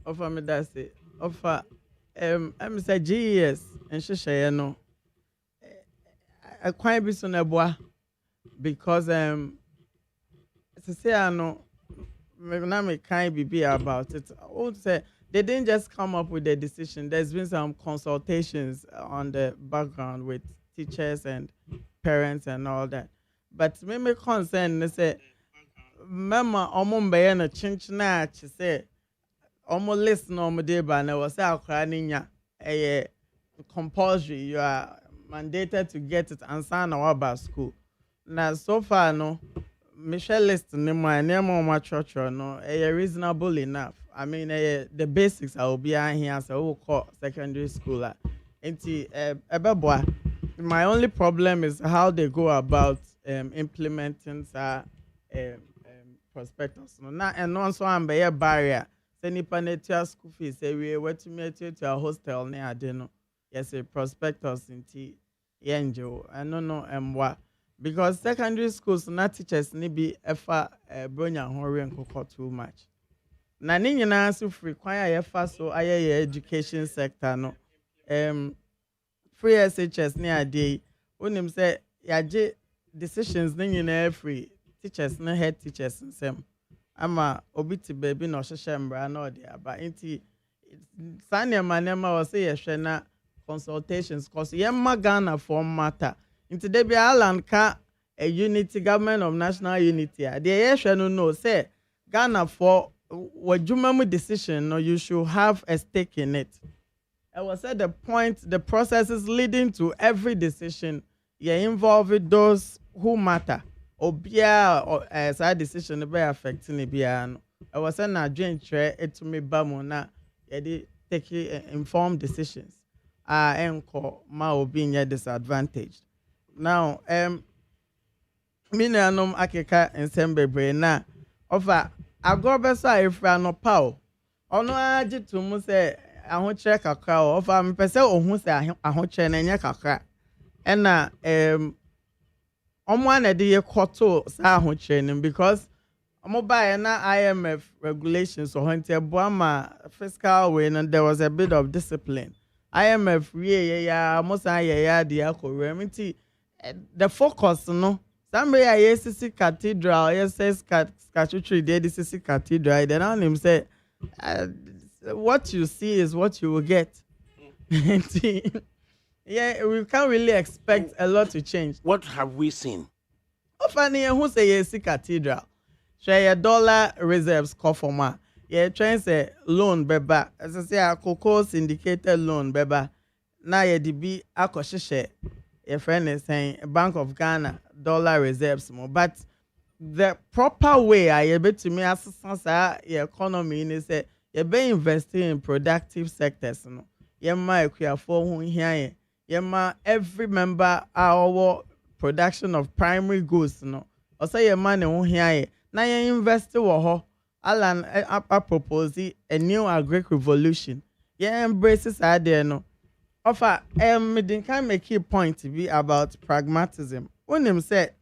offer me that say offer I'm say GES enhyehyeye no akwan bi so na boa because say no me kind be about it. I would say they didn't just come up with the decision. There's been some consultations on the background with teachers and parents and all that. But me concern they say, "Mama, omo mbe na chinchina chi say, omo listen omo dey ba na was say akra ninya compulsory. You are mandated to get it and sign our school. Now so far no." Michelle list my church no reasonable enough. I mean the basics I will be here as a call secondary school. My only problem is how they go about implementing prospectus. No, and also I'm a barrier. Send it school fees. Say we were to meet you to a hostel near Adeno. Yes, a prospectus in T. Yanjo. I don't know what. Because secondary schools not teachers ni be efa bronya hori nkoko too much. Na ni nyina so require efa so aye education sector no. Free SHS ni ade onim say yaje decisions ni nyina free teachers na head teachers nsem. Ama obi ti baby no hyehyɛ mbra na ode aba nti sane manema was say yehwe na consultations cause yemma Ghana for matter. Into there be Alan ka a unity government of national unity. The yeshwe no say Ghana for what jumamu decision no you should have a stake in it. I was said the processes leading to every decision you involve those who matter. Obia or as a decision be affecting the biano. I was saying na joint share it to me bamona. take informed decisions. Enko ma being disadvantaged. Now, Minianum akeka ensemble na offer agobesa ifra no pow. Ono aje to mu se ahokyere kakra offer me pese ohun se ahokyere na nya kakra. Ena omo anade ye koto sa ahokyere nim because omo buy na IMF regulations so hunte boama fiscal way and there was a bit of discipline. IMF ya mosa ya dia koremiti the focus no somebody yes cathedral yes statutory there this is cathedral then on him say what you see is what you will get. Yeah, we can't really expect a lot to change. What have we seen? Ofani who say yes cathedral share dollar reserves call for ma yeah trying say loan beba as I say a cocoa syndicated loan beba na ye DB akohye your friend is saying Bank of Ghana dollar reserves more, but the proper way I able to me assistance your economy is say you be investing in productive sectors no yema equiafo hu hia yema every member our production of primary goods no or say your money hu hia na you invest wo ho alan propose a new agric revolution yeah embraces there no offer me can make a point to be about pragmatism. When him said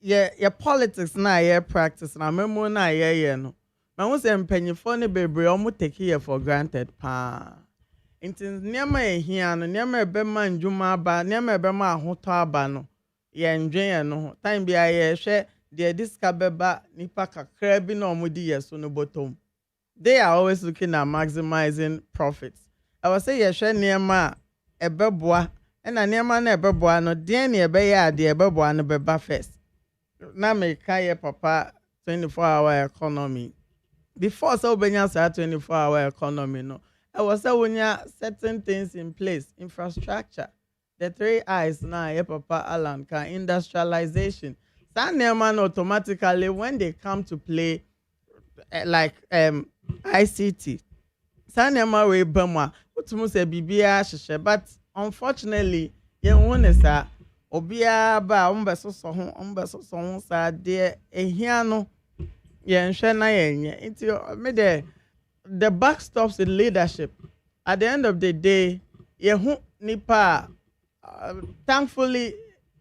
yeah politics na yeah practice na memo na yeah no. Na won say mpanyifo ne bebre omo take here for granted pa. Inti niam ehia no niam ebema ndwuma aba niam ebema ahoto aba no ye ndwen no time bia ye hwe de diska beba nipa kakra bi na omo di yeso no bottom. They are always looking at maximizing profits. I was say yehwe niam ebeboa na niam na ebeboa no de na ebe ya de ebeboa no beba first. Na me kai papa 24-hour economy. Before so benya sa 24-hour economy no I was say when certain things in place, infrastructure, the 3 I's now yeah papa Alan can industrialization. That man automatically when they come to play like ICT. Sanema we bema utumu se bibia hye but unfortunately yen won sa obia ba ombeso so ho sa de ehia no yen hwe na yen nti me the back stops in leadership. At the end of the day yehu nipa thankfully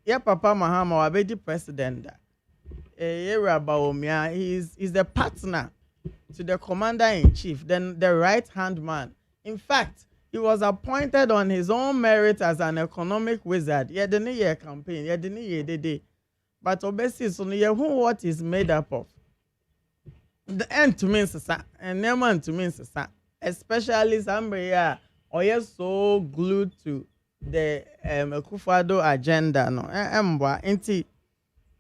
yeah papa Mahama wabedi president he's the partner to the commander-in-chief, then the right-hand man. In fact, he was appointed on his own merit as an economic wizard. He didn't year campaign, he didn't year the day. But obviously, so who what is made up of? The end to mean and never to mean especially somebody or yes so glued to the Akufo-Addo agenda. No,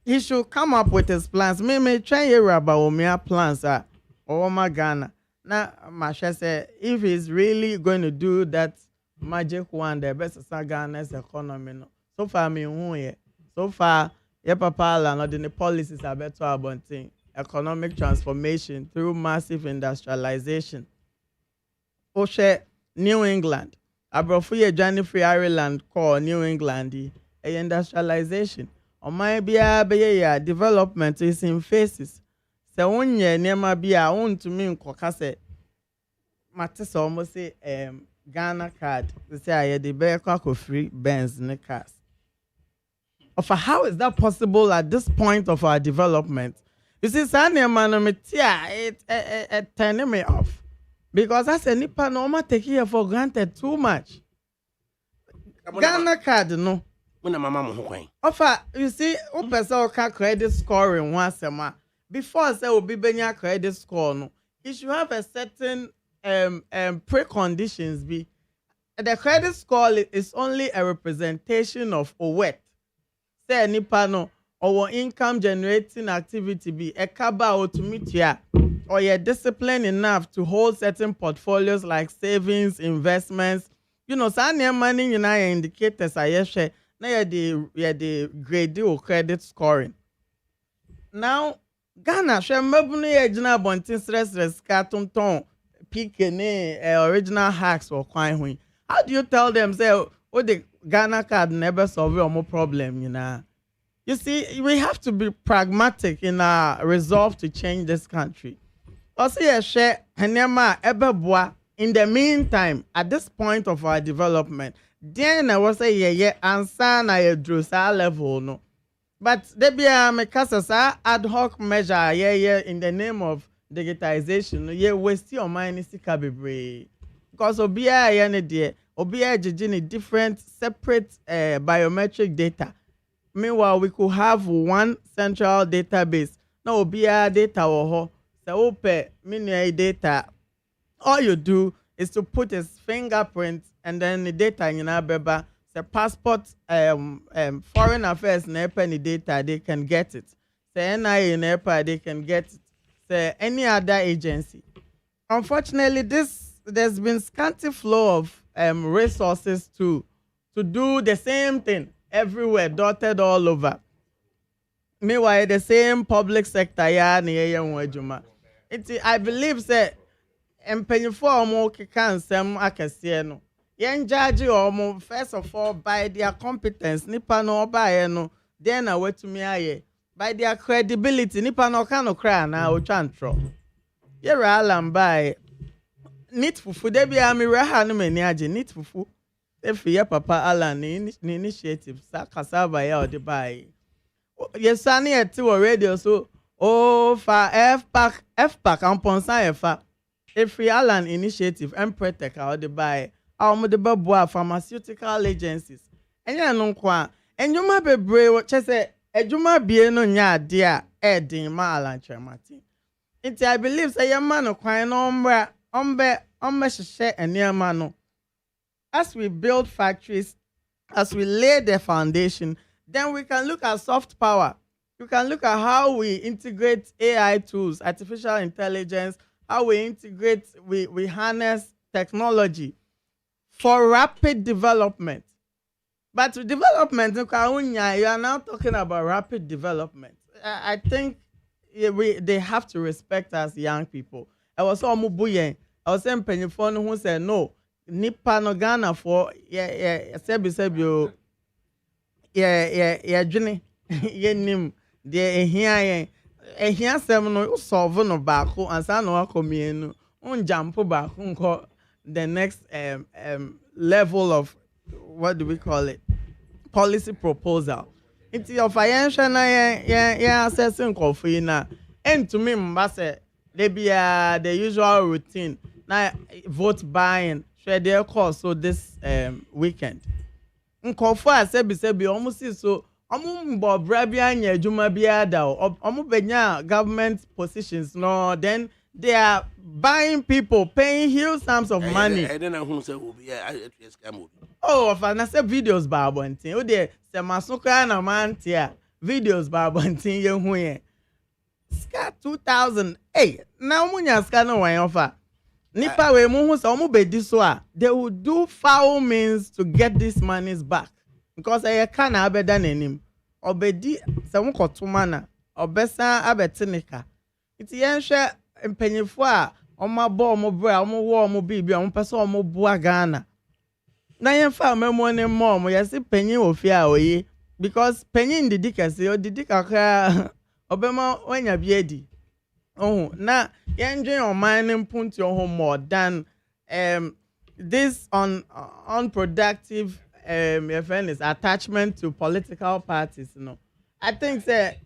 he should come up with his plans. Me try about plans or my Ghana. Now, Masha said, if he's really going to do that magic one, the best of Ghana's economy. No. So far, so far, papa, not in the policies are better about economic transformation through massive industrialization. Oshe, New England. Abrofuye Johnny Free Ireland call New England industrialization. Or maybe development is in phases. Se wonye nema bia won to me nkoka se matese almost say Ghana card say aye the be kwa free Benz ne cars. Of how is that possible at this point of our development? You see sanema no metia it turn me off because as a nipa no ma take here for granted too much. Ghana card no When mama mo kwan. Offer you see o person ka credit scoring once a month. Before say obi benya credit score no, it should have a certain preconditions be. The credit score is only a representation of OWET. Say nipa no or income generating activity be a kaba or to meet ya or you're disciplined enough to hold certain portfolios like savings, investments. You know, some money you know indicators are yes na the grade or credit scoring. Now Ghana, she mabunu ye jina bontin stress ka tonton pick any original hacks or coin. How do you tell them say oh the Ghana card never solve your more problem, you know? You see, we have to be pragmatic in our resolve to change this country. Also, share Hanema Ebeboa. In the meantime, at this point of our development, then I was say yeah, answer na yedrusa level no. But there be a mekasa ad hoc measure yeah in the name of digitization. Yeah, waste your money sika bebre. Because obia yeah ne de obia jijini different separate biometric data. Meanwhile, we could have one central database. No obia data woho. So ope mini data. All you do is to put his fingerprint and then the data in your beba. The passport, foreign affairs in any data, they can get it. The NIA in EPA, they can get it. The any other agency. Unfortunately, there's been scanty flow of resources to do the same thing everywhere, dotted all over. Meanwhile, the same public sector, I believe that mpanyinfo omo keka nsem akese no yen judge omo first of all by their competence nipa no obaye no then na wetumi aye by their credibility nipa no ka no kra na otwantro ye ralam by nit fufu de bia me raha no mani age nit fufu if ye papa Alan ni initiative sa kasaba ya ode by yes ani eti wo radio so oh fa fpac amponsan efa Free Alan initiative Empretech or the buy our the babua pharmaceutical agencies. And ya no kwa and you might be brave what say ejuma bie no nya dia edin ma Alan Chermati. It I believe say your man no kwan no ombe share eniama no. As we build factories, as we lay the foundation, then we can look at soft power. You can look at how we integrate AI tools, artificial intelligence, how we integrate, we harness technology for rapid development. But development, you are now talking about rapid development. I think they have to respect us young people. I was saying Pennyphone who said no, Nipa no Ghana for sebi Jenny, nim de ehia sem no solve no baako ansa no akomienu on jump baako nko the next level of what do we call it policy proposal into your financial na ya assessing kofi na and to me mbase they be the usual routine na vote buying share their course so this weekend nkofo asebi almost so Mbo brabia nya adwuma bia da benya government positions no then they are buying people paying huge sums of money. I don't know who say will be scam. Oh, if I say videos ba abontin o de se masoka na mantia videos ba abontin ye hu ye ska 2000 now munya ska no wan offer nipa we mu hu so bedi so a they will do foul means to get these monies back because I can abeda nanim obedi se wukotuma na obesa abetenika iti yenhwe mpanyefo a omabo omobra omowo omobibi ompese omobua Ghana na yenfa amemo ne mom yesi panyin ofia oyi because panyin didikase odidikakra obema wanya biedi na yenjwe oman ne mpunti oho more than this unproductive is attachment to political parties, I think say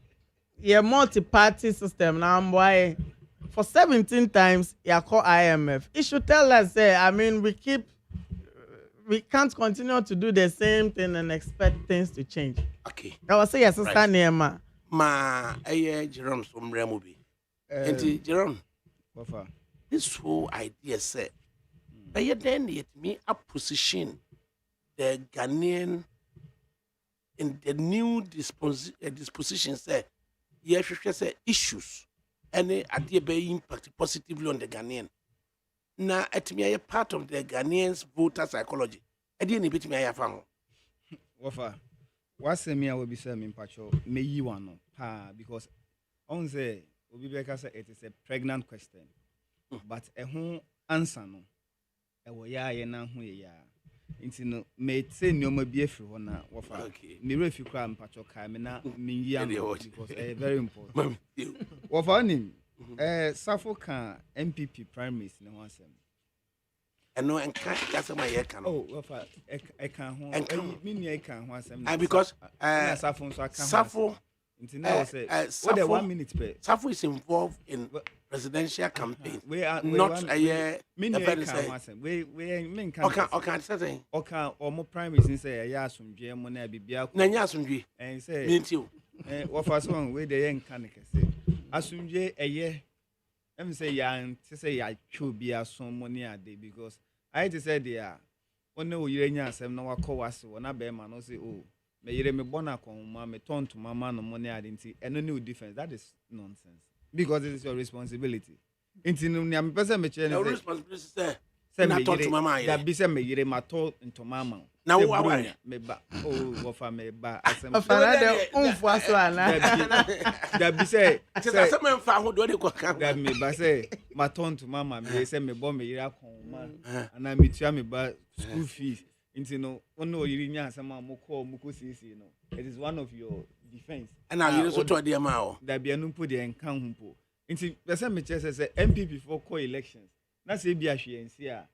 multi-party system now why for 17 times you call IMF. It should tell us we can't continue to do the same thing and expect things to change. Okay. I was say yes, sister Nema. Jerome Somremobi. And Jerome, this whole idea said, but yet then it me a position the Ghanaian in the new disposition say yes say issues any idea be impact positively on the Ghanaian. Now at me a part of the Ghanaians voter psychology. I didn't bit me I found. Wafa, what's me I will be saying pacho me you one because on the Obibeka say it is a pregnant question. But answer no ɛwɔ ya ye na ho ye ya nti no me say nneoma bi afiri hɔ na wɔfa me refi kra mpacho kai me na me yi am because very important wɔfa nim safo ka MPP primaries ne ho asɛm ɛno enka yasɛm a yɛ ka no wɔfa ɛka ho me ni ɛka ho asɛm because safo nso aka safo nti na say what the 1 minute per safo is involved in presidential campaign not a year we okay say omo primaries say ya asomdwe mo na bibia na nya asomdwe en say mentio wo first one we dey nka ne kese asomdwe eye em say ya say ya twa bi asom mo ne ade because I just said there one o yire nya asem na wakọ wase wona be ma no say oh me yire me bona konma me turn to mama no mo ne ade nti eno ne difference. That is nonsense. Because it is your responsibility. Inti no me person me chere no responsibility say na talk to mama that be say me yire ma to into mama na wo aware me ba wo fa me ba asem afana de unfu aso ana that be say say me fa ho do de ko kan that me ba say ma to into mama me say me bo me yire akon ma ana me tua me ba school fees inti no ono yire nya asem amoko sisi no it is one of your defense and now you so to dey ma o that be anu po dey enka ho po nti person me che say MPP for call elections na say bi ahwe ensi a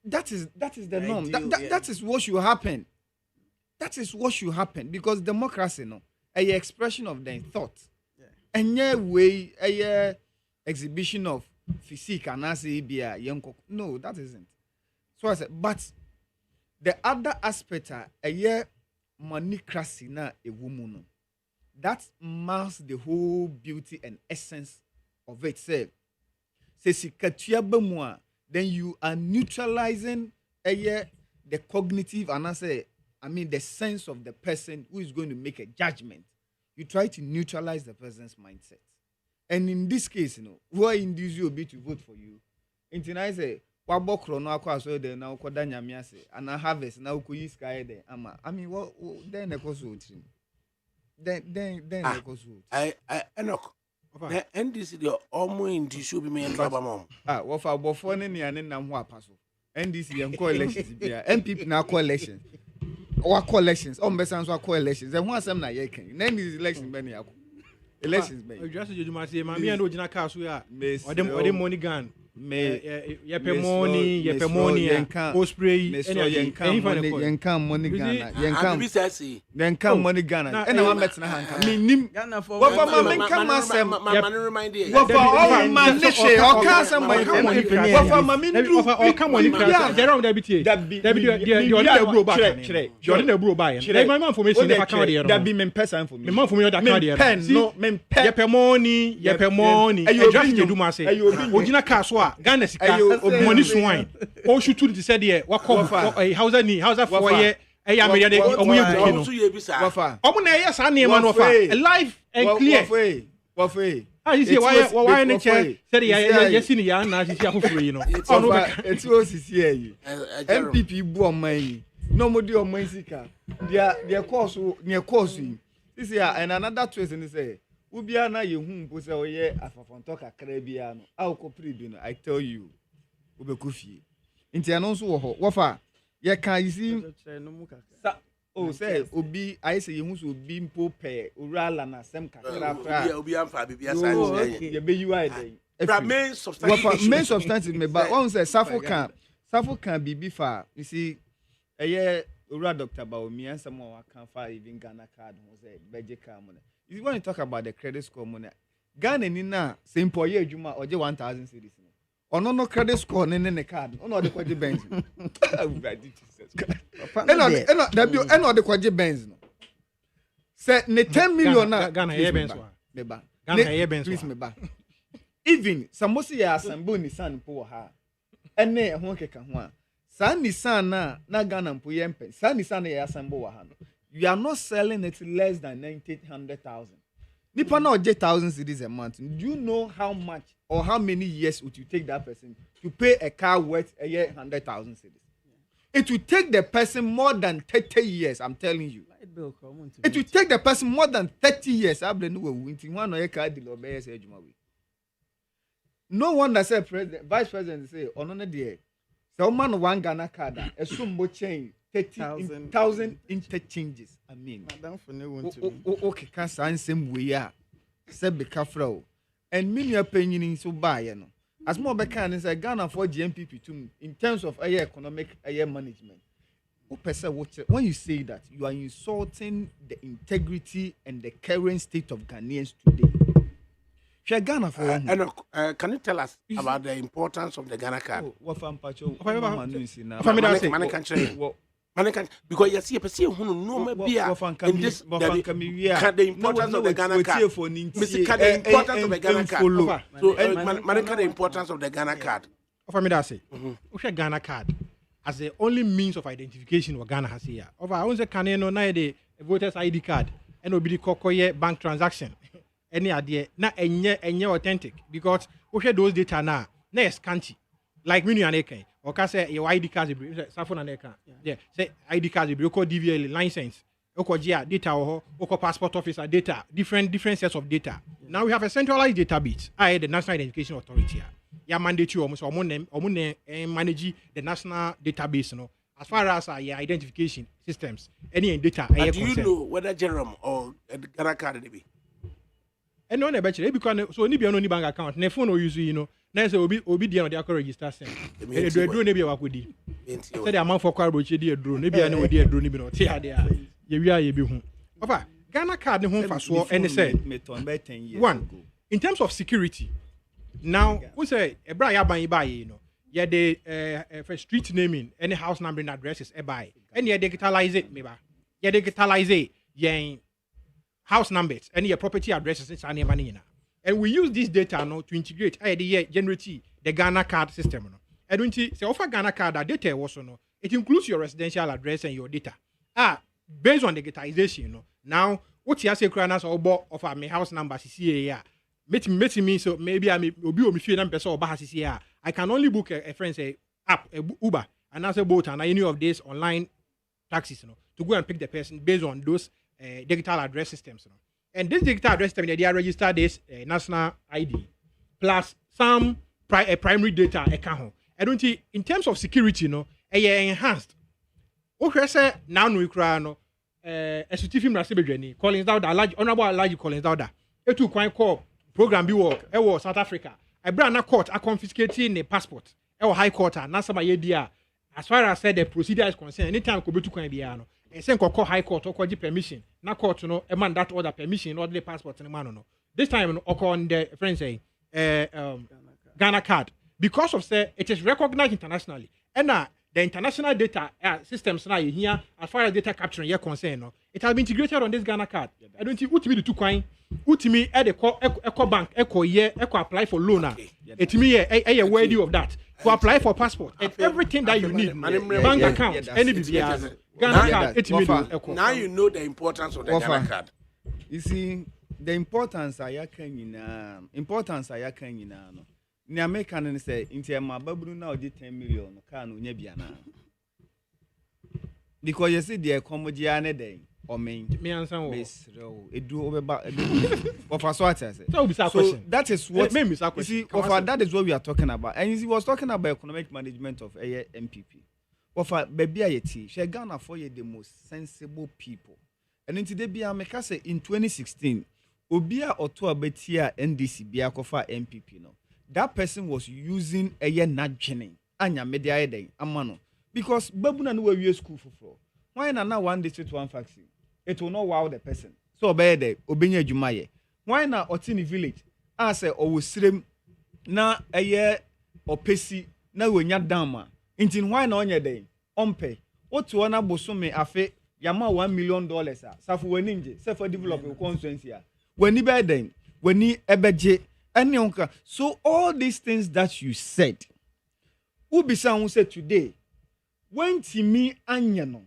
that is the norm. That is what should happen. That is what should happen because democracy no a expression of their thought and way a exhibition of physique and I say be a young no that isn't. So I said but the other aspect a monocracy na a woman that masks the whole beauty and essence of it. Say sikatua bamua then you are neutralizing the cognitive and the sense of the person who is going to make a judgment. You try to neutralize the person's mindset. And in this case, who are induce you to vote for you? Until I say, Wabokro no akwa so de na ukoda nyame ase and harvest na ukoyi sky de ama. I mean, what then the cost then the cost. I Enoch. The NDC the almost in the should be me and Baba mom. What for before any and then who are paso. NDC and coalitions there. MPP now coalitions. Or coalitions. Besan's or coalitions. And once I'm not yaking. Then is election many elections. Just you must say, Mammy and Ojina Casua, or them money gun. Yepe money, Osprey, Yankam money Ghana, Yankam money Ghana, and I'm better than Ghana for what for my man remind you. What for all man niche or cast and my what for my min or come on, Jerome Deputy, that be the bro back, Jordan bro by my man for me, that be men person for me, man for me, that pen, no men yepe money, you just do my say, Ojina Casua. Ghana sika money swine o shutu ti said here wakọ hausa for here e ya media de omo ye buki no omo na ye sa na no fa live and clear you see why ne che said ya si ni ya na si afoforo yi no eti o sisi yi MPP bu oman yi no mo di oman sika dia course yi this year and another twist ni say ubia na yehu mpo se oye afafonto kakra bia no awko pribi no I tell you obekufie nti ano nso wo ho wo fa ye kan isi say obi I say yehu so obi mpo pe orala na sem kakra fra obi amfa bibia science ye be you I dey main substantive main substantive me ba one say safo kan bibi fa you see ora Dr. Baomi and someone can find even Ghana card who say beje card money. If you want to talk about the credit score money, Ghana ni na say employer juma oje 1,000 cedis. Ono no credit score ne card. Ono de kwaje benz. Eno de kwaje benz no. Say ne 10 million na Ghana ye benz wa. Meba. Ghana ye benz wa. Meba. Even samosi ya asambo ni san po ha. Ene ho keka ho a. Sa Nissan na Ghana mpo yempe. Sa Nissan ya asambo wa ha no. You are not selling it less than 900,000. Nipa na oje 1,000 cedis a month. Do you know how much or how many years would you take that person to pay a car worth a year 100,000 cedis? It will take the person more than 30 years, I'm telling you. It will take the person more than 30 years. I believe we one or car deal obey say ejuma we. no wonder say president vice president say ono ne de say man one Ghana card a sumbo chain 30,000 interchanges. I mean, madam for no want to okay can ansem we ya say be kafra and me your penyin so buy no as more be can say Ghana for GMPP too in terms of economic management. When you say that, you are insulting the integrity and the current state of Ghanaians today. Ghana for can you tell us about the importance of the Ghana card? Because you see a person who no be in this the importance of the Ghana card. The importance of the Ghana card. So, the importance of the Ghana card. Ghana card as the only means of identification what Ghana has here. Over I say can no na the voters ID card and obi kokoye bank transaction. Any idea na enye authentic because we those data na scanty. Like me and Eken. Or can say your ID card Safon and Eka. Yeah. Say ID card you call DVL license. Oko GIA data or oko passport officer data. Different sets of data. Now we have a centralized database. The National Identification Authority. Ya mandate you almost manage the national database, as far as your identification systems, any data. Do you know whether Jerome or Ghana card be? And no, because so only on bank account, ne phone or use na say obi dey on the register send. E do ne be wakodi. Say the amount for car broche dey drone, ne be na we dey drone be no. Say there. Ye wi aye be hu. Ofa, Ghana card ne ho faso and say 1 in terms of security. Now, we say a bra ya ban buy yeah the street naming, any house number and addresses buy. And you digitalize it, maybe. You digitalize it, yeah house numbers, any property addresses in money. And we use this data now to integrate generate the Ghana card system. And when you say offer Ghana card that data also no, it includes your residential address and your data. Based on digitization, now what you say crowners or of my house number CCA. Meeting me so maybe I may be on few numbers or bahas. I can only book a friend say app Uber and as a boat and any of these online taxis to go and pick the person based on those digital address systems. And this digital address system they are registered this national ID plus some primary data account. I don't think in terms of security enhanced. Okay, say now we cry a certificate must Collins Dowda large honorable large Collins Dowda. It took quite call program be work South Africa. I brought a court confiscating the passport. High court and not some idea. As far as said the procedure is concerned, anytime could be to Biano. And send call high court or permission. Not court a man that order permission or the passport and man this time on the friends say Ghana card. Because of say it is recognized internationally. And the international data systems now here, as far as data capturing here concerned, it has been integrated on this Ghana card. I don't think what me the two coin. Utimi eco bank eco apply for loan. It me a worthy of that to apply for passport and everything that you need. Bank account, any BBR, Ghana card. It me now you know the importance of the Ghana card. You see the importance I can no. Ni American say into my babru now did 10 million can unya biana. Because you see the comedian day. Or me answer do over so that is what you see that is what we are talking about. And he was talking about economic management of a MPP. Baby ayeti she Ghana for you the most sensible people. And in today be make say in 2016 obia oto abetia NDC bia kofa MPP no. That person was using a nadjene anya media eden amano because babu na no we school for. Why na one district one vaccine? It will not wow the person. So obey the obenya jumaye. Why na otini village? I say owusrem na eye opesi na wenya dama. Intin why na onye den? Ompe. Otu ona bosome afe yama $1 million safu weninje. Se for develop your constituency. Weni be den, weni ebeje any onka. So all these things that you said, ubisa who said today, when timi anyano.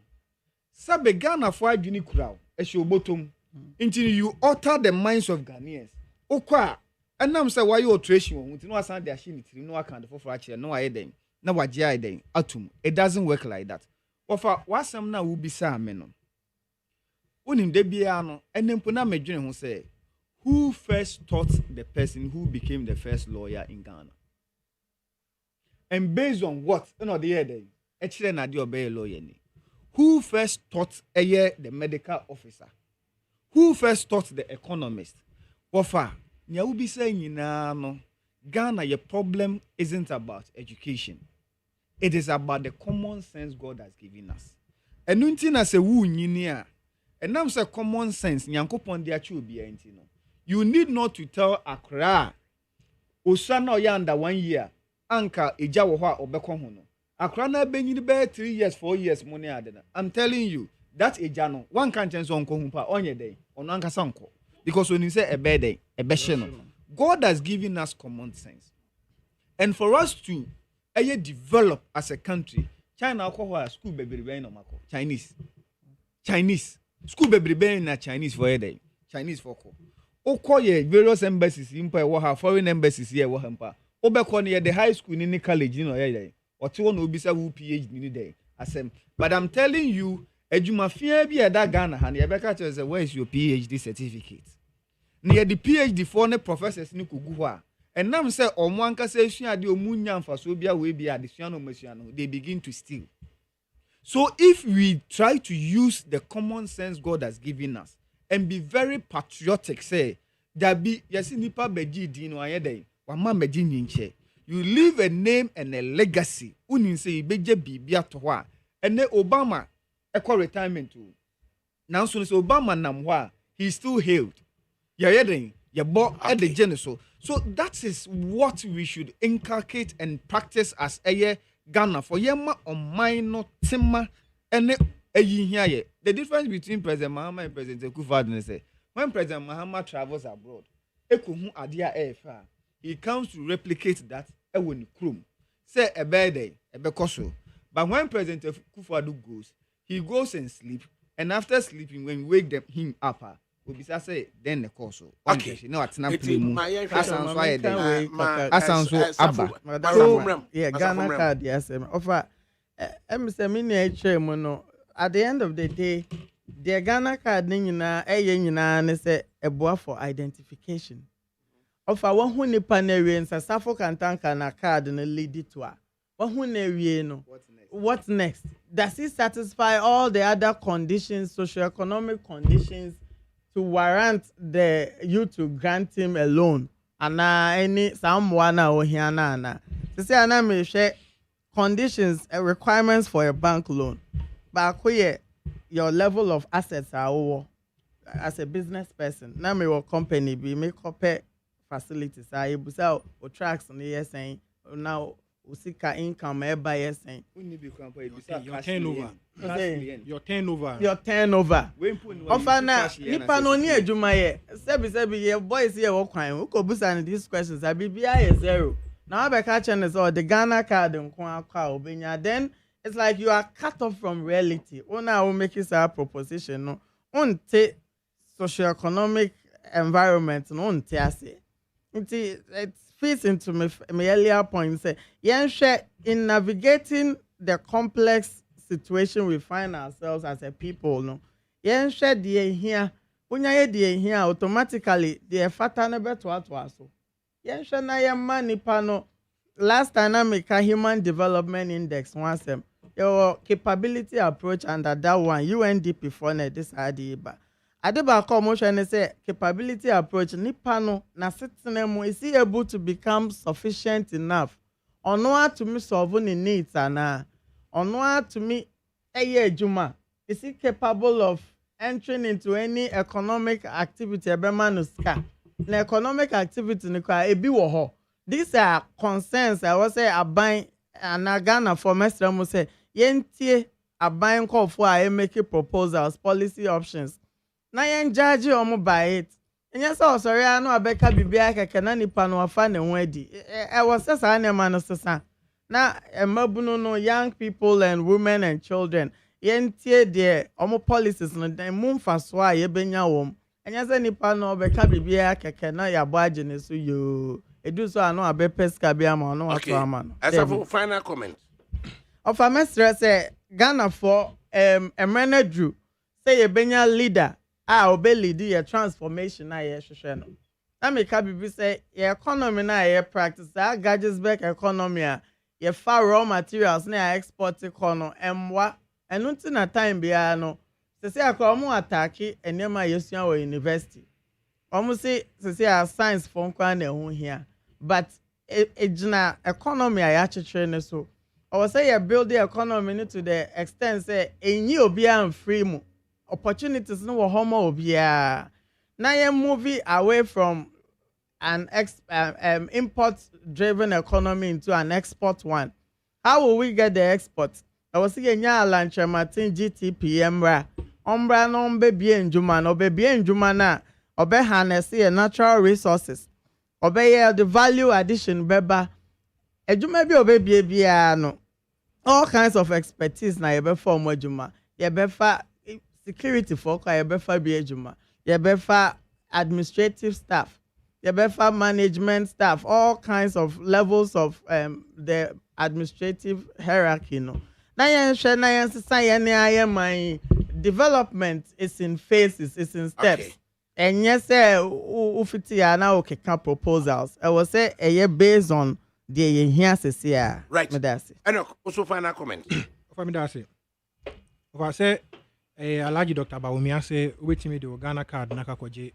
Sabe Ghana for adwini kura ehye obotom until you alter the minds of Ghanaians okwa enam say why you alteration won until no asan dey ahye nitiri no account for ache no aye den na waje aye den atum it doesn't work like that ofa wasam na wo bisa me no onim de bia no enempo na medwene ho say who first taught the person who became the first lawyer in Ghana And based on what? No, the other day. Actually, na di obey lawyer ni. Who first taught the medical officer? Who first taught the economist? Wafa, nya ubi say no. Ghana, your problem isn't about education. It is about the common sense God has given us. And nunti se wu nyinia. And now say common sense. Nyankopon dia chu bi enti no. You need not to tell Accra. Osana oya under 1 year. Anka eja wo ho a obekọ ho no. Accra na benyi be 3 years 4 years money adena. I'm telling you that eja no one can chance on ko hu pa onye den. Ono anka sanko. Because when you say a bad day, a besheno. God has given us common sense. And for us to develop as a country, China school baby no mako. Chinese. School baby na Chinese for a day. Chinese for ko. Okoye various embassies impa foreign embassies here wo hampa. Obekọ ne the high school ni college no ye. Oti won obisa wu PhD ni dey. Asem. But I'm telling you, ejumafia bi eda Ghana ha na ye beka tell say where is your PhD certificate? Near the PhD for the professors ni kuguwa. And now say omwanka say sua de omunya mfaso bia we bia de sua no masua no, they begin to steal. So if we try to use the common sense God has given us and be very patriotic, say that be yes nipa beji di no ayede wa ma beji nyinche, you leave a name and a legacy. Unin say beje bibia to ho a ene Obama equal retirement to. Now so Obama nam ho a he still hailed. At the genesis. So that is what we should inculcate and practice as a Ghana for yema on minor timma and the difference between President Mahama and President Kufuor is when President Mahama travels abroad, he comes to replicate that when Krum say a bad day, a bekoso. But when President Kufuor goes, he goes and sleep, and after sleeping, when we wake him up. We say then the course. Okay, no, it's not play. Yeah, Ghana card, yes. Offer, Mr. Mini at the end of the day, the Ghana card, and say a boy for identification. Offer one who ni panerians a Suffolk and Tanka na card and lead it to her. One who no. What's next? Does it satisfy all the other conditions, socioeconomic conditions? To warrant you to grant him a loan and any someone or hiana. To say I may share conditions and requirements for a bank loan. But your level of assets are over as a business person. Now me your company be make up facilities. I able to tracks on the saying now usika income by saying your turnover. Your turnover. Offer na nipa no ni adwuma ye. Sebi ye boys here wo kwan. Wo ko busa these questions. Abibia is zero. Now I catch and so the Ghana card nko akwa obenya. Then it's like you are cut off from reality. Una will make it a proposition no. Unte socioeconomic environment no unte ase. It fits into my earlier point. Say, in navigating the complex situation we find ourselves as a people, no. Here, automatically the fata never to aso. Na money pano. Last time I make a human development index once your capability approach under that one UNDP for this idea. Adeba motion say capability approach nipano na sitinemo is he able to become sufficient enough ono to me solve the needs and ono to me ejuma is he capable of entering into any economic activity ebemanuska na economic activity ni kwa ebi wo ho. These are concerns I was say aban and Ghana for mestre say yentie aban call for make proposals policy options na yen judge omo by it. Enya so sorry anu abeka bibia keke na nipa no afa ne ho adi. E was say na man sesa. Na emabunu no young people and women and children. Yen tie de omo policies no den mu mfaso a ye benya wom. Enya say nipa no abeka bibia keke na ya bo age ne so yo. Edu so anu abepeska bia ma no ato ama no. As a final comment. Of a mestre say Ghana for emrena drew say ye benya leader obe lead your transformation na ye hwehwe no. Na me ka bibi say your economy na ye practice that gadgets back economy a ye fa raw materials na export ko no emwa eno nti na time bia no se akwa omo attack enema yesua wo university omo se science for nkwa na ehu hia but ejina economy aya chechire ne so I say you build the economy to the extent say enyi obi am free mu opportunities no wo homo obi a na ye movie away from an import driven economy into an export one. How will we get the export? I was saying nya Lanche Martin GTPM ra ombra no be enjuma no be enjuma na obe harness natural resources obe the value addition beba ejuma bi obe bia no all kinds of expertise na yebe for ejuma yebe fa security for kwa yebe fa bi ejuma yebe fa administrative staff yebe fa management staff all kinds of levels of the administrative hierarchy no na yen hwe na yen sesa yen ne ayeman development is in phases, it's in steps. And yes, ufiti ya na okeka proposals. I will say based on the here says right. Medasi. And also final comment. For me that's If I say Alaji Dr. Bawumia say wait me the Ghana card naka kwaje.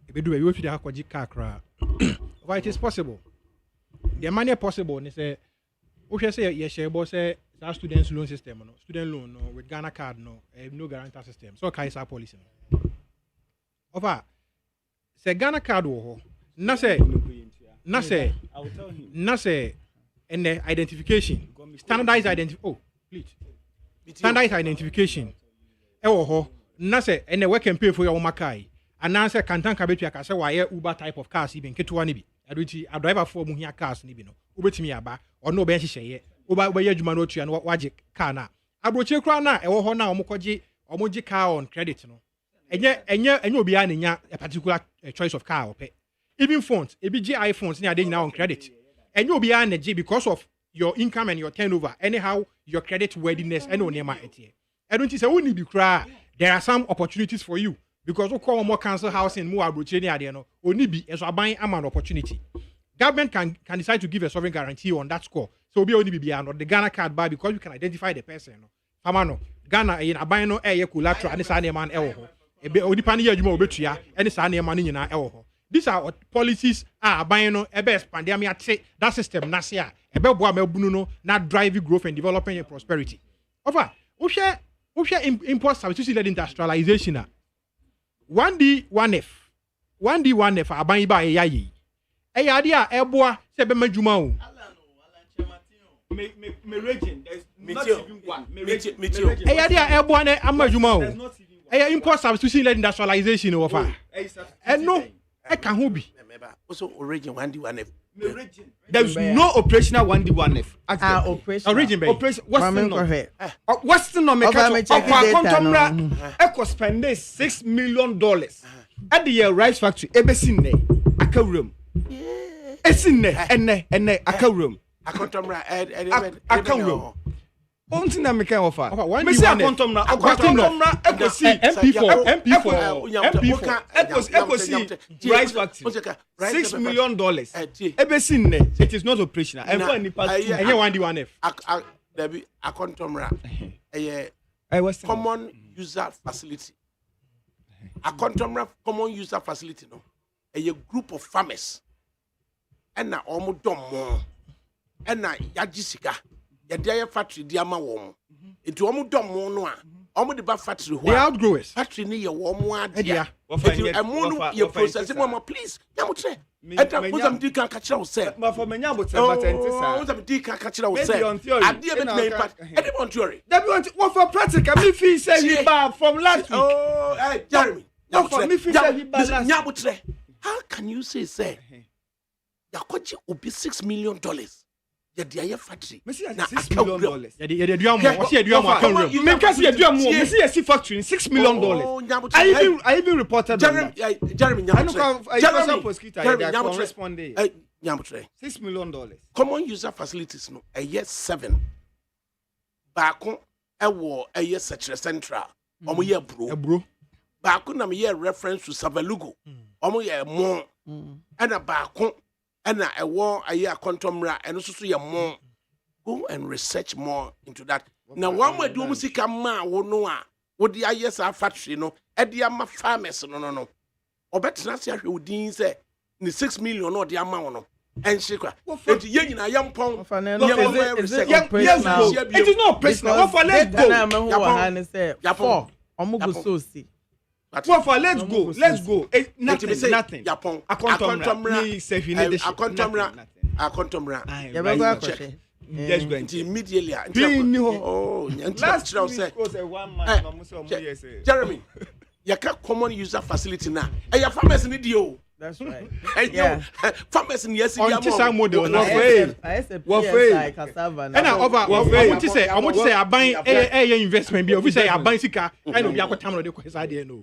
Ebe do we fit the kwaje card kra. Why it is possible. The money possible ni say we say ye share bo say that students loan system no student loan no with Ghana card no guarantor system. So kai sa policy. Over say Ghana card wo ho na say and the identification standardized identification ewo ho na say and the work and pay for your makai and answer kantan ka betu aka say why Uber type of cars even ketuwa ni bi aduti a driver for mu hia cars ni bi no ubetimi aba ono be hyehyeye Uber be adwuma no otua no waje car na abroche kura na ewo ho na omoji car on credit no enye obi a nya a particular choice of car ope even phones ebi gi iPhones ni ade nyina on credit enye obi a na gi because of your income and your turnover anyhow your credit worthiness and onema etie I don't say we be cry there are some opportunities for you because we call more council housing more abroche ni ade no oni bi eso aban am an opportunity government can decide to give a sovereign guarantee on that score so obi oni bi no the Ghana card bar because you can identify the person no fama no Ghana in aban no e collateral and say man e wo ho ebe odipa ne yadwuma obetua ene saa ne ma ne nyina ewo ho these are policies aban no ebe expand am ate that system na se a ebe boa mabunu no na drive growth and development and prosperity over wo hwe import substitution led industrialization a 1D1F aban ba ya yi ade a eboa se be madwuma o me region there's not even one me region ade a eboa na amadwuma o import substitution led industrialization over. No, I can't hobby. Also, origin 1D1F. There's no operational 1D1F. Origin operation. Western no make spend $6 million at the rice factory. Ebesin ne akawrum. Esin ne enne akawrum. Akawrum. Onti na meka offer. Me say akontom na ekosi MP4 ekosi rice factory $6 million. Ebesin ne it is not operational. And for nipa enye 1D1F. Debi akontom ra common user facility. Akontom ra common user facility no. A group of farmers. And na omo dom mo. And na yajisika. Yadaya factory diama wom. Into omu dom mo no a. Omu de ba factory ho. The outgrowers. Factory ni ye wom adia. Into emu ye process mo please. Nyamutre. Eta uzam di kan kachira wo se. Ma for menya botre but entisa. Uzam di kan kachira wo se. Adia bet na impact. Any on theory. That be what for practical me feel say we bad from last week. Oh, hey, Jeremy. Nyamutre. How can you say Yakoji obi $6 million? Yadiya factory. Me see $6 million. Yadi duamo. What's duamo account? Me kasi duamo. Me see factory $6 million. I even reported Jeremy. Jeremy, responding. $6 million. Common user facilities no. A year 7. Baako ewo a year such central. Omo year bro. Baako na me year reference to Savalugo. Omo year more. And a baako. And a war a year contomra and also your mom. go and research more into that. Now, one way do music ma wonoa, would the yes are factory no, at the ama farmers no. Or better not say who say the 6 million or the amount. And she cried. It's a young pong. It is not personal. What for? Let's go. What for? Let's go. Let's go. Nothing. Yapon. Let's go immediately. Oh, last year say Jeremy, you can't common user facility now. And your farmers need you. That's right. And yeah, farmers in yes, on this model. What way? And I want to say, I buy a investment. Be obviously I buy sika. I know be a time of the question. I didn't know.